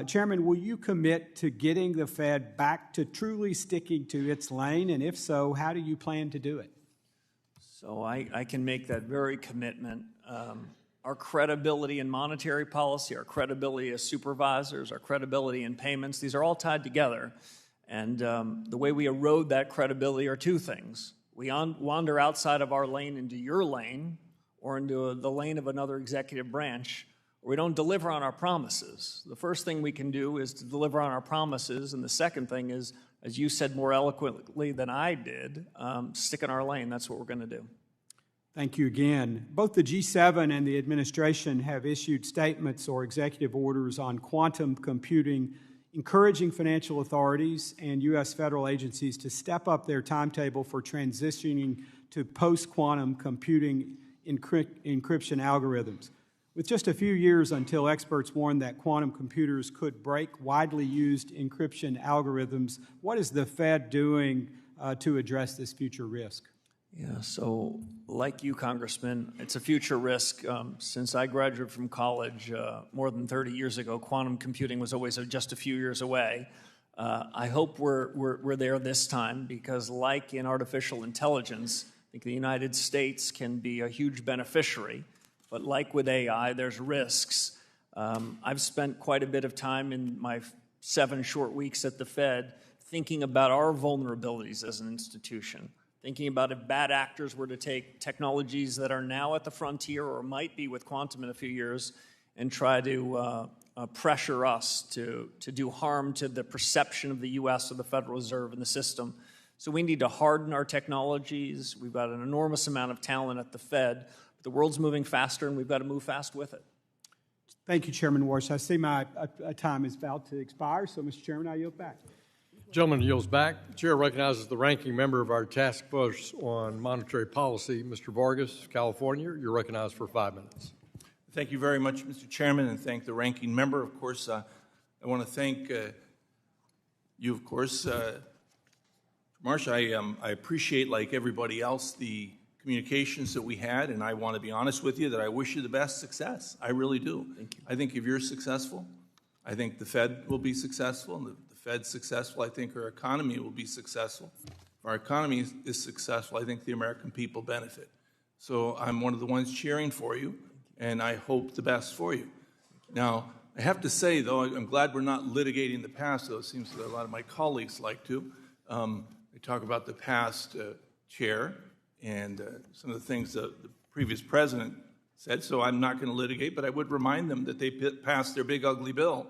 T: Chairman, will you commit to getting the Fed back to truly sticking to its lane? And if so, how do you plan to do it?
E: So I can make that very commitment. Our credibility in monetary policy, our credibility as supervisors, our credibility in payments, these are all tied together. And the way we erode that credibility are two things. We wander outside of our lane into your lane or into the lane of another executive branch, or we don't deliver on our promises. The first thing we can do is to deliver on our promises, and the second thing is, as you said more eloquently than I did, stick in our lane. That's what we're going to do.
T: Thank you again. Both the G7 and the administration have issued statements or executive orders on quantum computing, encouraging financial authorities and U.S. federal agencies to step up their timetable for transitioning to post-quantum computing encryption algorithms. With just a few years until experts warned that quantum computers could break widely used encryption algorithms, what is the Fed doing to address this future risk?
E: Yeah, so like you, Congressman, it's a future risk. Since I graduated from college more than 30 years ago, quantum computing was always just a few years away. I hope we're there this time because, like in artificial intelligence, I think the United States can be a huge beneficiary. But like with AI, there's risks. I've spent quite a bit of time in my 7 short weeks at the Fed thinking about our vulnerabilities as an institution, thinking about if bad actors were to take technologies that are now at the frontier or might be with quantum in a few years and try to pressure us to do harm to the perception of the U.S. or the Federal Reserve and the system. So we need to harden our technologies. We've got an enormous amount of talent at the Fed. The world's moving faster, and we've got to move fast with it.
T: Thank you, Chairman Warsh. I see my time is about to expire, so, Mr. Chairman, I yield back.
A: Gentleman yields back. The chair recognizes the ranking member of our task force on monetary policy, Mr. Vargas, California. You're recognized for 5 minutes.
D: Thank you very much, Mr. Chairman, and thank the ranking member. Of course, I want to thank you, of course. Marsh, I appreciate, like everybody else, the communications that we had, and I want to be honest with you that I wish you the best success. I really do. Thank you. I think if you're successful, I think the Fed will be successful, and if the Fed's successful, I think our economy will be successful. If our economy is successful, I think the American people benefit. So I'm one of the ones cheering for you, and I hope the best for you. Now, I have to say, though, I'm glad we're not litigating the past, though it seems that a lot of my colleagues like to. They talk about the past, Chair, and some of the things the previous president said, so I'm not going to litigate, but I would remind them that they passed their big ugly bill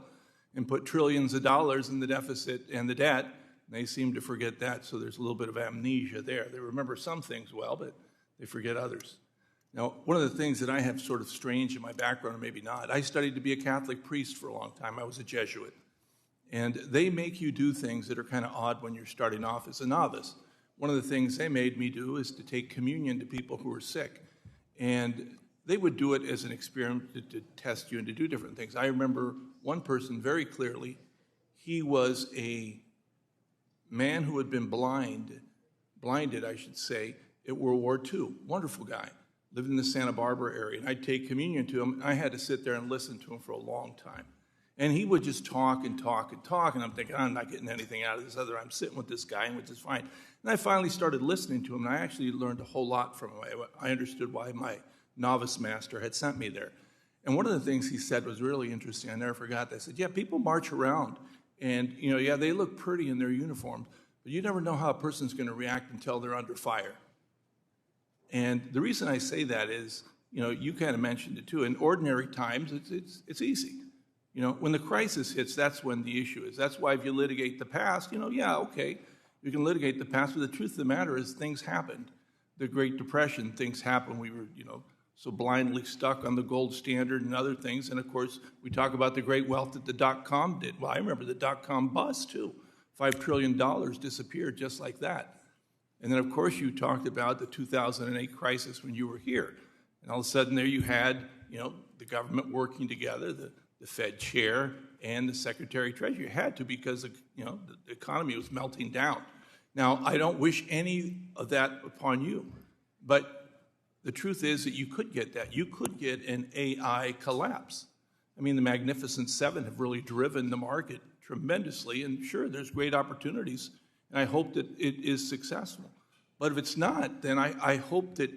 D: and put trillions of dollars in the deficit and the debt, and they seem to forget that, so there's a little bit of amnesia there. They remember some things well, but they forget others. Now, one of the things that I have sort of strange in my background, or maybe not, I studied to be a Catholic priest for a long time. I was a Jesuit. And they make you do things that are kind of odd when you're starting off as a novice. One of the things they made me do is to take communion to people who were sick. And they would do it as an experiment to test you and to do different things. I remember one person very clearly. He was a man who had been blinded, I should say, at World War II. Wonderful guy. Lived in the Santa Barbara area. And I'd take communion to him. I had to sit there and listen to him for a long time. And he would just talk and talk and talk, and I'm thinking, I'm not getting anything out of this other. I'm sitting with this guy, which is fine. And I finally started listening to him, and I actually learned a whole lot from him. I understood why my novice master had sent me there. And one of the things he said was really interesting. I never forgot that. I said, yeah, people march around and, yeah, they look pretty in their uniforms, but you never know how a person's going to react until they're under fire. And the reason I say that is, you kind of mentioned it too. In ordinary times, it's easy. When the crisis hits, that's when the issue is. That's why if you litigate the past, yeah, okay, you can litigate the past, but the truth of the matter is things happened. The Great Depression, things happened. We were, so blindly stuck on the gold standard and other things. And of course, we talk about the great wealth that the dot-com did. Well, I remember the dot-com bust too. $5 trillion disappeared just like that. And then of course you talked about the 2008 crisis when you were here. And all of a sudden there you had, the government working together, the Fed chair and the Secretary of Treasury. You had to because, the economy was melting down. Now, I don't wish any of that upon you, but the truth is that you could get that. You could get an AI collapse. I mean, the Magnificent Seven have really driven the market tremendously, and sure, there's great opportunities, and I hope that it is successful. But if it's not, then I hope that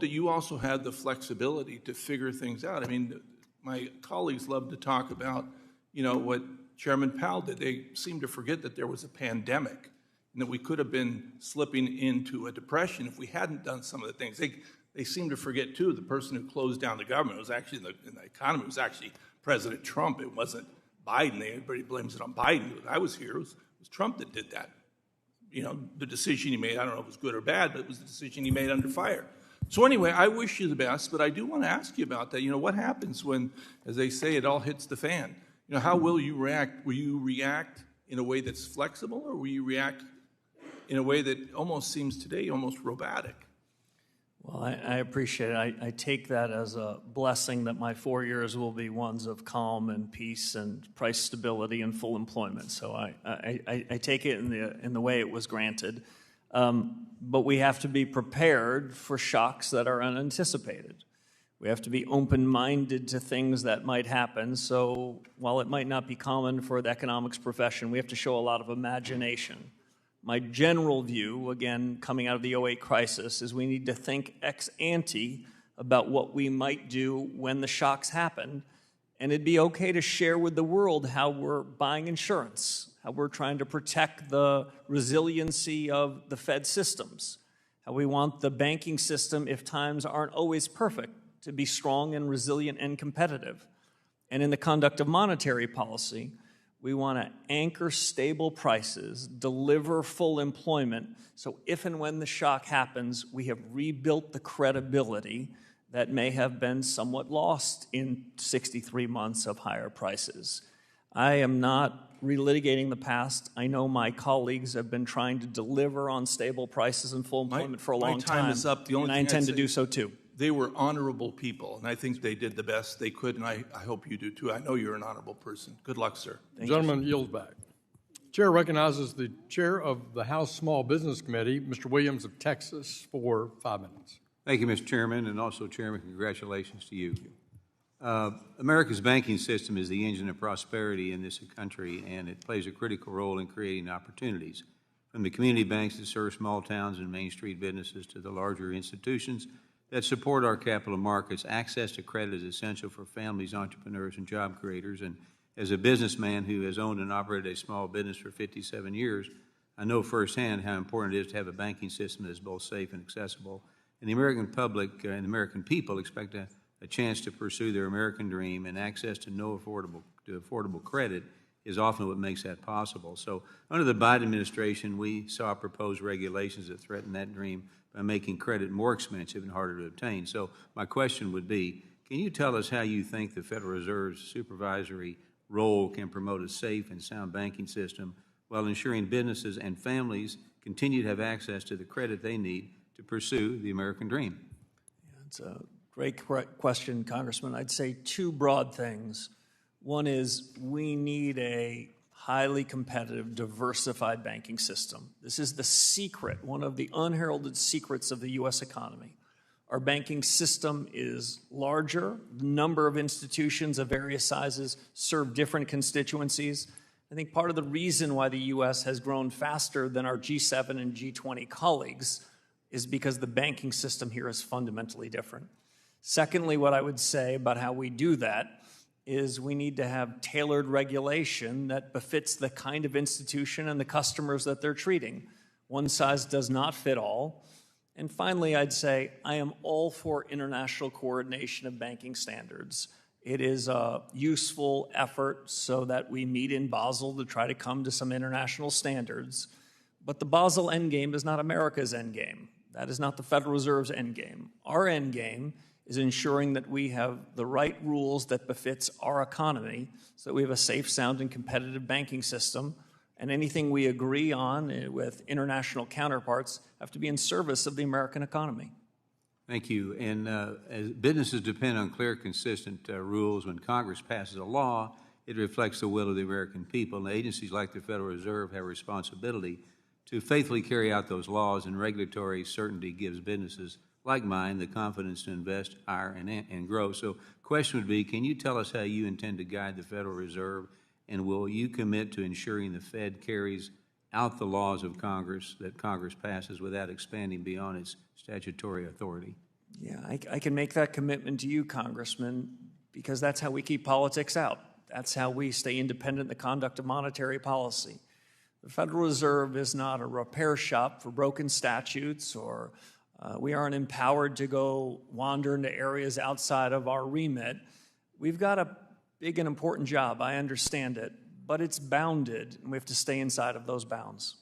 D: you also have the flexibility to figure things out. I mean, my colleagues love to talk about, what Chairman Powell did. They seem to forget that there was a pandemic and that we could have been slipping into a depression if we hadn't done some of the things. They seem to forget, too, the person who closed down the government was actually, in the economy, was actually President Trump. It wasn't Biden. Everybody blames it on Biden. When I was here, it was Trump that did that. The decision he made, I don't know if it was good or bad, but it was the decision he made under fire. So anyway, I wish you the best, but I do want to ask you about that. What happens when, as they say, it all hits the fan? How will you react? Will you react in a way that's flexible, or will you react in a way that almost seems today almost robotic?
E: Well, I appreciate it. I take that as a blessing that my 4 years will be ones of calm and peace and price stability and full employment. So I take it in the way it was granted. But we have to be prepared for shocks that are unanticipated. We have to be open-minded to things that might happen. So while it might not be common for the economics profession, we have to show a lot of imagination. My general view, again, coming out of the 2008 crisis, is we need to think ex ante about what we might do when the shocks happen. And it'd be okay to share with the world how we're buying insurance, how we're trying to protect the resiliency of the Fed systems, how we want the banking system, if times aren't always perfect, to be strong and resilient and competitive. And in the conduct of monetary policy, we want to anchor stable prices, deliver full employment, so if and when the shock happens, we have rebuilt the credibility that may have been somewhat lost in 63 months of higher prices. I am not relitigating the past. I know my colleagues have been trying to deliver on stable prices and full employment for a long time.
D: My time is up. The only
E: and I
D: thing
E: intend
D: I'd
E: to
D: say,
E: do so too.
D: They were honorable people, and I think they did the best they could, and I hope you do too. I know you're an honorable person. Good luck, sir.
A: The gentleman yields back. Chair recognizes the chair of the House Small Business Committee, Mr. Williams of Texas, for 5 minutes.
U: Thank you, Mr. Chairman, and also, Chairman, congratulations to you. America's banking system is the engine of prosperity in this country, and it plays a critical role in creating opportunities. From the community banks that serve small towns and Main Street businesses to the larger institutions that support our capital markets, access to credit is essential for families, entrepreneurs, and job creators. And as a businessman who has owned and operated a small business for 57 years, I know firsthand how important it is to have a banking system that is both safe and accessible. And the American public and the American people expect a chance to pursue their American dream, and access to affordable credit is often what makes that possible. So under the Biden administration, we saw proposed regulations that threaten that dream by making credit more expensive and harder to obtain. So my question would be, can you tell us how you think the Federal Reserve's supervisory role can promote a safe and sound banking system while ensuring businesses and families continue to have access to the credit they need to pursue the American dream?
E: It's a great question, Congressman. I'd say two broad things. One is we need a highly competitive, diversified banking system. This is the secret, one of the unheralded secrets of the U.S. economy. Our banking system is larger. The number of institutions of various sizes serve different constituencies. I think part of the reason why the U.S. has grown faster than our G7 and G20 colleagues is because the banking system here is fundamentally different. Secondly, what I would say about how we do that is we need to have tailored regulation that befits the kind of institution and the customers that they're treating. One size does not fit all. And finally, I'd say I am all for international coordination of banking standards. It is a useful effort so that we meet in Basel to try to come to some international standards. But the Basel endgame is not America's endgame. That is not the Federal Reserve's endgame. Our endgame is ensuring that we have the right rules that befits our economy so that we have a safe, sound, and competitive banking system. And anything we agree on with international counterparts have to be in service of the American economy.
U: Thank you. And as businesses depend on clear, consistent rules, when Congress passes a law, it reflects the will of the American people. And agencies like the Federal Reserve have a responsibility to faithfully carry out those laws, and regulatory certainty gives businesses like mine the confidence to invest, hire, and grow. So question would be, can you tell us how you intend to guide the Federal Reserve, and will you commit to ensuring the Fed carries out the laws of Congress that Congress passes without expanding beyond its statutory authority?
E: Yeah, I can make that commitment to you, Congressman, because that's how we keep politics out. That's how we stay independent in the conduct of monetary policy. The Federal Reserve is not a repair shop for broken statutes, or we aren't empowered to go wander into areas outside of our remit. We've got a big and important job, I understand it, but it's bounded, and we have to stay inside of those bounds.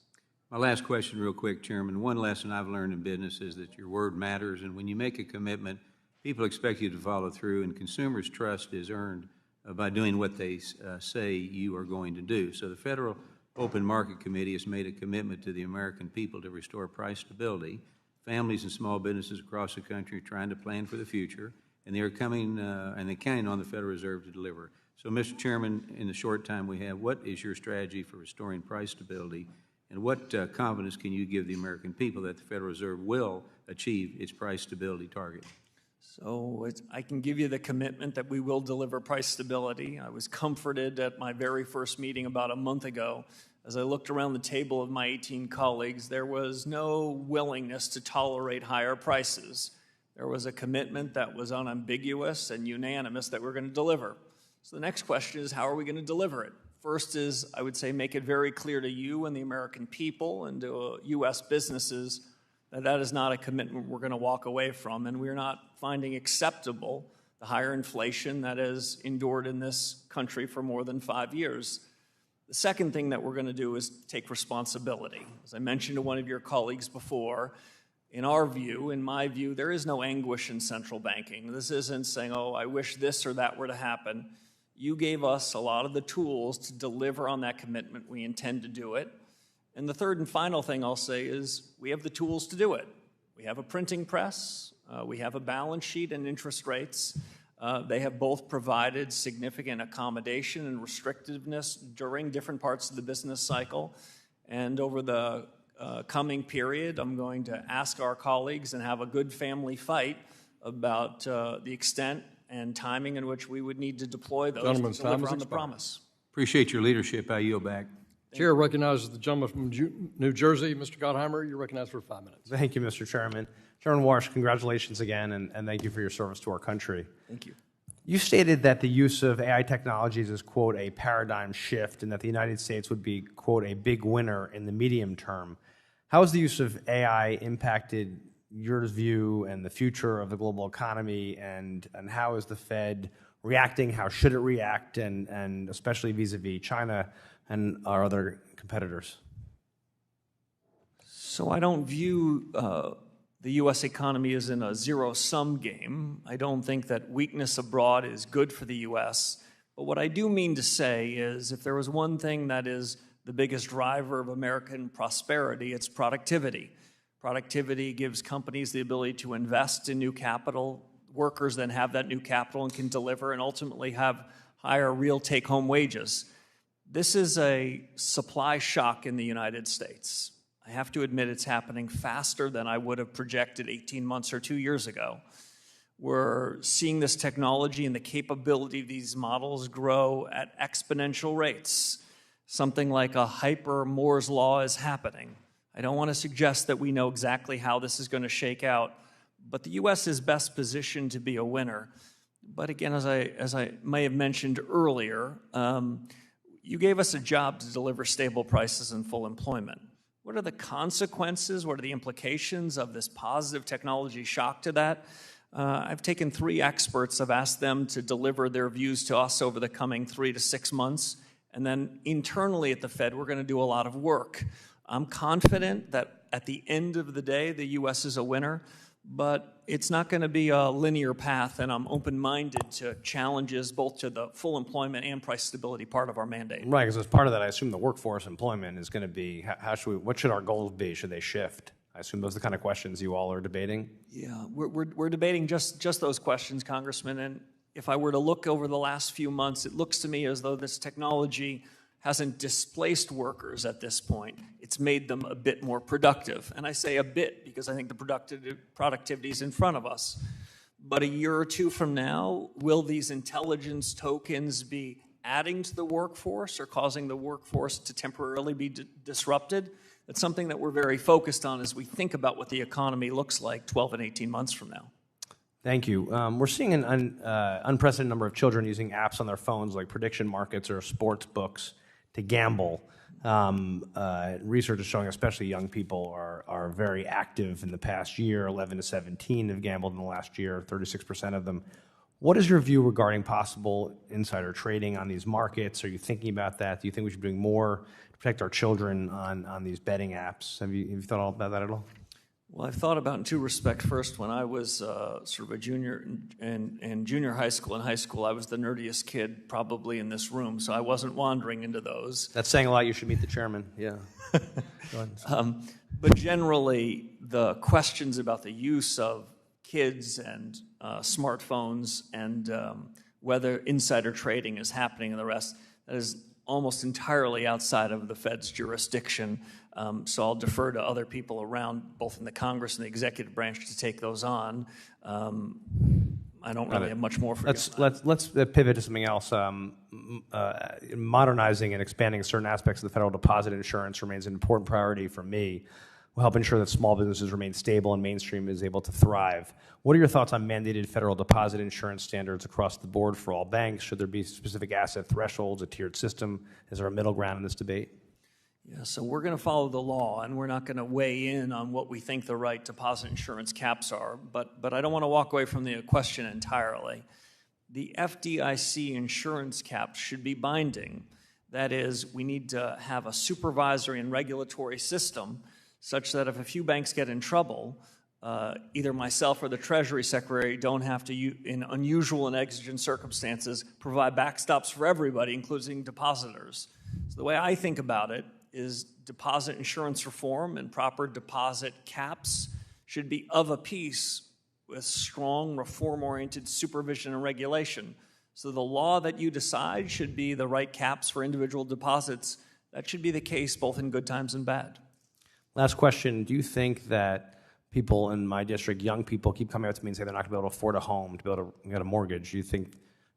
U: My last question real quick, Chairman. One lesson I've learned in business is that your word matters, and when you make a commitment, people expect you to follow through, and consumers' trust is earned by doing what they say you are going to do. So the Federal Open Market Committee has made a commitment to the American people to restore price stability. Families and small businesses across the country are trying to plan for the future, and they're counting on the Federal Reserve to deliver. So, Mr. Chairman, in the short time we have, what is your strategy for restoring price stability, and what confidence can you give the American people that the Federal Reserve will achieve its price stability target?
E: So I can give you the commitment that we will deliver price stability. I was comforted at my very first meeting about a month ago. As I looked around the table of my 18 colleagues, there was no willingness to tolerate higher prices. There was a commitment that was unambiguous and unanimous that we're going to deliver. So the next question is, how are we going to deliver it? First is, I would say, make it very clear to you and the American people and to U.S. businesses that that is not a commitment we're going to walk away from, and we're not finding acceptable the higher inflation that has endured in this country for more than 5 years. The second thing that we're going to do is take responsibility. As I mentioned to one of your colleagues before, in our view, in my view, there is no anguish in central banking. This isn't saying, oh, I wish this or that were to happen. You gave us a lot of the tools to deliver on that commitment. We intend to do it. And the third and final thing I'll say is we have the tools to do it. We have a printing press. We have a balance sheet and interest rates. They have both provided significant accommodation and restrictiveness during different parts of the business cycle. And over the coming period, I'm going to ask our colleagues and have a good family fight about the extent and timing in which we would need to deploy those to deliver on the promise.
U: Appreciate your leadership. I yield back.
A: Chair recognizes the gentleman from New Jersey, Mr. Gottheimer. You're recognized for 5 minutes.
B: Thank you, Mr. Chairman. Chairman Warsh, congratulations again, and thank you for your service to our country.
E: Thank you.
B: You stated that the use of AI technologies is, quote, a paradigm shift, and that the United States would be, quote, a big winner in the medium term. How has the use of AI impacted your view and the future of the global economy, and how is the Fed reacting? How should it react, and especially vis-a-vis China and our other competitors?
E: So I don't view the U.S. economy as in a zero-sum game. I don't think that weakness abroad is good for the U.S. But what I do mean to say is if there was one thing that is the biggest driver of American prosperity, it's productivity. Productivity gives companies the ability to invest in new capital. Workers then have that new capital and can deliver and ultimately have higher real take-home wages. This is a supply shock in the United States. I have to admit it's happening faster than I would have projected 18 months or 2 years ago. We're seeing this technology and the capability of these models grow at exponential rates. Something like a hyper Moore's law is happening. I don't want to suggest that we know exactly how this is going to shake out, but the U.S. is best positioned to be a winner. But again, as I may have mentioned earlier, you gave us a job to deliver stable prices and full employment. What are the consequences? What are the implications of this positive technology shock to that? I've taken 3 experts, I've asked them to deliver their views to us over the coming 3 to 6 months, and then internally at the Fed, we're going to do a lot of work. I'm confident that at the end of the day, the U.S. is a winner, but it's not going to be a linear path, and I'm open-minded to challenges both to the full employment and price stability part of our mandate.
B: Right, because as part of that, I assume the workforce employment is going to be, what should our goals be? Should they shift? I assume those are the kind of questions you all are debating?
E: Yeah, we're debating just those questions, Congressman, and if I were to look over the last few months, it looks to me as though this technology hasn't displaced workers at this point. It's made them a bit more productive. And I say a bit because I think the productivity is in front of us. But a year or 2 from now, will these intelligence tokens be adding to the workforce or causing the workforce to temporarily be disrupted? That's something that we're very focused on as we think about what the economy looks like 12 and 18 months from now.
B: Thank you. We're seeing an unprecedented number of children using apps on their phones like prediction markets or sports books to gamble. Research is showing especially young people are very active in the past year. 11 to 17 have gambled in the last year, 36% of them. What is your view regarding possible insider trading on these markets? Are you thinking about that? Do you think we should be doing more to protect our children on these betting apps? Have you thought about that at all?
E: Well, I've thought about in 2 respects. First, when I was sort of a junior in junior high school and high school, I was the nerdiest kid probably in this room, so I wasn't wandering into those.
B: That's saying a lot. You should meet the chairman. Yeah. Go ahead.
E: But generally, the questions about the use of kids and smartphones and whether insider trading is happening and the rest, that is almost entirely outside of the Fed's jurisdiction. So I'll defer to other people around, both in the Congress and the executive branch, to take those on. I don't really have much more for you.
B: Let's pivot to something else. Modernizing and expanding certain aspects of the federal deposit insurance remains an important priority for me. Will help ensure that small businesses remain stable and mainstream is able to thrive. What are your thoughts on mandated federal deposit insurance standards across the board for all banks? Should there be specific asset thresholds, a tiered system? Is there a middle ground in this debate?
E: Yeah, so we're going to follow the law, and we're not going to weigh in on what we think the right deposit insurance caps are. But I don't want to walk away from the question entirely. The FDIC insurance caps should be binding. That is, we need to have a supervisory and regulatory system such that if a few banks get in trouble, either myself or the Treasury Secretary don't have to, in unusual and exigent circumstances, provide backstops for everybody, including depositors. So the way I think about it is deposit insurance reform and proper deposit caps should be of a piece with strong reform-oriented supervision and regulation. So the law that you decide should be the right caps for individual deposits. That should be the case both in good times and bad.
B: Last question. Do you think that people in my district, young people, keep coming up to me and say they're not going to be able to afford a home, to be able to get a mortgage? Do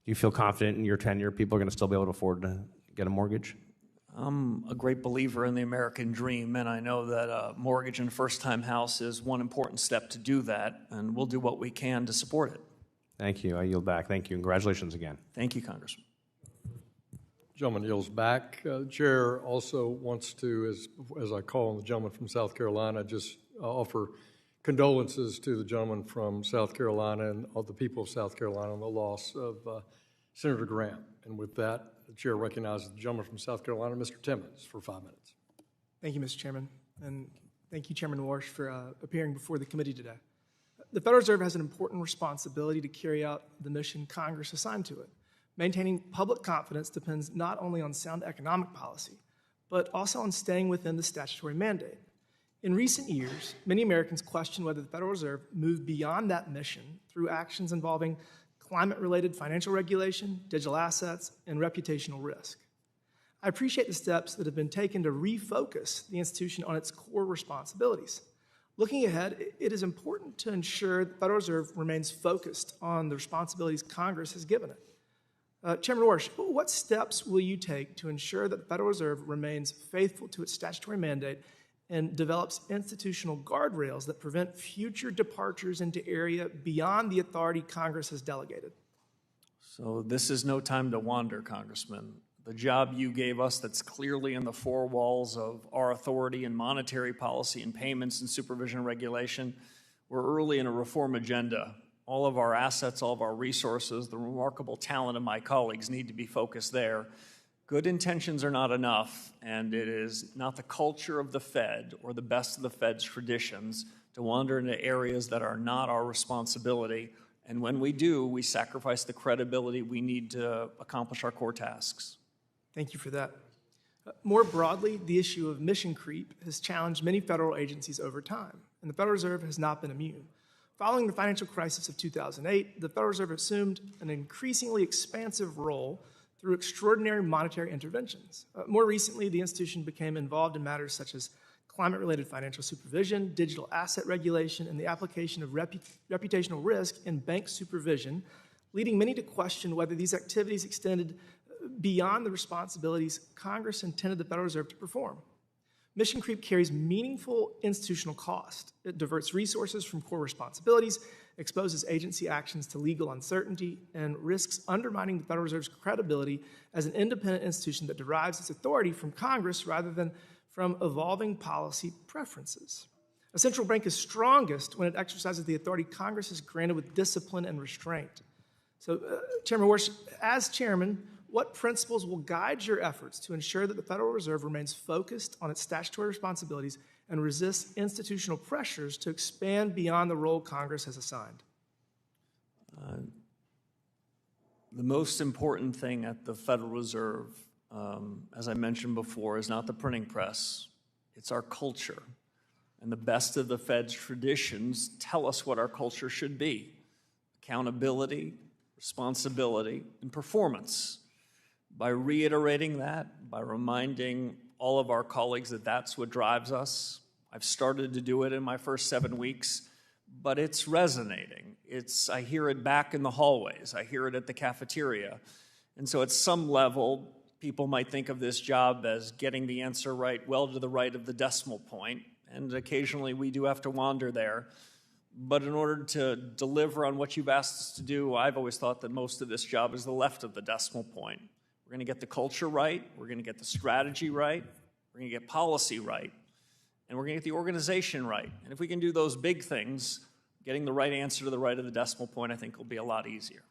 B: you feel confident in your tenure people are going to still be able to afford to get a mortgage?
E: I'm a great believer in the American dream, and I know that a mortgage and first-time house is one important step to do that, and we'll do what we can to support it.
B: Thank you. I yield back. Thank you. Congratulations again.
E: Thank you, Congressman.
A: Gentleman yields back. Chair also wants to, as I call on the gentleman from South Carolina, just offer condolences to the gentleman from South Carolina and all the people of South Carolina on the loss of Senator Graham. And with that, the chair recognizes the gentleman from South Carolina, Mr. Timmons, for 5 minutes.
C: Thank you, Mr. Chairman, and thank you, Chairman Warsh, for appearing before the committee today. The Federal Reserve has an important responsibility to carry out the mission Congress assigned to it. Maintaining public confidence depends not only on sound economic policy, but also on staying within the statutory mandate. In recent years, many Americans question whether the Federal Reserve moved beyond that mission through actions involving climate-related financial regulation, digital assets, and reputational risk. I appreciate the steps that have been taken to refocus the institution on its core responsibilities. Looking ahead, it is important to ensure the Federal Reserve remains focused on the responsibilities Congress has given it. Chairman Warsh, what steps will you take to ensure that the Federal Reserve remains faithful to its statutory mandate and develops institutional guardrails that prevent future departures into area beyond the authority Congress has delegated.
E: So this is no time to wander, Congressman. The job you gave us that's clearly in the four walls of our authority in monetary policy and payments and supervision and regulation, we're early in a reform agenda. All of our assets, all of our resources, the remarkable talent of my colleagues need to be focused there. Good intentions are not enough, and it is not the culture of the Fed or the best of the Fed's traditions to wander into areas that are not our responsibility. And when we do, we sacrifice the credibility we need to accomplish our core tasks.
C: Thank you for that. More broadly, the issue of mission creep has challenged many federal agencies over time, and the Federal Reserve has not been immune. Following the financial crisis of 2008, the Federal Reserve assumed an increasingly expansive role through extraordinary monetary interventions. More recently, the institution became involved in matters such as climate-related financial supervision, digital asset regulation, and the application of reputational risk in bank supervision, leading many to question whether these activities extended beyond the responsibilities Congress intended the Federal Reserve to perform. Mission creep carries meaningful institutional cost. It diverts resources from core responsibilities, exposes agency actions to legal uncertainty, and risks undermining the Federal Reserve's credibility as an independent institution that derives its authority from Congress rather than from evolving policy preferences. A central bank is strongest when it exercises the authority Congress has granted with discipline and restraint. So, Chairman Warsh, as chairman, what principles will guide your efforts to ensure that the Federal Reserve remains focused on its statutory responsibilities and resists institutional pressures to expand beyond the role Congress has assigned?
E: The most important thing at the Federal Reserve, as I mentioned before, is not the printing press. It's our culture. And the best of the Fed's traditions tell us what our culture should be: accountability, responsibility, and performance. By reiterating that, by reminding all of our colleagues that that's what drives us. I've started to do it in my first 7 weeks, but it's resonating. I hear it back in the hallways. I hear it at the cafeteria. And so at some level, people might think of this job as getting the answer right, well to the right of the decimal point, and occasionally we do have to wander there. But in order to deliver on what you've asked us to do, I've always thought that most of this job is the left of the decimal point. We're going to get the culture right, we're going to get the strategy right, we're going to get policy right, and we're going to get the organization right. And if we can do those big things, getting the right answer to the right of the decimal point, I think will be a lot easier.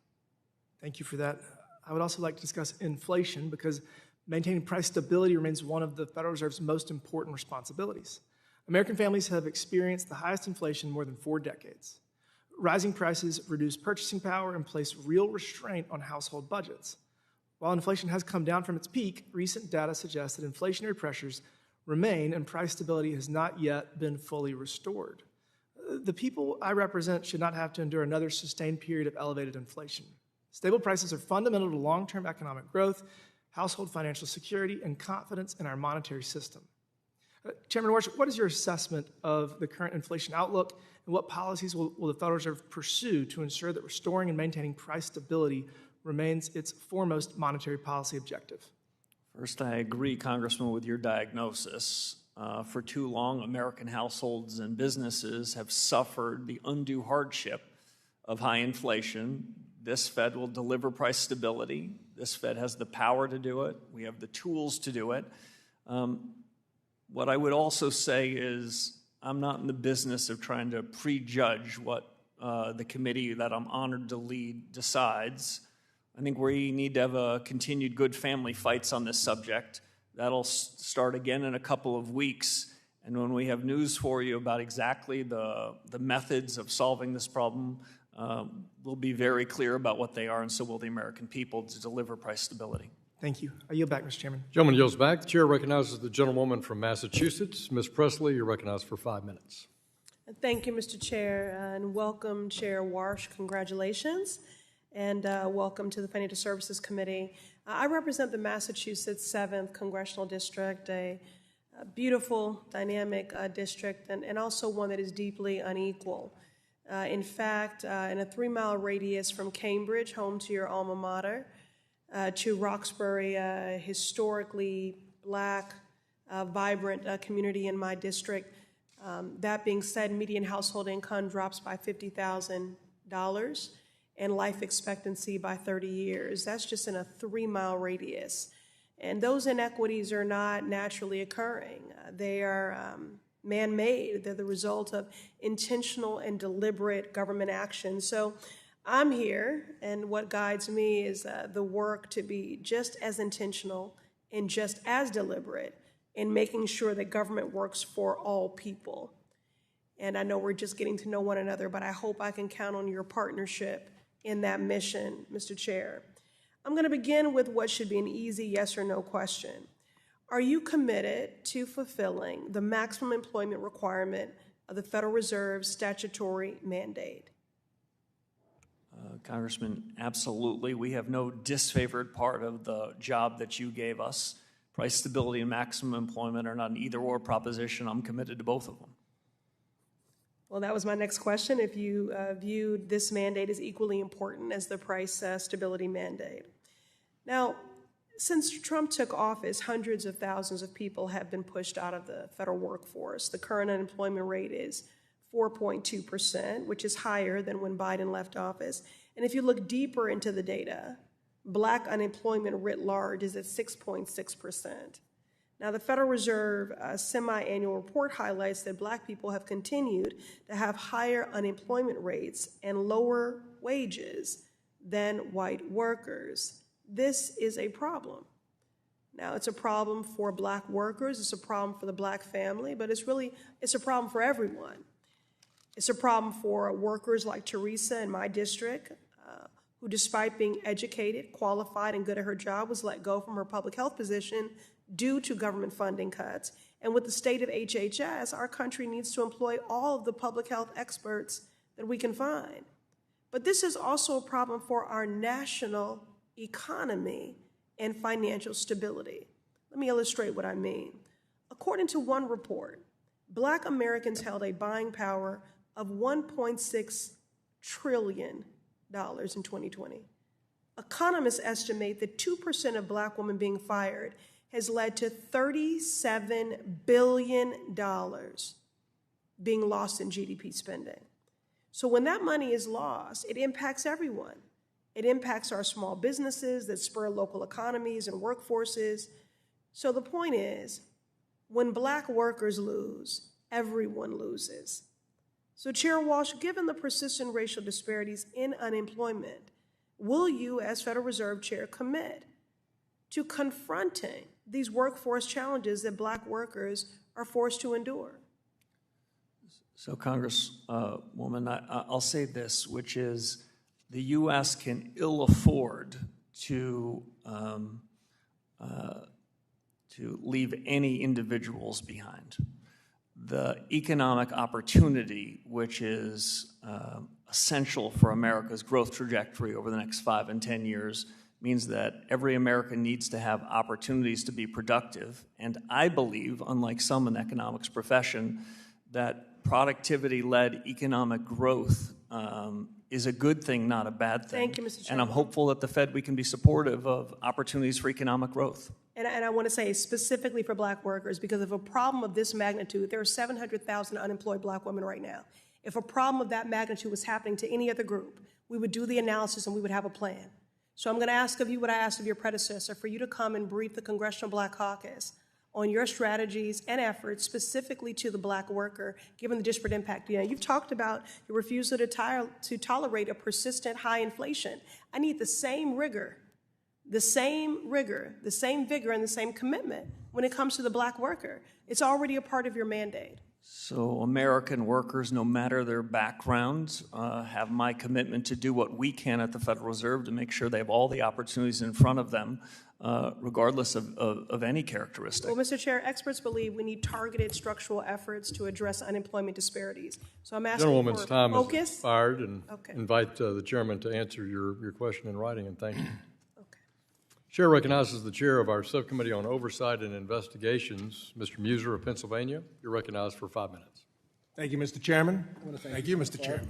C: Thank you for that. I would also like to discuss inflation because maintaining price stability remains one of the Federal Reserve's most important responsibilities. American families have experienced the highest inflation in more than 4 decades. Rising prices reduce purchasing power and place real restraint on household budgets. While inflation has come down from its peak, recent data suggests that inflationary pressures remain and price stability has not yet been fully restored. The people I represent should not have to endure another sustained period of elevated inflation. Stable prices are fundamental to long-term economic growth, household financial security, and confidence in our monetary system. Chairman Warsh, what is your assessment of the current inflation outlook, and what policies will the Federal Reserve pursue to ensure that restoring and maintaining price stability remains its foremost monetary policy objective?
E: First, I agree, Congressman, with your diagnosis. For too long, American households and businesses have suffered the undue hardship of high inflation. This Fed will deliver price stability. This Fed has the power to do it. We have the tools to do it. What I would also say is I'm not in the business of trying to prejudge what the committee that I'm honored to lead decides. I think we need to have a continued good family fights on this subject. That'll start again in a couple of weeks. And when we have news for you about exactly the methods of solving this problem, we'll be very clear about what they are, and so will the American people, to deliver price stability.
C: Thank you. I yield back, Mr. Chairman.
A: Gentleman yields back. The chair recognizes the gentlewoman from Massachusetts. Ms. Presley, you're recognized for 5 minutes.
F: Thank you, Mr. Chair, and welcome, Chair Warsh. Congratulations. And welcome to the Financial Services Committee. I represent the Massachusetts 7th Congressional District, a beautiful, dynamic district, and also one that is deeply unequal. In fact, in a 3-mile radius from Cambridge, home to your alma mater, to Roxbury, a historically black vibrant community in my district. That being said, median household income drops by $50,000 and life expectancy by 30 years. That's just in a 3-mile radius. And those inequities are not naturally occurring. They are man-made. They're the result of intentional and deliberate government action. So I'm here, and what guides me is the work to be just as intentional and just as deliberate in making sure that government works for all people. And I know we're just getting to know one another, but I hope I can count on your partnership in that mission, Mr. Chair. I'm going to begin with what should be an easy yes or no question. Are you committed to fulfilling the maximum employment requirement of the Federal Reserve's statutory mandate?
E: Congressman, absolutely. We have no disfavored part of the job that you gave us. Price stability and maximum employment are not an either-or proposition. I'm committed to both of them.
F: Well, that was my next question. If you viewed this mandate as equally important as the price stability mandate. Now, since Trump took office, hundreds of thousands of people have been pushed out of the federal workforce. The current unemployment rate is 4.2%, which is higher than when Biden left office. And if you look deeper into the data, Black unemployment writ large is at 6.6%. Now, the Federal Reserve semi-annual report highlights that Black people have continued to have higher unemployment rates and lower wages than white workers. This is a problem. Now, it's a problem for Black workers, it's a problem for the Black family, but it's a problem for everyone. It's a problem for workers like Teresa in my district, who despite being educated, qualified, and good at her job was let go from her public health position due to government funding cuts. And with the state of HHS, our country needs to employ all of the public health experts that we can find. But this is also a problem for our national economy and financial stability. Let me illustrate what I mean. According to one report, Black Americans held a buying power of $1.6 trillion in 2020. Economists estimate that 2% of Black women being fired has led to $37 billion being lost in GDP spending. So when that money is lost, it impacts everyone. It impacts our small businesses that spur local economies and workforces. So the point is, when Black workers lose, everyone loses. So Chair Walsh, given the persistent racial disparities in unemployment, will you, as Federal Reserve Chair, commit to confronting these workforce challenges that Black workers are forced to endure?
E: So, Congresswoman, I'll say this, which is the U.S. can ill afford to leave any individuals behind. The economic opportunity, which is essential for America's growth trajectory over the next 5 and 10 years, means that every American needs to have opportunities to be productive. And I believe, unlike some in the economics profession, that productivity-led economic growth is a good thing, not a bad thing.
F: Thank you, Mr. Chairman.
E: And I'm hopeful that the Fed, we can be supportive of opportunities for economic growth.
F: And I want to say specifically for Black workers, because of a problem of this magnitude, there are 700,000 unemployed Black women right now. If a problem of that magnitude was happening to any other group, we would do the analysis and we would have a plan. So I'm going to ask of you what I asked of your predecessor, for you to come and brief the Congressional Black Caucus on your strategies and efforts specifically to the Black worker, given the disparate impact. You know, you've talked about your refusal to tolerate a persistent high inflation. I need the same rigor, the same vigor, and the same commitment when it comes to the Black worker. It's already a part of your mandate.
E: So American workers, no matter their backgrounds, have my commitment to do what we can at the Federal Reserve to make sure they have all the opportunities in front of them, regardless of any characteristic.
F: Well, Mr. Chair, experts believe we need targeted structural efforts to address unemployment disparities. So I'm asking
A: Gentlewoman's
F: for
A: time
F: focus.
A: has expired, and invite the chairman to answer your question in writing, and thank you. Chair recognizes the chair of our Subcommittee on Oversight and Investigations, Mr. Muser of Pennsylvania. You're recognized for 5 minutes.
I: Thank you, Mr. Chairman. Thank you, Mr. Chairman.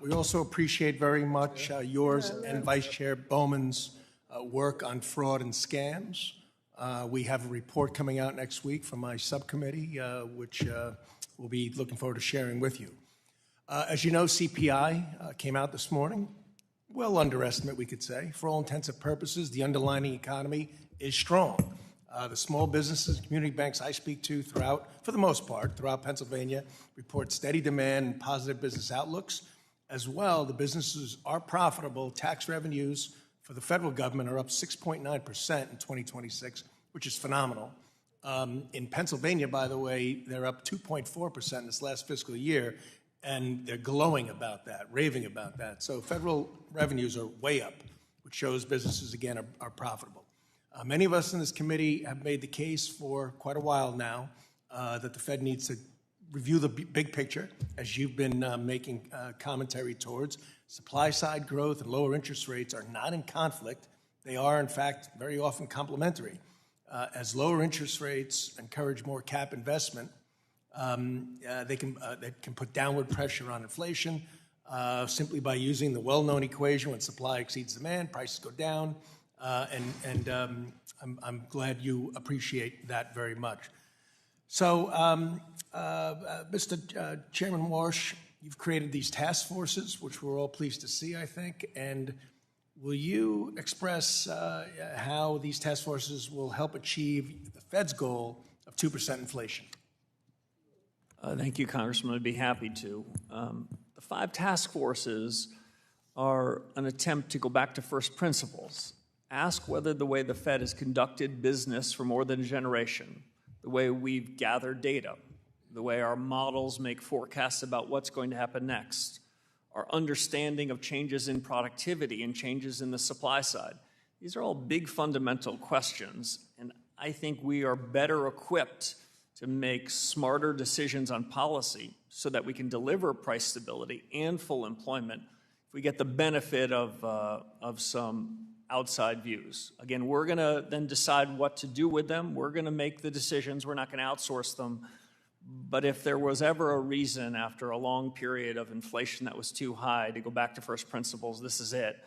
I: We also appreciate very much yours and Vice Chair Bowman's work on fraud and scams. We have a report coming out next week from my subcommittee, which we'll be looking forward to sharing with you. As you know, CPI came out this morning. Well, underestimate, we could say. For all intents and purposes, the underlying economy is strong. The small businesses, community banks I speak to throughout, for the most part, throughout Pennsylvania, report steady demand and positive business outlooks. As well, the businesses are profitable. Tax revenues for the federal government are up 6.9% in 2026, which is phenomenal. In Pennsylvania, by the way, they're up 2.4% in this last fiscal year, and they're glowing about that, raving about that. So federal revenues are way up, which shows businesses, again, are profitable. Many of us in this committee have made the case for quite a while now that the Fed needs to review the big picture, as you've been making commentary towards. Supply-side growth and lower interest rates are not in conflict. They are, in fact, very often complementary. As lower interest rates encourage more cap investment, they can put downward pressure on inflation simply by using the well-known equation: when supply exceeds demand, prices go down. I'm glad you appreciate that very much. So, Mr. Chairman Warsh, you've created these task forces, which we're all pleased to see, I think. And will you express how these task forces will help achieve the Fed's goal of 2% inflation?
E: Thank you, Congressman. I'd be happy to. The 5 task forces are an attempt to go back to first principles. Ask whether the way the Fed has conducted business for more than a generation, the way we've gathered data, the way our models make forecasts about what's going to happen next, our understanding of changes in productivity and changes in the supply side. These are all big fundamental questions, and I think we are better equipped to make smarter decisions on policy so that we can deliver price stability and full employment if we get the benefit of some outside views. Again, we're going to then decide what to do with them. We're going to make the decisions. We're not going to outsource them. But if there was ever a reason after a long period of inflation that was too high to go back to first principles, this is it.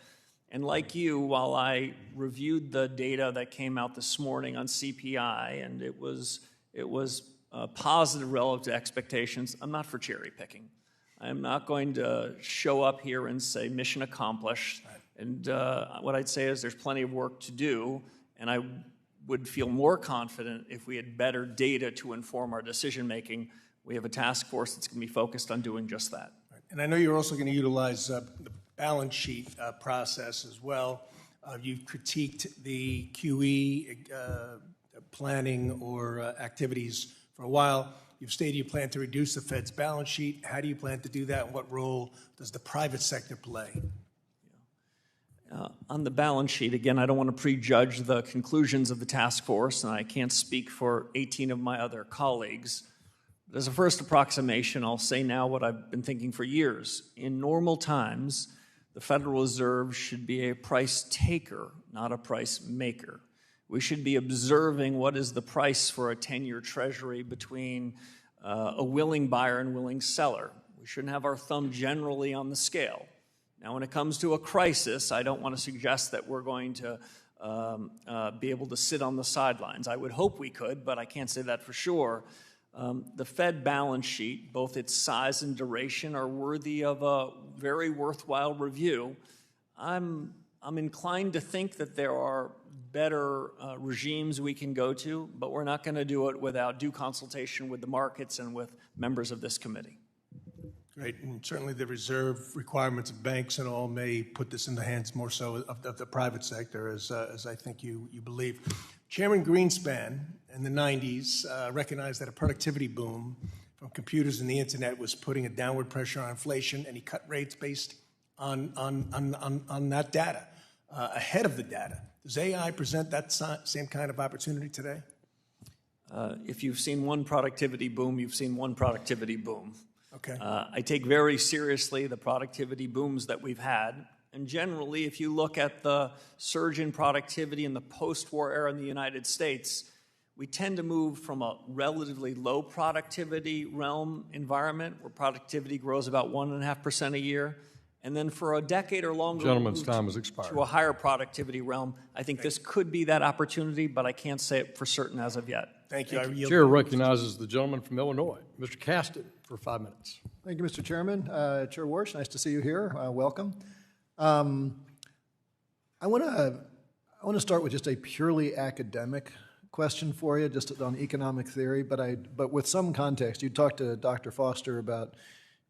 E: And like you, while I reviewed the data that came out this morning on CPI, and it was positive relative to expectations, I'm not for cherry picking. I'm not going to show up here and say mission accomplished. And what I'd say is there's plenty of work to do, and I would feel more confident if we had better data to inform our decision-making. We have a task force that's going to be focused on doing just that.
I: And I know you're also going to utilize the balance sheet process as well. You've critiqued the QE planning or activities for a while. You've stated you plan to reduce the Fed's balance sheet. How do you plan to do that, and what role does the private sector play?
E: On the balance sheet, again, I don't want to prejudge the conclusions of the task force, and I can't speak for 18 of my other colleagues. But as a first approximation, I'll say now what I've been thinking for years. In normal times, the Federal Reserve should be a price taker, not a price maker. We should be observing what is the price for a 10-year Treasury between a willing buyer and willing seller. We shouldn't have our thumb generally on the scale. Now, when it comes to a crisis, I don't want to suggest that we're going to be able to sit on the sidelines. I would hope we could, but I can't say that for sure. The Fed balance sheet, both its size and duration, are worthy of a very worthwhile review. I'm inclined to think that there are better regimes we can go to, but we're not going to do it without due consultation with the markets and with members of this committee.
I: Great, and certainly the reserve requirements of banks and all may put this in the hands more so of the private sector, as I think you believe. Chairman Greenspan in the 90s recognized that a productivity boom from computers and the internet was putting a downward pressure on inflation, and he cut rates based on that data, ahead of the data. Does AI present that same kind of opportunity today?
E: If you've seen one productivity boom, you've seen one productivity boom.
I: Okay.
E: I take very seriously the productivity booms that we've had. And generally, if you look at the surge in productivity in the post-war era in the United States, we tend to move from a relatively low productivity realm environment where productivity grows about 1.5% a year, and then for a decade or longer,
A: Gentleman's
E: move
A: time has expired.
E: to a higher productivity realm. I think this could be that opportunity, but I can't say it for certain as of yet.
G: Thank you.
A: The chair recognizes the gentleman from Illinois, Mr. Caston, for 5 minutes.
G: Thank you, Mr. Chairman. Chair Warsh, nice to see you here. Welcome. I want to start with just a purely academic question for you, just on economic theory, but with some context. You talked to Dr. Foster about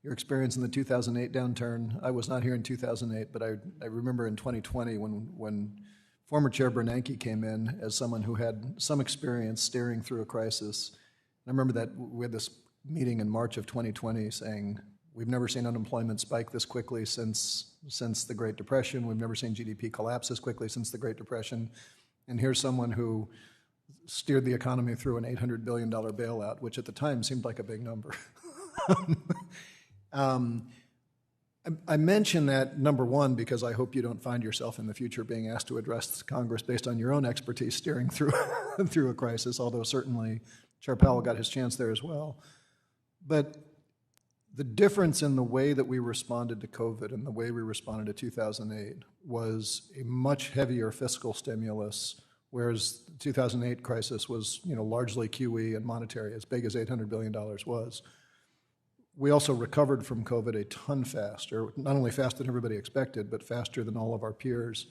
G: your experience in the 2008 downturn. I was not here in 2008, but I remember in 2020 when former Chair Bernanke came in as someone who had some experience steering through a crisis. I remember that we had this meeting in March of 2020 saying, we've never seen unemployment spike this quickly since the Great Depression. We've never seen GDP collapse this quickly since the Great Depression. And here's someone who steered the economy through an $800 billion bailout, which at the time seemed like a big number. I mention that, number one, because I hope you don't find yourself in the future being asked to address Congress based on your own expertise steering through through a crisis, although certainly Chair Powell got his chance there as well. But the difference in the way that we responded to COVID and the way we responded to 2008 was a much heavier fiscal stimulus, whereas the 2008 crisis was, largely QE and monetary, as big as $800 billion was. We also recovered from COVID a ton faster, not only faster than everybody expected, but faster than all of our peers.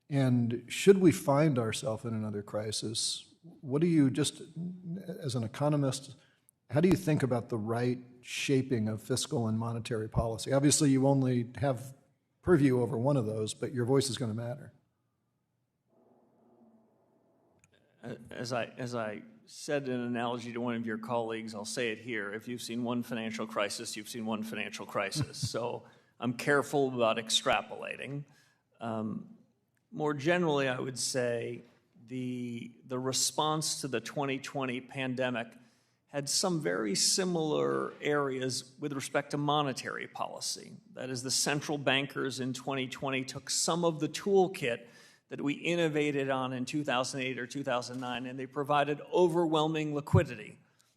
G: And should we find ourselves in another crisis, what do you, just as an economist, how do you think about the right shaping of fiscal and monetary policy? Obviously, you only have purview over one of those, but your voice is going to matter.
E: As I said in an analogy to one of your colleagues, I'll say it here. If you've seen one financial crisis, you've seen one financial crisis. So I'm careful about extrapolating. More generally, I would say the response to the 2020 pandemic had some very similar areas with respect to monetary policy. That is, the central bankers in 2020 took some of the toolkit that we innovated on in 2008 or 2009, and they provided overwhelming liquidity.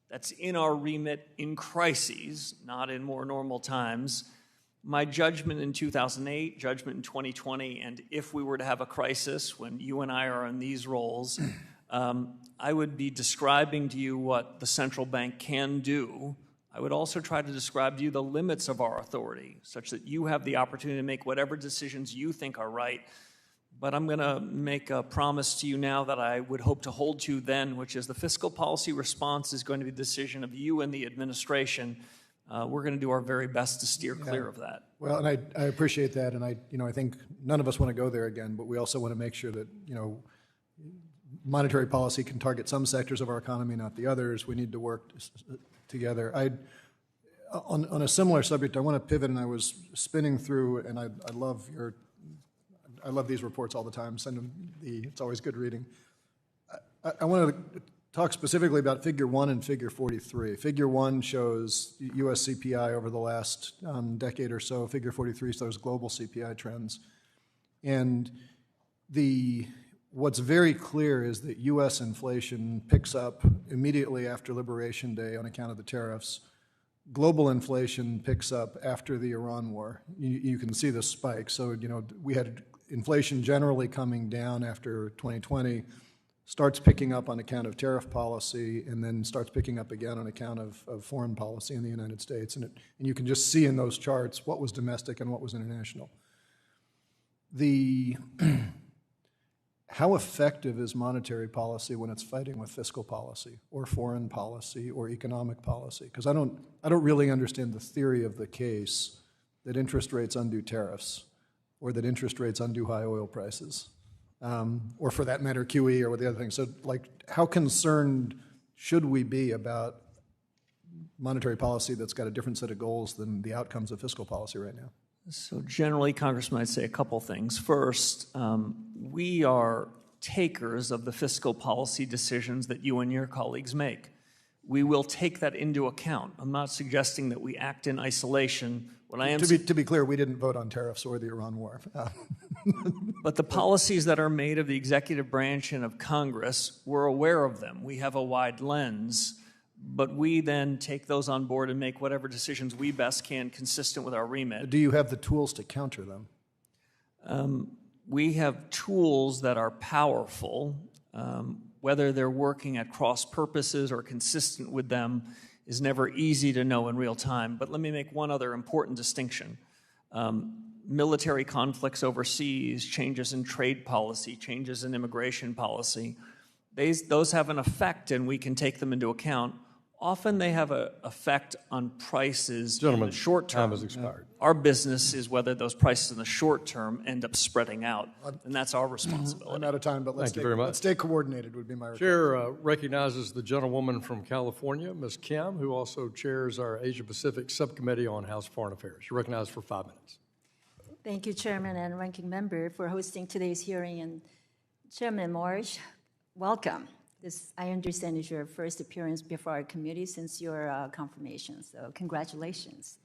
E: That's in our remit in crises, not in more normal times. My judgment in 2008, judgment in 2020, and if we were to have a crisis when you and I are in these roles, I would be describing to you what the central bank can do. I would also try to describe to you the limits of our authority, such that you have the opportunity to make whatever decisions you think are right. But I'm going to make a promise to you now that I would hope to hold to then, which is the fiscal policy response is going to be the decision of you and the administration. We're going to do our very best to steer clear of that.
G: Well, and I appreciate that, and I think none of us want to go there again, but we also want to make sure that, monetary policy can target some sectors of our economy, not the others. We need to work together. On a similar subject, I want to pivot, and I was spinning through, and I love these reports all the time. Send them it's always good reading. I want to talk specifically about Figure 1 and Figure 43. Figure 1 shows U.S. CPI over the last decade or so. Figure 43 shows global CPI trends. And what's very clear is that U.S. inflation picks up immediately after Liberation Day on account of the tariffs. Global inflation picks up after the Iran war. You can see the spike. So, we had inflation generally coming down after 2020, starts picking up on account of tariff policy, and then starts picking up again on account of foreign policy in the United States. And you can just see in those charts what was domestic and what was international. How effective is monetary policy when it's fighting with fiscal policy or foreign policy or economic policy? Because I don't really understand the theory of the case that interest rates undo tariffs, or that interest rates undo high oil prices, or for that matter, QE or the other things. So, how concerned should we be about monetary policy that's got a different set of goals than the outcomes of fiscal policy right now?
E: So generally, Congressman, I'd say a couple things. First, we are takers of the fiscal policy decisions that you and your colleagues make. We will take that into account. I'm not suggesting that we act in isolation. What I am
G: to be clear, we didn't vote on tariffs or the Iran war.
E: But the policies that are made of the executive branch and of Congress, we're aware of them. We have a wide lens. but we then take those on board and make whatever decisions we best can consistent with our remit.
G: Do you have the tools to counter them?
E: We have tools that are powerful. Whether they're working at cross purposes or consistent with them is never easy to know in real time. But let me make one other important distinction. Military conflicts overseas, changes in trade policy, changes in immigration policy, those have an effect and we can take them into account. Often they have an effect on prices in the short term.
A: Time has expired.
E: Our business is whether those prices in the short term end up spreading out, and that's our responsibility.
G: I'm out of time, but let's stay coordinated would be my request.
A: Chair recognizes the gentlewoman from California, Ms. Kim, who also chairs our Asia Pacific Subcommittee on House Foreign Affairs. You're recognized for 5 minutes.
H: Thank you, Chairman and Ranking Member, for hosting today's hearing. And Chairman Warsh, welcome. This, I understand, is your first appearance before our committee since your confirmation, so congratulations.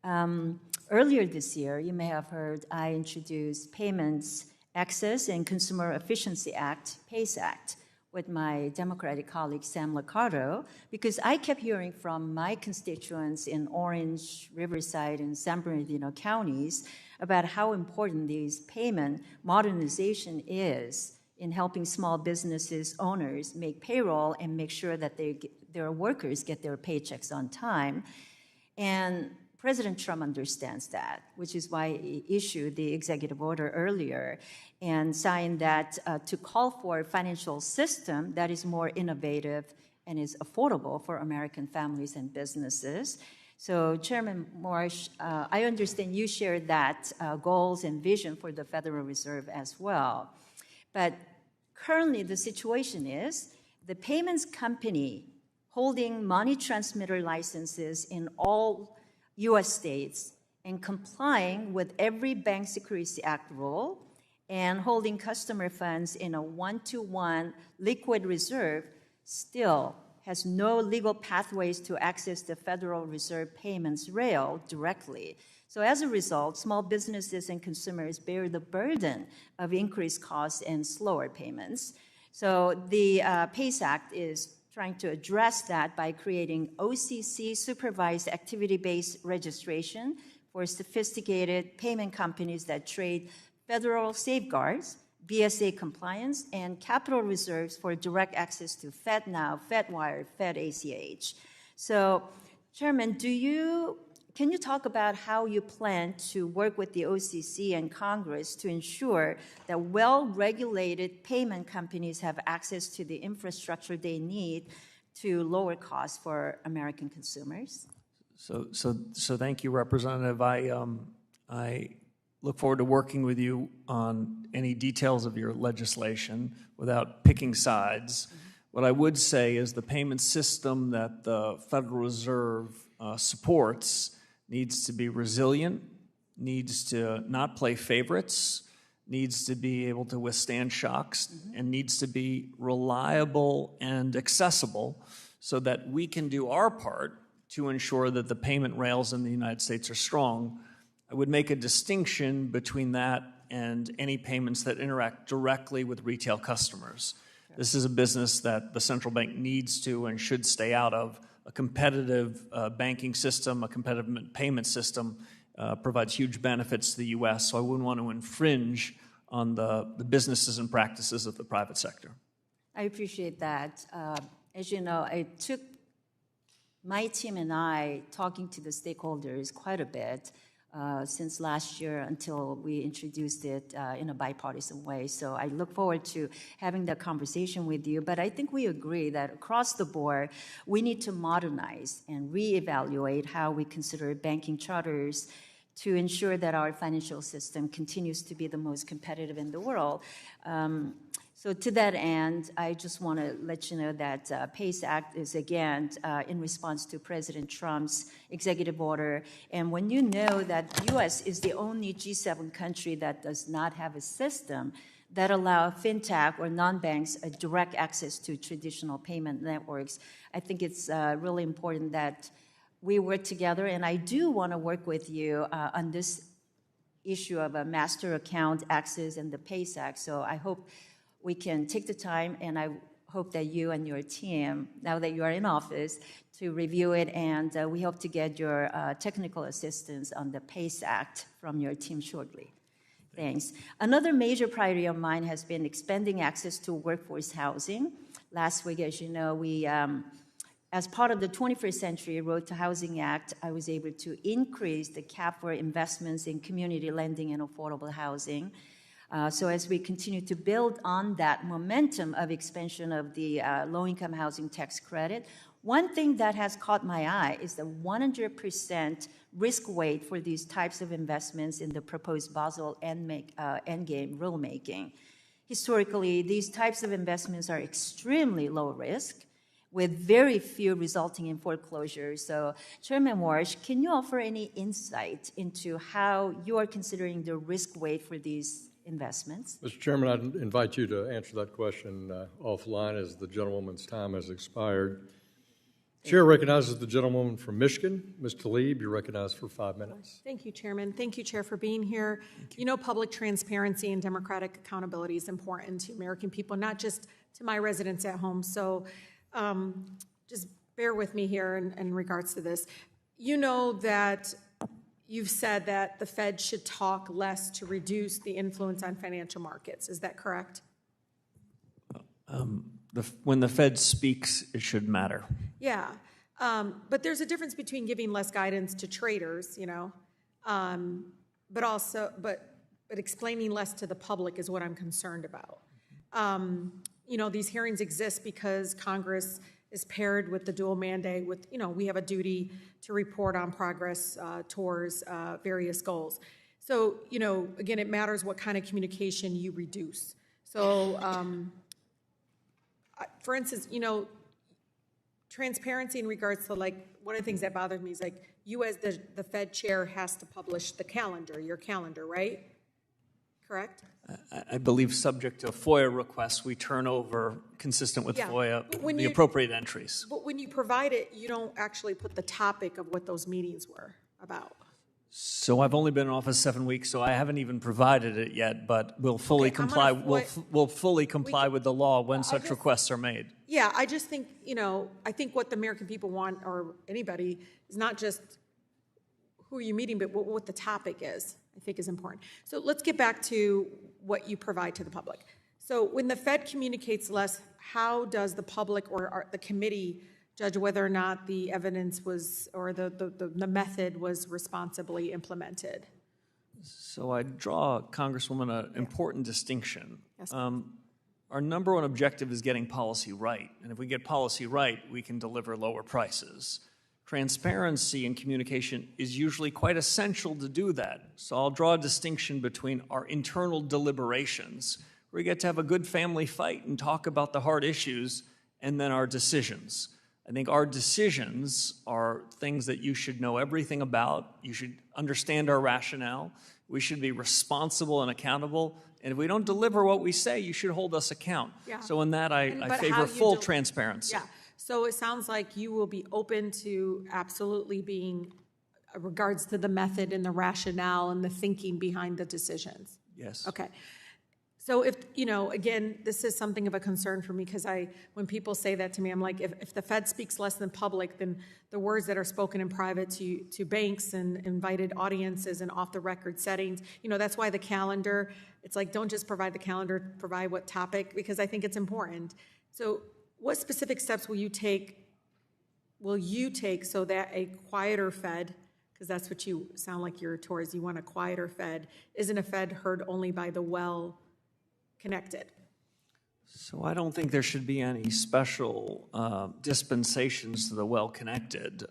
H: Earlier this year, you may have heard I introduced Payments Access and Consumer Efficiency Act, PACE Act, with my Democratic colleague Sam Liccardo, because I kept hearing from my constituents in Orange, Riverside, and San Bernardino counties about how important these payment modernization is in helping small businesses owners make payroll and make sure that their workers get their paychecks on time. And President Trump understands that, which is why he issued the executive order earlier and signed that to call for a financial system that is more innovative and is affordable for American families and businesses. So, Chairman Warsh, I understand you share that goals and vision for the Federal Reserve as well. But currently, the situation is the payments company holding money transmitter licenses in all U.S. states and complying with every Bank Secrecy Act rule and holding customer funds in a one-to-one liquid reserve still has no legal pathways to access the Federal Reserve payments rail directly. So as a result, small businesses and consumers bear the burden of increased costs and slower payments. So the PACE Act is trying to address that by creating OCC supervised activity-based registration for sophisticated payment companies that trade federal safeguards, BSA compliance, and capital reserves for direct access to FedNow, FedWire, FedACH. So, Chairman, can you talk about how you plan to work with the OCC and Congress to ensure that well-regulated payment companies have access to the infrastructure they need to lower costs for American consumers?
E: So thank you, Representative. I look forward to working with you on any details of your legislation without picking sides. What I would say is the payment system that the Federal Reserve supports needs to be resilient, needs to not play favorites, needs to be able to withstand shocks, and needs to be reliable and accessible so that we can do our part to ensure that the payment rails in the United States are strong. I would make a distinction between that and any payments that interact directly with retail customers. This is a business that the central bank needs to and should stay out of. A competitive banking system, a competitive payment system provides huge benefits to the U.S., so I wouldn't want to infringe on the businesses and practices of the private sector.
H: I appreciate that. As you know, I took my team and I talking to the stakeholders quite a bit since last year until we introduced it in a bipartisan way. So I look forward to having that conversation with you. But I think we agree that across the board, we need to modernize and reevaluate how we consider banking charters to ensure that our financial system continues to be the most competitive in the world. So to that end, I just want to let you know that PACE Act is, again, in response to President Trump's executive order. And when you know that the U.S. is the only G7 country that does not have a system that allow fintech or non-banks a direct access to traditional payment networks, I think it's really important that we work together. And I do want to work with you on this issue of a master account access and the PACE Act. So I hope we can take the time, and I hope that you and your team, now that you are in office, to review it, and we hope to get your technical assistance on the PACE Act from your team shortly. Thanks. Another major priority of mine has been expanding access to workforce housing. Last week, as you know, we, as part of the 21st Century Road to Housing Act, I was able to increase the cap for investments in community lending and affordable housing. So as we continue to build on that momentum of expansion of the low-income housing tax credit, one thing that has caught my eye is the 100% risk weight for these types of investments in the proposed Basel Endgame rulemaking. Historically, these types of investments are extremely low risk, with very few resulting in foreclosure. So, Chairman Warsh, can you offer any insight into how you are considering the risk weight for these investments?
A: Mr. Chairman, I'd invite you to answer that question offline as the gentlewoman's time has expired. Chair recognizes the gentlewoman from Michigan. Ms. Tlaib, you're recognized for 5 minutes.
J: Thank you, Chairman. Thank you, Chair, for being here. You know, public transparency and democratic accountability is important to American people, not just to my residents at home. So just bear with me here in regards to this. You know that you've said that the Fed should talk less to reduce the influence on financial markets. Is that correct?
E: When the Fed speaks, it should matter.
J: Yeah, but there's a difference between giving less guidance to traders, you know, but explaining less to the public is what I'm concerned about. You know, these hearings exist because Congress is paired with the dual mandate with, you know, we have a duty to report on progress towards various goals. So, you know, again, it matters what kind of communication you reduce. So, for instance, you know, transparency in regards to, like, one of the things that bothers me is, like, you as the Fed chair has to publish the calendar, your calendar, right? Correct?
E: I believe subject to FOIA requests, we turn over, consistent with FOIA, the appropriate entries.
J: But when you provide it, you don't actually put the topic of what those meetings were about.
E: So I've only been in office 7 weeks, so I haven't even provided it yet, but we'll fully comply. We'll fully comply with the law when such requests are made.
J: Yeah, I just think, you know, I think what the American people want, or anybody, is not just who are you meeting, but what the topic is, I think is important. So let's get back to what you provide to the public. So when the Fed communicates less, how does the public or the committee judge whether or not the evidence was, or the method was responsibly implemented?
E: So I draw, Congresswoman, an important distinction.
J: Yes.
E: Our number one objective is getting policy right. And if we get policy right, we can deliver lower prices. Transparency in communication is usually quite essential to do that. So I'll draw a distinction between our internal deliberations, where we get to have a good family fight and talk about the hard issues, and then our decisions. I think our decisions are things that you should know everything about. You should understand our rationale. We should be responsible and accountable. And if we don't deliver what we say, you should hold us account.
J: Yeah.
E: So in that, I favor full transparency.
J: Yeah. So it sounds like you will be open to absolutely being, regards to the method and the rationale and the thinking behind the decisions.
E: Yes.
J: Okay. So if, you know, again, this is something of a concern for me, because when people say that to me, I'm like, if the Fed speaks less than public, then the words that are spoken in private to banks and invited audiences and off-the-record settings, you know, that's why the calendar, it's like, don't just provide the calendar, provide what topic, because I think it's important. So what specific steps will you take so that a quieter Fed, because that's what you sound like you're towards, you want a quieter Fed, isn't a Fed heard only by the well-connected?
E: So I don't think there should be any special dispensations to the well-connected.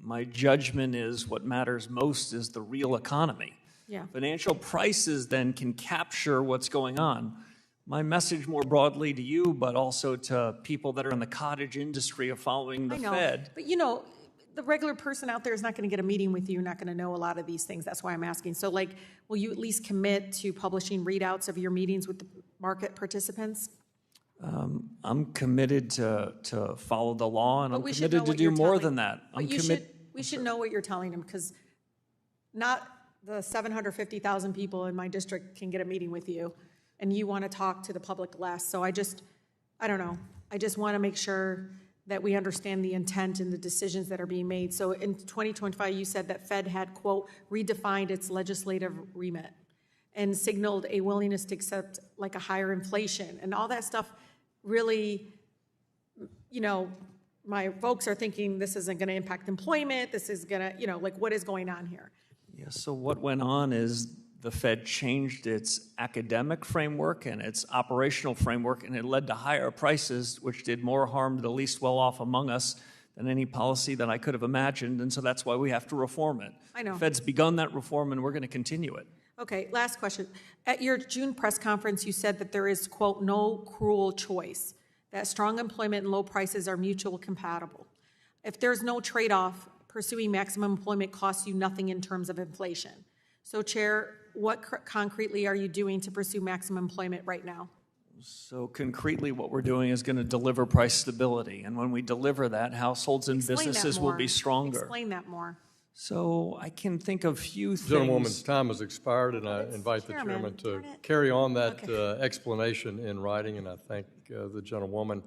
E: My judgment is what matters most is the real economy.
J: Yeah.
E: Financial prices then can capture what's going on. My message more broadly to you, but also to people that are in the cottage industry of following the Fed.
J: But you know, the regular person out there is not going to get a meeting with you, not going to know a lot of these things. That's why I'm asking. So, like, will you at least commit to publishing readouts of your meetings with the market participants?
E: I'm committed to follow the law, and I'm committed to do more than that.
J: We should know what you're telling them, because not the 750,000 people in my district can get a meeting with you, and you want to talk to the public less. So I don't know. I just want to make sure that we understand the intent and the decisions that are being made. So in 2025, you said that Fed had, quote, redefined its legislative remit and signaled a willingness to accept like a higher inflation and all that stuff. Really, you know, my folks are thinking this isn't going to impact employment. This is going to, you know, like what is going on here?
E: Yeah, so what went on is the Fed changed its academic framework and its operational framework, and it led to higher prices, which did more harm to the least well-off among us than any policy that I could have imagined, and so that's why we have to reform it.
J: I know.
E: The Fed's begun that reform, and we're going to continue it.
J: Okay, last question. At your June press conference, you said that there is, quote, no cruel choice, that strong employment and low prices are mutually compatible. If there's no trade-off, pursuing maximum employment costs you nothing in terms of inflation. So, Chair, what concretely are you doing to pursue maximum employment right now?
E: So concretely, what we're doing is going to deliver price stability, and when we deliver that, households and businesses will be stronger.
J: Explain that more.
E: So I can think of few things.
A: Gentlewoman's time has expired, and I invite the chairman to carry on that explanation in writing, and I thank the gentlewoman.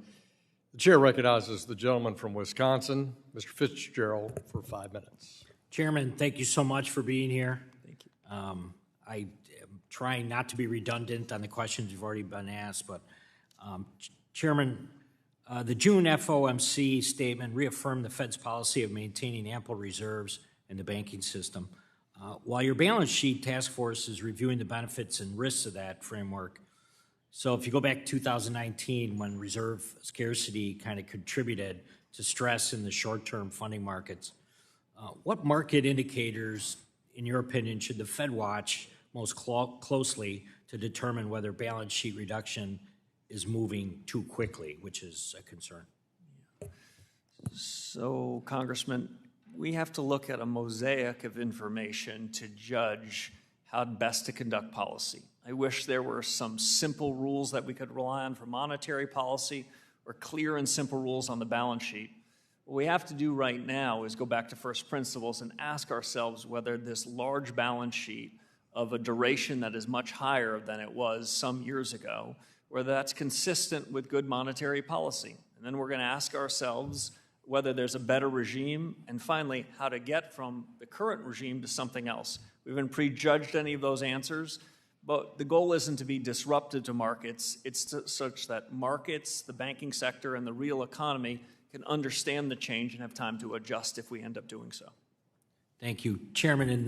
A: The chair recognizes the gentleman from Wisconsin, Mr. Fitzgerald, for 5 minutes.
K: Chairman, thank you so much for being here. Thank you. I am trying not to be redundant on the questions you've already been asked, but Chairman, the June FOMC statement reaffirmed the Fed's policy of maintaining ample reserves in the banking system. While your balance sheet task force is reviewing the benefits and risks of that framework, so if you go back to 2019 when reserve scarcity kind of contributed to stress in the short-term funding markets, what market indicators, in your opinion, should the Fed watch most closely to determine whether balance sheet reduction is moving too quickly, which is a concern?
E: So, Congressman, we have to look at a mosaic of information to judge how best to conduct policy. I wish there were some simple rules that we could rely on for monetary policy or clear and simple rules on the balance sheet. What we have to do right now is go back to first principles and ask ourselves whether this large balance sheet of a duration that is much higher than it was some years ago, whether that's consistent with good monetary policy. And then we're going to ask ourselves whether there's a better regime, and finally, how to get from the current regime to something else. We haven't prejudged any of those answers, but the goal isn't to be disruptive to markets. It's such that markets, the banking sector, and the real economy can understand the change and have time to adjust if we end up doing so.
K: Thank you. Chairman, in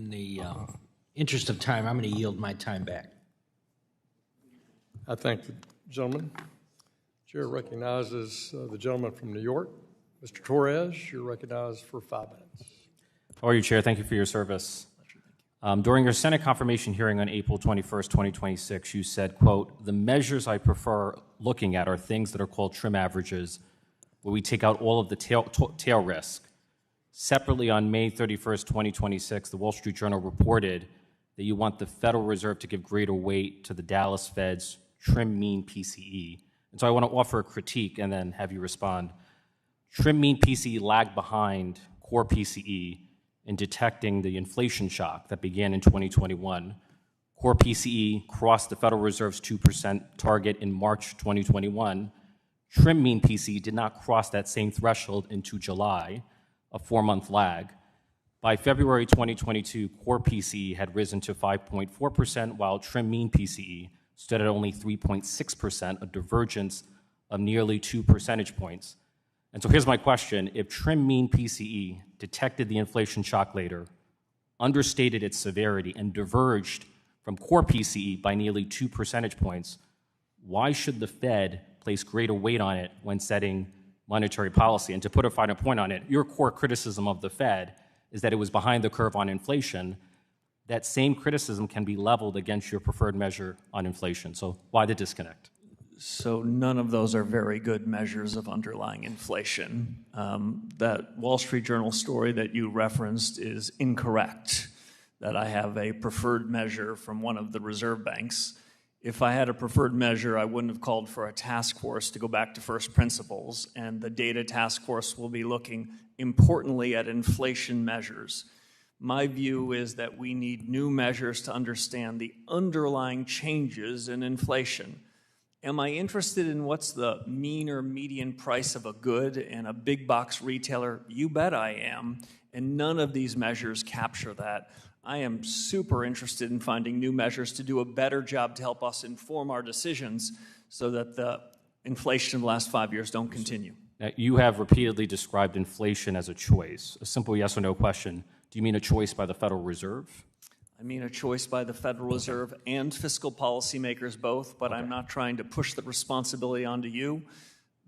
K: the interest of time, I'm going to yield my time back.
A: I thank the gentleman. Chair recognizes the gentleman from New York. Mr. Torres, you're recognized for 5 minutes.
V: How are you, Chair? Thank you for your service. During your Senate confirmation hearing on April 21st, 2026, you said, quote, "The measures I prefer looking at are things that are called trim averages, where we take out all of the tail risk." Separately, on May 31st, 2026, the Wall Street Journal reported that you want the Federal Reserve to give greater weight to the Dallas Fed's trim mean PCE. And so I want to offer a critique and then have you respond. Trim mean PCE lagged behind core PCE in detecting the inflation shock that began in 2021. Core PCE crossed the Federal Reserve's 2% target in March 2021. Trim mean PCE did not cross that same threshold into July, a 4-month lag. By February 2022, core PCE had risen to 5.4%, while trim mean PCE stood at only 3.6%, a divergence of nearly 2 percentage points. And so here's my question. If trim mean PCE detected the inflation shock later, understated its severity, and diverged from core PCE by nearly 2 percentage points, why should the Fed place greater weight on it when setting monetary policy? And to put a finer point on it, your core criticism of the Fed is that it was behind the curve on inflation. That same criticism can be leveled against your preferred measure on inflation. So why the disconnect?
E: So none of those are very good measures of underlying inflation. That Wall Street Journal story that you referenced is incorrect, that I have a preferred measure from one of the reserve banks. If I had a preferred measure, I wouldn't have called for a task force to go back to first principles, and the data task force will be looking importantly at inflation measures. My view is that we need new measures to understand the underlying changes in inflation. Am I interested in what's the mean or median price of a good in a big box retailer? You bet I am. And none of these measures capture that. I am super interested in finding new measures to do a better job to help us inform our decisions so that the inflation of the last 5 years don't continue.
V: Now, you have repeatedly described inflation as a choice. A simple yes or no question. Do you mean a choice by the Federal Reserve?
E: I mean a choice by the Federal Reserve and fiscal policymakers both, but I'm not trying to push the responsibility onto you.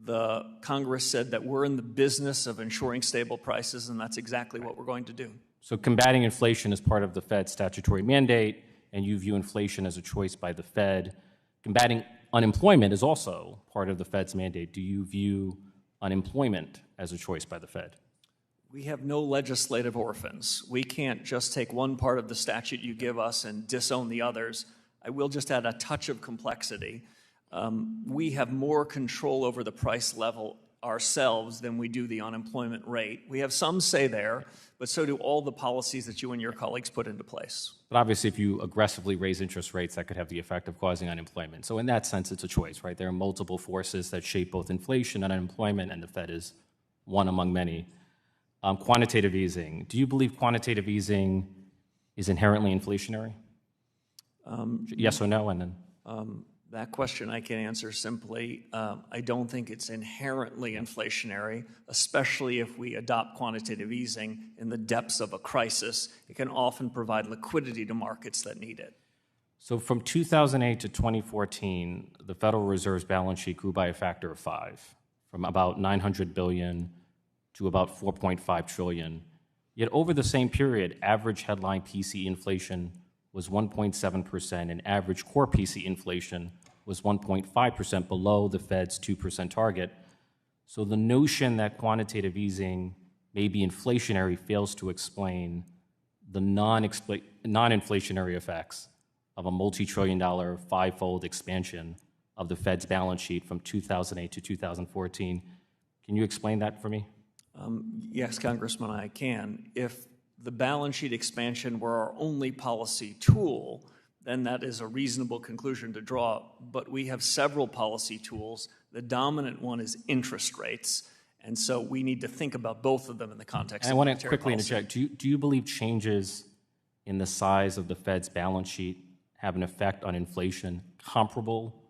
E: The Congress said that we're in the business of ensuring stable prices, and that's exactly what we're going to do.
V: So combating inflation is part of the Fed's statutory mandate, and you view inflation as a choice by the Fed. Combating unemployment is also part of the Fed's mandate. Do you view unemployment as a choice by the Fed?
E: We have no legislative orphans. We can't just take one part of the statute you give us and disown the others. I will just add a touch of complexity. We have more control over the price level ourselves than we do the unemployment rate. We have some say there, but so do all the policies that you and your colleagues put into place.
V: But obviously, if you aggressively raise interest rates, that could have the effect of causing unemployment. So in that sense, it's a choice, right? There are multiple forces that shape both inflation and unemployment, and the Fed is one among many. Quantitative easing. Do you believe quantitative easing is inherently inflationary? Yes or no, and then?
E: That question I can answer simply. I don't think it's inherently inflationary, especially if we adopt quantitative easing in the depths of a crisis. It can often provide liquidity to markets that need it.
V: So from 2008 to 2014, the Federal Reserve's balance sheet grew by a factor of 5, from about $900 billion to about $4.5 trillion. Yet over the same period, average headline PCE inflation was 1.7%, and average core PCE inflation was 1.5% below the Fed's 2% target. So the notion that quantitative easing may be inflationary fails to explain the non-inflationary effects of a multi-trillion-dollar five-fold expansion of the Fed's balance sheet from 2008 to 2014. Can you explain that for me?
E: Yes, Congressman, I can. If the balance sheet expansion were our only policy tool, then that is a reasonable conclusion to draw. But we have several policy tools. The dominant one is interest rates. And so we need to think about both of them in the context of monetary policy.
V: I want to quickly interject. Do you believe changes in the size of the Fed's balance sheet have an effect on inflation comparable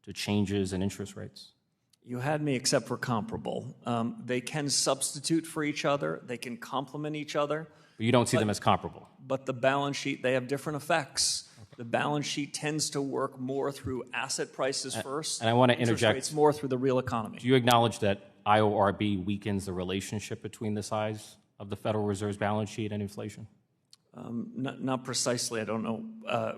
V: to changes in interest rates?
E: You had me except for comparable. They can substitute for each other. They can complement each other.
V: But you don't see them as comparable.
E: But the balance sheet, they have different effects. The balance sheet tends to work more through asset prices first.
V: And I want to interject.
E: Interest rates more through the real economy.
V: Do you acknowledge that IORB weakens the relationship between the size of the Federal Reserve's balance sheet and inflation?
E: Not precisely. I don't know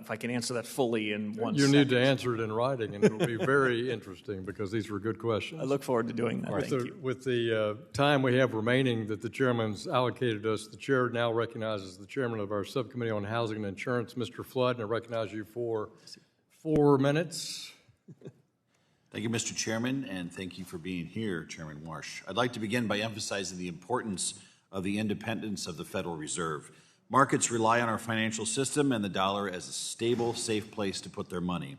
E: if I can answer that fully in one
A: You
E: second.
A: need to answer it in writing, and it'll be very interesting because these were good questions.
E: I look forward to doing that. Thank you.
A: With the time we have remaining that the chairman's allocated us, the chair now recognizes the chairman of our subcommittee on housing and insurance, Mr. Flood, and I recognize you for 4 minutes.
L: Thank you, Mr. Chairman, and thank you for being here, Chairman Warsh. I'd like to begin by emphasizing the importance of the independence of the Federal Reserve. Markets rely on our financial system and the dollar as a stable, safe place to put their money.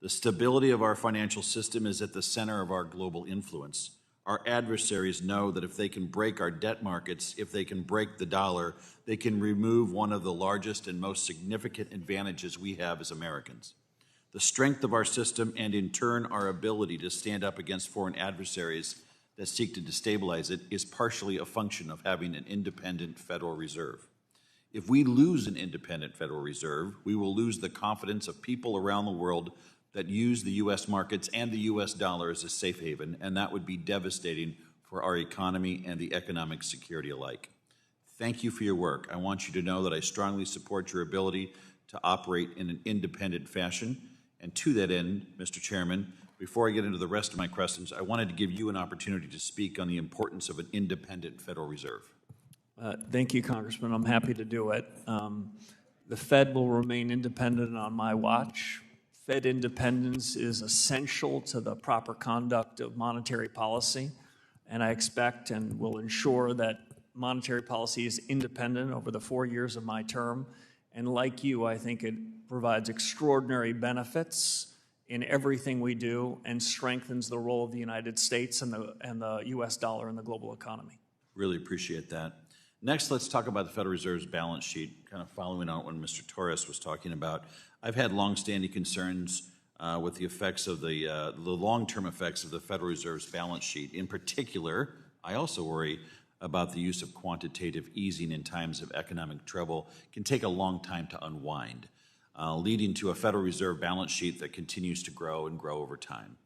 L: The stability of our financial system is at the center of our global influence. Our adversaries know that if they can break our debt markets, if they can break the dollar, they can remove one of the largest and most significant advantages we have as Americans. The strength of our system and, in turn, our ability to stand up against foreign adversaries that seek to destabilize it is partially a function of having an independent Federal Reserve. If we lose an independent Federal Reserve, we will lose the confidence of people around the world that use the U.S. markets and the U.S. dollar as a safe haven, and that would be devastating for our economy and the economic security alike. Thank you for your work. I want you to know that I strongly support your ability to operate in an independent fashion. And to that end, Mr. Chairman, before I get into the rest of my questions, I wanted to give you an opportunity to speak on the importance of an independent Federal Reserve.
E: Thank you, Congressman. I'm happy to do it. The Fed will remain independent on my watch. Fed independence is essential to the proper conduct of monetary policy, and I expect and will ensure that monetary policy is independent over the 4 years of my term. And like you, I think it provides extraordinary benefits in everything we do and strengthens the role of the United States and the U.S. dollar in the global economy.
L: Really appreciate that. Next, let's talk about the Federal Reserve's balance sheet, kind of following on what Mr. Torres was talking about. I've had longstanding concerns with the effects of the long-term effects of the Federal Reserve's balance sheet. In particular, I also worry about the use of quantitative easing in times of economic trouble. It can take a long time to unwind, leading to a Federal Reserve balance sheet that continues to grow and grow over time.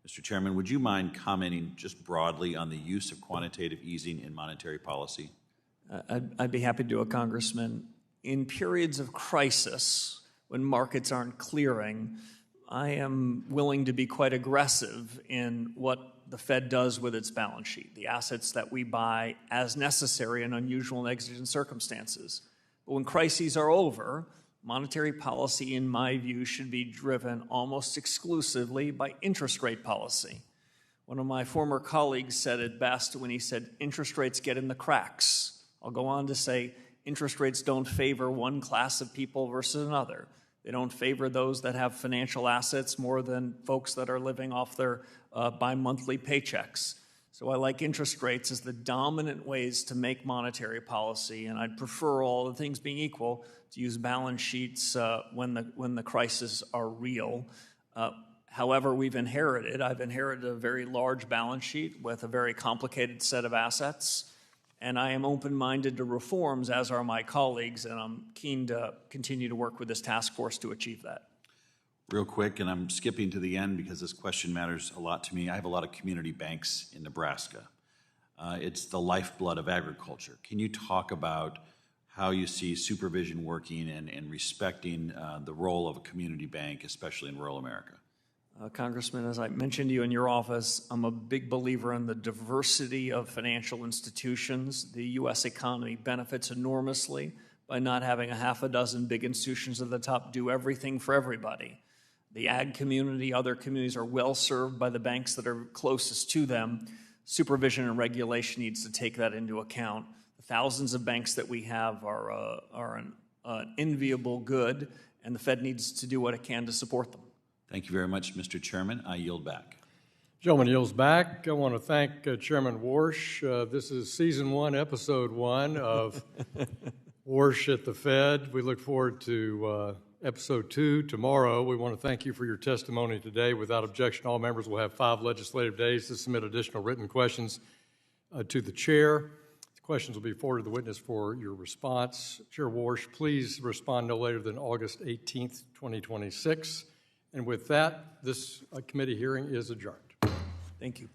L: Mr. Chairman, would you mind commenting just broadly on the use of quantitative easing in monetary policy?
E: I'd be happy to do it, Congressman. In periods of crisis, when markets aren't clearing, I am willing to be quite aggressive in what the Fed does with its balance sheet, the assets that we buy as necessary in unusual and exigent circumstances. But when crises are over, monetary policy, in my view, should be driven almost exclusively by interest rate policy. One of my former colleagues said it best when he said, interest rates get in the cracks. I'll go on to say, interest rates don't favor one class of people versus another. They don't favor those that have financial assets more than folks that are living off their bi-monthly paychecks. So I like interest rates as the dominant ways to make monetary policy, and I'd prefer, all the things being equal, to use balance sheets when the crises are real. However, I've inherited a very large balance sheet with a very complicated set of assets, and I am open-minded to reforms, as are my colleagues, and I'm keen to continue to work with this task force to achieve that.
L: Real quick, and I'm skipping to the end because this question matters a lot to me. I have a lot of community banks in Nebraska. It's the lifeblood of agriculture. Can you talk about how you see supervision working and respecting the role of a community bank, especially in rural America?
E: Congressman, as I mentioned to you in your office, I'm a big believer in the diversity of financial institutions. The U.S. economy benefits enormously by not having a half a dozen big institutions at the top do everything for everybody. The ag community, other communities are well served by the banks that are closest to them. Supervision and regulation needs to take that into account. The thousands of banks that we have are an enviable good, and the Fed needs to do what it can to support them.
L: Thank you very much, Mr. Chairman. I yield back.
A: Gentleman yields back. I want to thank Chairman Warsh. This is Season 1, Episode 1 of Warsh at the Fed. We look forward to Episode 2 tomorrow. We want to thank you for your testimony today. Without objection, all members will have 5 legislative days to submit additional written questions to the chair. The questions will be forwarded to the witness for your response. Chair Warsh, please respond no later than August 18th, 2026. And with that, this committee hearing is adjourned.
E: Thank you.